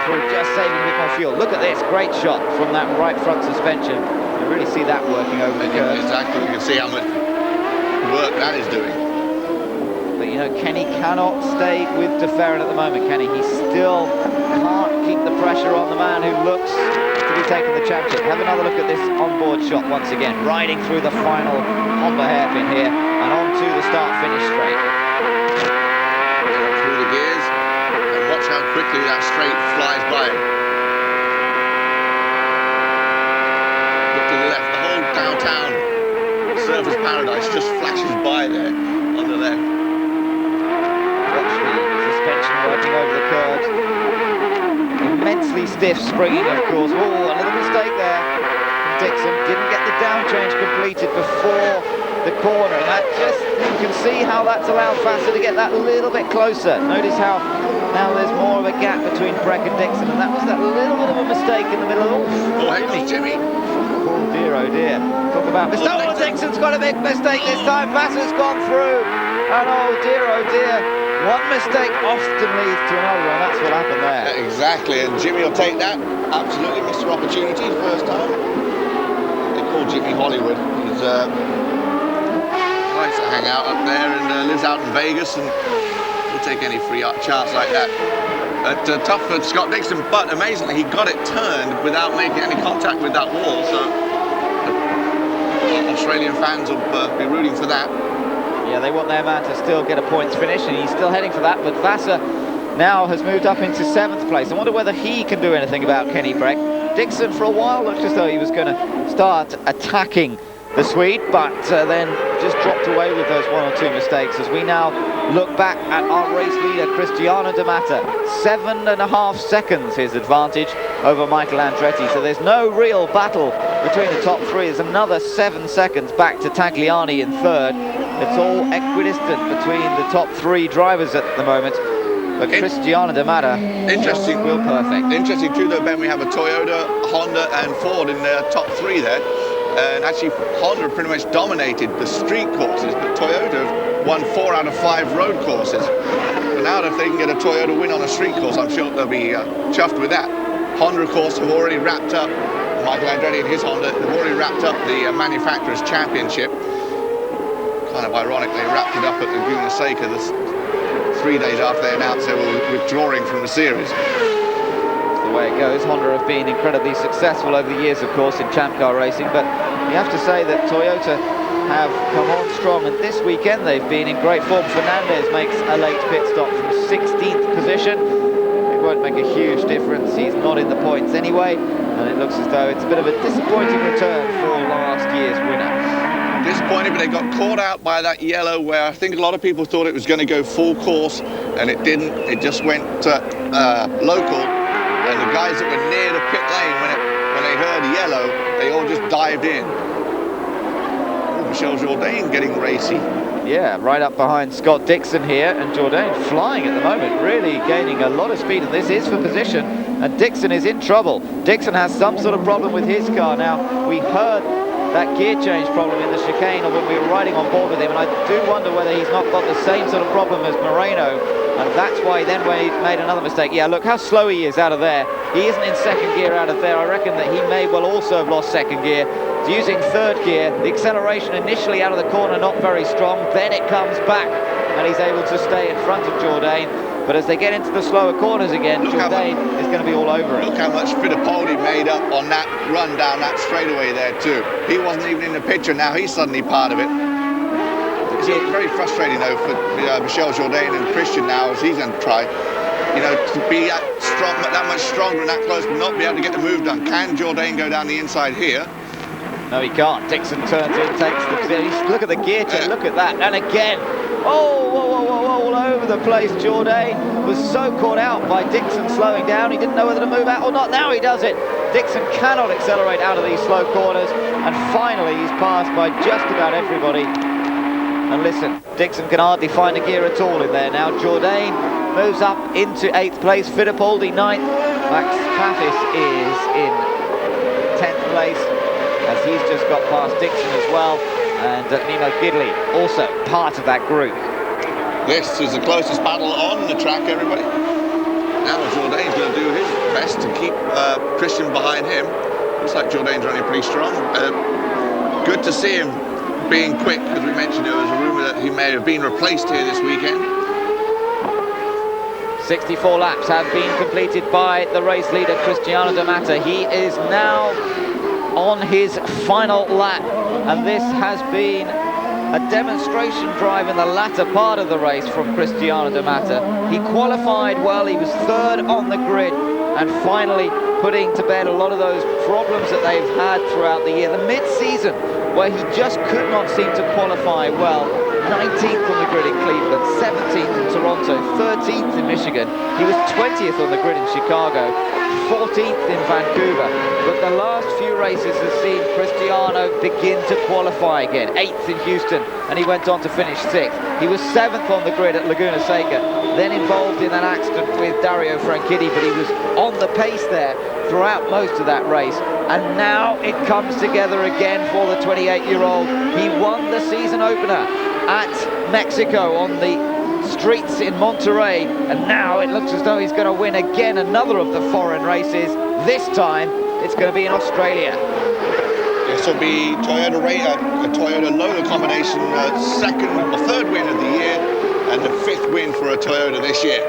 Speaker 2: through just saving a bit more fuel. Look at this, great shot from that right front suspension. You really see that working over the curve.
Speaker 3: Exactly, you can see how much work that is doing.
Speaker 2: But Kenny cannot stay with De Ferran at the moment, can he? He still can't keep the pressure on the man who looks to be taking the championship. Have another look at this onboard shot once again, riding through the final Honda hairpin here and on to the start-finish straight.
Speaker 3: Through the gears, and watch how quickly that straight flies by. Look to the left, the whole downtown surface paradise just flashes by there on the left.
Speaker 2: Watch the suspension working over the curves. Immensely stiff springing, of course. Oh, a little mistake there. Dixon didn't get the down change completed before the corner, and that just, you can see how that's allowed Vassar to get that little bit closer. Notice how now there's more of a gap between Breck and Dixon, and that was that little bit of a mistake in the middle.
Speaker 3: Oh, hang on, Jimmy.
Speaker 2: Oh dear, oh dear. Talk about mistake. Oh, Dixon's got a big mistake this time. Vassar's gone through, and oh dear, oh dear. One mistake often leads to another, and that's what happened there.
Speaker 3: Yeah, exactly, and Jimmy will take that. Absolutely missed her opportunity the first time. They call Jimmy Hollywood. He's nice to hang out up there and lives out in Vegas, and will take any free chance like that. Tough for Scott Dixon, but amazingly he got it turned without making any contact with that wall, so Australian fans will be rooting for that.
Speaker 2: Yeah, they want their man to still get a points finish, and he's still heading for that, but Vassar now has moved up into 7th place. I wonder whether he can do anything about Kenny Breck. Dixon for a while looked as though he was going to start attacking the Swede, but then just dropped away with those 1 or 2 mistakes as we now look back at our race leader, Cristiano D'Amata. 7.5 seconds his advantage over Michael Andretti, so there's no real battle between the top 3. There's another 7 seconds back to Tagliani in 3rd. It's all equidistant between the top 3 drivers at the moment. But Cristiano D'Amata,
Speaker 3: interesting,
Speaker 2: real perfect.
Speaker 3: Interesting too, though, Ben. We have a Toyota, Honda, and Ford in the top 3 there, and actually Honda pretty much dominated the street courses, but Toyota won 4 out of 5 road courses. And now, if they can get a Toyota win on a street course, I'm sure they'll be chuffed with that. Honda, of course, have already wrapped up. Michael Andretti and his Honda have already wrapped up the manufacturers' championship. Kind of ironically wrapped it up at Laguna Seca 3 days after they announced they were withdrawing from the series.
Speaker 2: That's the way it goes. Honda have been incredibly successful over the years, of course, in Champ Car racing, but you have to say that Toyota have come on strong, and this weekend they've been in great form. Fernandez makes a late pit stop from 16th position. It won't make a huge difference. He's not in the points anyway, and it looks as though it's a bit of a disappointing return for last year's winner.
Speaker 3: Disappointed, but they got caught out by that yellow, where I think a lot of people thought it was going to go full course, and it didn't. It just went local, and the guys that were near the pit lane, when they heard yellow, they all just dived in. Oh, Michel Jourdain getting racy.
Speaker 2: Yeah, right up behind Scott Dixon here, and Jourdain flying at the moment, really gaining a lot of speed, and this is for position, and Dixon is in trouble. Dixon has some sort of problem with his car. Now, we heard that gear change problem in the chicane, or when we were riding on board with him, and I do wonder whether he's not got the same sort of problem as Moreno, and that's why then when he made another mistake. Yeah, look how slow he is out of there. He isn't in 2nd gear out of there. I reckon that he may well also have lost 2nd gear. He's using 3rd gear. The acceleration initially out of the corner not very strong, then it comes back, and he's able to stay in front of Jourdain. But as they get into the slower corners again, Jourdain is going to be all over it.
Speaker 3: Look how much Fittipaldi made up on that run down that straightaway there too. He wasn't even in the picture, now he's suddenly part of it. It's very frustrating though for Michel Jourdain and Christian now, as he's going to try, to be that strong, that much stronger and that close, but not be able to get the move done. Can Jourdain go down the inside here?
Speaker 2: No, he can't. Dixon turns in, takes the... Look at the gear change, look at that, and again. Oh, whoa, all over the place. Jourdain was so caught out by Dixon slowing down, he didn't know whether to move out or not. Now he does it. Dixon cannot accelerate out of these slow corners, and finally he's passed by just about everybody. And listen, Dixon can hardly find a gear at all in there now. Jourdain moves up into 8th place, Fittipaldi 9th, Max Travis is in 10th place, as he's just got past Dixon as well, and Nemo Gidley also part of that group.
Speaker 3: This is the closest battle on the track, everybody. Now Jourdain's going to do his best to keep Christian behind him. Looks like Jourdain's running pretty strong. Good to see him being quick, as we mentioned, there was a rumour that he may have been replaced here this weekend.
Speaker 2: 64 laps have been completed by the race leader, Cristiano D'Amata. He is now on his final lap, and this has been a demonstration drive in the latter part of the race from Cristiano D'Amata. He qualified well, he was 3rd on the grid, and finally putting to bed a lot of those problems that they've had throughout the year. The mid-season, where he just could not seem to qualify well, 19th on the grid in Cleveland, 17th in Toronto, 13th in Michigan. He was 20th on the grid in Chicago, 14th in Vancouver. But the last few races have seen Cristiano begin to qualify again. 8th in Houston, and he went on to finish 6th. He was 7th on the grid at Laguna Seca, then involved in an accident with Dario Franchitti, but he was on the pace there throughout most of that race. And now it comes together again for the 28-year-old. He won the season opener at Mexico on the streets in Monterey, and now it looks as though he's going to win again another of the foreign races. This time it's going to be in Australia.
Speaker 3: This will be a Toyota Lola combination, second or third win of the year, and the 5th win for a Toyota this year.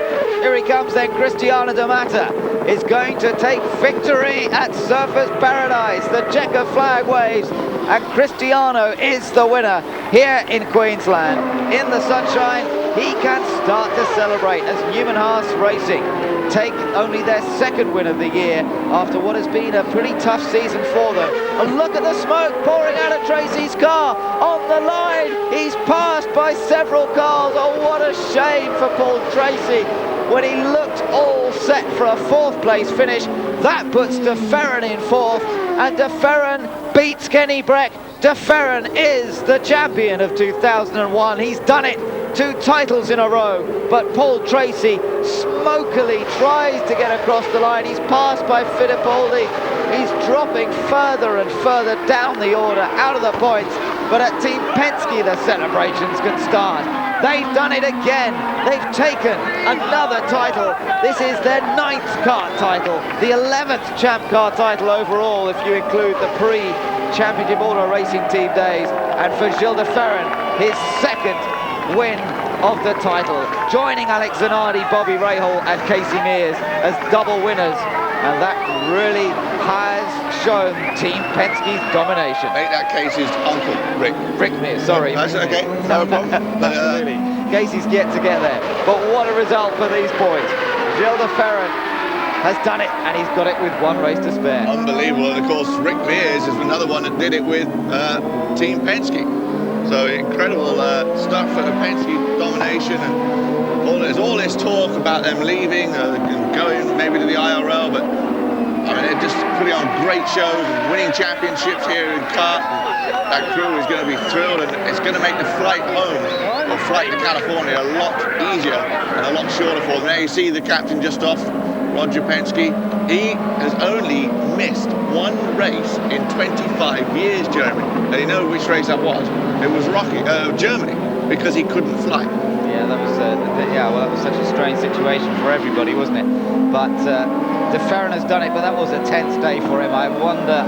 Speaker 2: Here he comes then, Cristiano de Mata is going to take victory at Surfers Paradise. The checker flag waves, and Cristiano is the winner here in Queensland. In the sunshine, he can start to celebrate as Newman Haas Racing take only their 2nd win of the year after what has been a pretty tough season for them. And look at the smoke pouring out of Tracy's car on the line. He's passed by several cars. Oh, what a shame for Paul Tracy. When he looked all set for a 4th place finish, that puts De Ferran in 4th, and De Ferran beats Kenny Breck. De Ferran is the champion of 2001. He's done it 2 titles in a row, but Paul Tracy smokily tries to get across the line. He's passed by Fittipaldi. He's dropping further and further down the order, out of the points, but at Team Penske the celebrations can start. They've done it again. They've taken another title. This is their 9th kart title, the 11th Champ Car title overall if you include the pre-Championship Auto Racing Team days. And for Gilles de Ferran, his 2nd win of the title, joining Alex Zanardi, Bobby Rahal and Casey Mears as double winners. And that really has shown Team Penske's domination.
Speaker 3: Make that Casey's uncle, Rick.
Speaker 2: Rick Mears, sorry.
Speaker 3: That's okay, no problem.
Speaker 2: Absolutely. Casey's yet to get there. But what a result for these boys. Gilles de Ferran has done it, and he's got it with 1 race to spare.
Speaker 3: Unbelievable. And of course, Rick Mears is another one that did it with Team Penske. So incredible stuff for the Penske domination, and there's all this talk about them leaving and going maybe to the IRL, but I mean, they're just putting on great shows and winning championships here in kart. That crew is going to be thrilled, and it's going to make the flight home or flight to California a lot easier and a lot shorter for them. Now you see the captain just off, Roger Penske. He has only missed 1 race in 25 years, Jeremy. And you know which race that was? It was Germany, because he couldn't fly.
Speaker 2: Yeah, that was that was such a strange situation for everybody, wasn't it? But De Ferran has done it, but that was a tense day for him. I wonder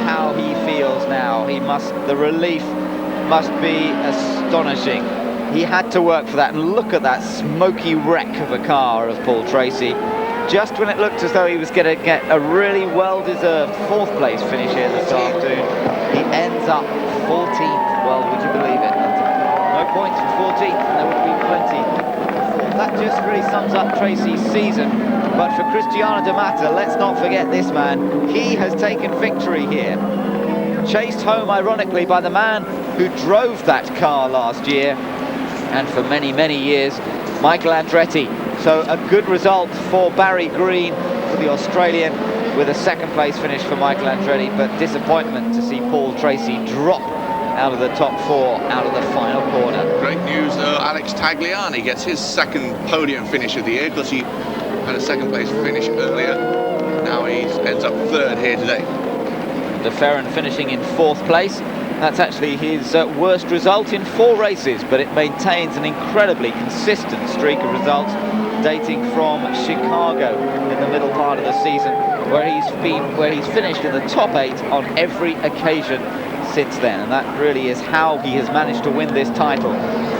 Speaker 2: how he feels now. The relief must be astonishing. He had to work for that, and look at that smoky wreck of a car of Paul Tracy. Just when it looked as though he was going to get a really well-deserved 4th place finish here this afternoon, he ends up 14th. Well, would you believe it? No points for 14th, and there would be plenty. That just really sums up Tracy's season. But for Cristiano de Mata, let's not forget this man. He has taken victory here. Chased home, ironically, by the man who drove that car last year, and for many, many years, Michael Andretti. So a good result for Barry Green, for the Australian, with a 2nd place finish for Michael Andretti, but disappointment to see Paul Tracy drop out of the top 4, out of the final corner.
Speaker 3: Great news, Alex Tagliani gets his 2nd podium finish of the year, because he had a 2nd place finish earlier. Now he ends up 3rd here today.
Speaker 2: De Ferran finishing in 4th place. That's actually his worst result in 4 races, but it maintains an incredibly consistent streak of results dating from Chicago in the middle part of the season, where he's finished in the top 8 on every occasion since then. And that really is how he has managed to win this title,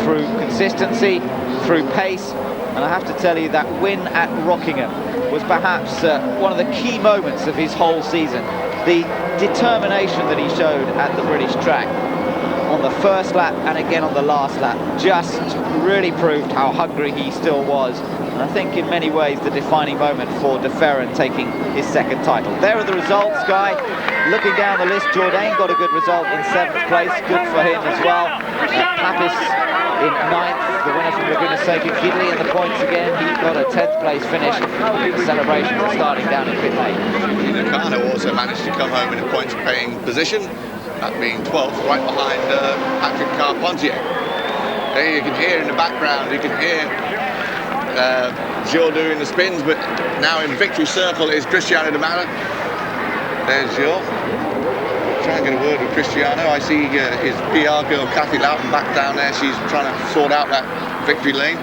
Speaker 2: through consistency, through pace. And I have to tell you, that win at Rockingham was perhaps one of the key moments of his whole season. The determination that he showed at the British track on the first lap and again on the last lap just really proved how hungry he still was. And I think in many ways the defining moment for De Ferran taking his 2nd title. There are the results, Guy. Looking down the list, Jourdain got a good result in 7th place. Good for him as well. Papis in 9th. The winner from Laguna Seca, Gidley in the points again. He got a 10th place finish. The celebrations are starting down in pit lane.
Speaker 3: Nakano also managed to come home in a points-paying position, that being 12th, right behind Patrick Carpentier. There you can hear in the background, you can hear Gilles doing the spins, but now in victory circle is Cristiano D'Amata. There's Gilles. Try and get a word with Cristiano. I see his PR girl Kathy Loughton back down there. She's trying to sort out that victory lane.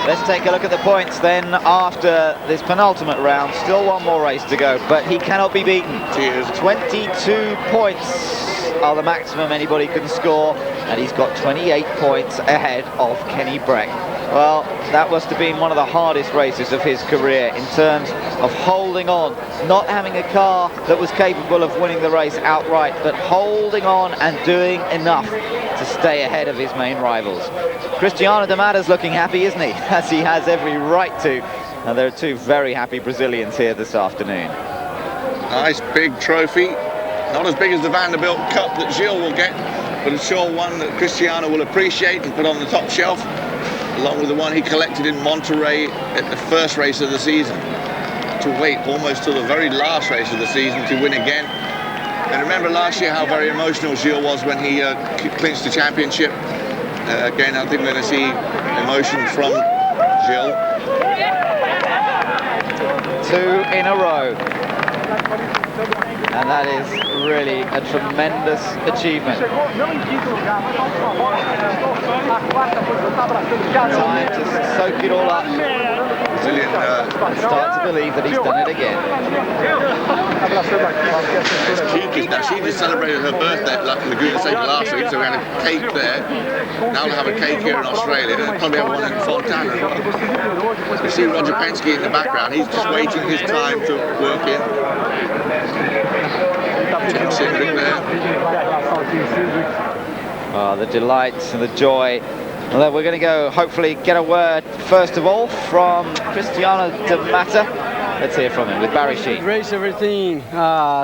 Speaker 2: Let's take a look at the points then after this penultimate round. Still one more race to go, but he cannot be beaten.
Speaker 3: Cheers.
Speaker 2: 22 points are the maximum anybody can score, and he's got 28 points ahead of Kenny Breck. Well, that must have been one of the hardest races of his career in terms of holding on, not having a car that was capable of winning the race outright, but holding on and doing enough to stay ahead of his main rivals. Cristiano D'Amata's looking happy, isn't he? As he has every right to. And there are two very happy Brazilians here this afternoon.
Speaker 3: Nice big trophy. Not as big as the Vanderbilt Cup that Gilles will get, but it's sure one that Cristiano will appreciate and put on the top shelf, along with the one he collected in Monterey at the first race of the season. To wait almost till the very last race of the season to win again. And remember last year how very emotional Gilles was when he clinched the championship. Again, I think we're going to see emotion from Gilles.
Speaker 2: 2 in a row. And that is really a tremendous achievement. Time to soak it all up.
Speaker 3: Brilliant.
Speaker 2: And start to believe that he's done it again.
Speaker 3: Now, she just celebrated her birthday at Laguna Seca last week, so we had a cake there. Now we'll have a cake here in Australia, and probably have one in Fontana. You see Roger Penske in the background. He's just waiting his time to work in.
Speaker 2: Oh, the delights and the joy. Well, we're going to go hopefully get a word first of all from Cristiano D'Amata. Let's hear from him with Barry Sheen.
Speaker 7: Race, everything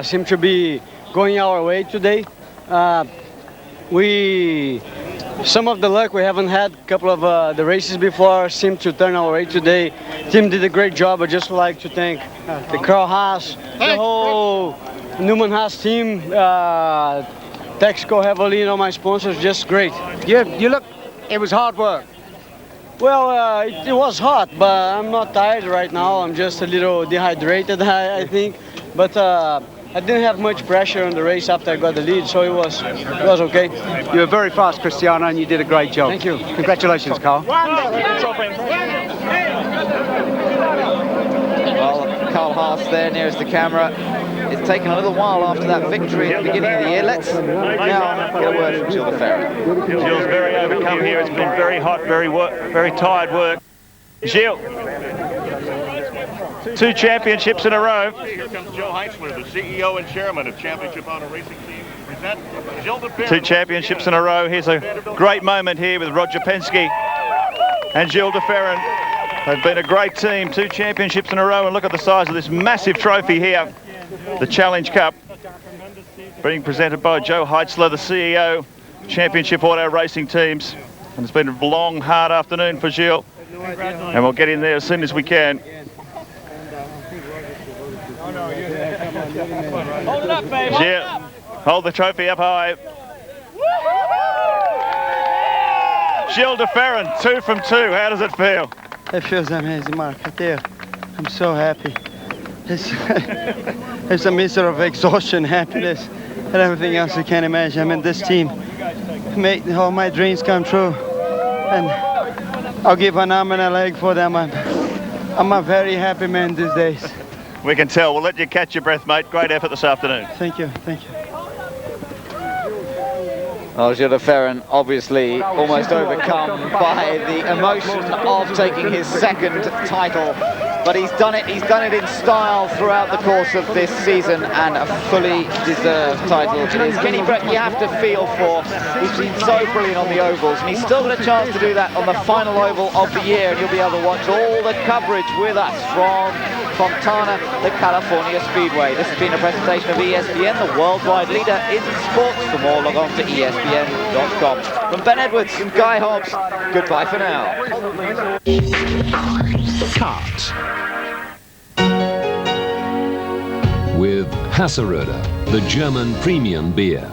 Speaker 7: seemed to be going our way today. Some of the luck we haven't had, a couple of the races before seemed to turn our way today. Team did a great job. I'd just like to thank the Carl Haas, the whole Newman Haas team, Texaco heavily, my sponsors, just great.
Speaker 8: You look, it was hard work.
Speaker 7: Well, it was hot, but I'm not tired right now. I'm just a little dehydrated, I think. But I didn't have much pressure on the race after I got the lead, so it was okay.
Speaker 8: You were very fast, Cristiano, and you did a great job.
Speaker 7: Thank you.
Speaker 8: Congratulations, Carl.
Speaker 2: Well, Carl Haas there nearest the camera. It's taken a little while after that victory at the beginning of the year. Let's now get a word from Gilles de Ferran.
Speaker 4: Gilles very overcome here. It's been very hot, very tired work. Gilles, 2 championships in a row.
Speaker 9: Here comes Joe Heitzler, the CEO and chairman of Championship Auto Racing Team. Present Gilles de Ferran.
Speaker 4: 2 championships in a row. Here's a great moment here with Roger Penske and Gilles de Ferran. They've been a great team, 2 championships in a row, and look at the size of this massive trophy here, the Challenge Cup, being presented by Joe Heitzler, the CEO, Championship Auto Racing Teams. And it's been a long, hard afternoon for Gilles, and we'll get in there as soon as we can. Gilles, hold the trophy up high. Gilles de Ferran, 2 from 2. How does it feel?
Speaker 6: It feels amazing, Mark. I tell you, I'm so happy. It's a mixture of exhaustion, happiness, and everything else you can imagine. I mean, this team made all my dreams come true, and I'll give an arm and a leg for them. I'm a very happy man these days.
Speaker 4: We can tell. We'll let you catch your breath, mate. Great effort this afternoon.
Speaker 6: Thank you, thank you.
Speaker 2: Well, Gilles de Ferran obviously almost overcome by the emotion of taking his 2nd title, but he's done it in style throughout the course of this season, and a fully deserved title it is. Kenny Breck, you have to feel for. He's been so brilliant on the ovals, and he's still got a chance to do that on the final oval of the year, and you'll be able to watch all the coverage with us from Fontana, the California Speedway. This has been a presentation of ESPN, the worldwide leader in sports. For more, log on to ESPN.com. From Ben Edwards and Guy Hobbs, goodbye for now.
Speaker 1: Cut. With Hasseröder, the German premium beer.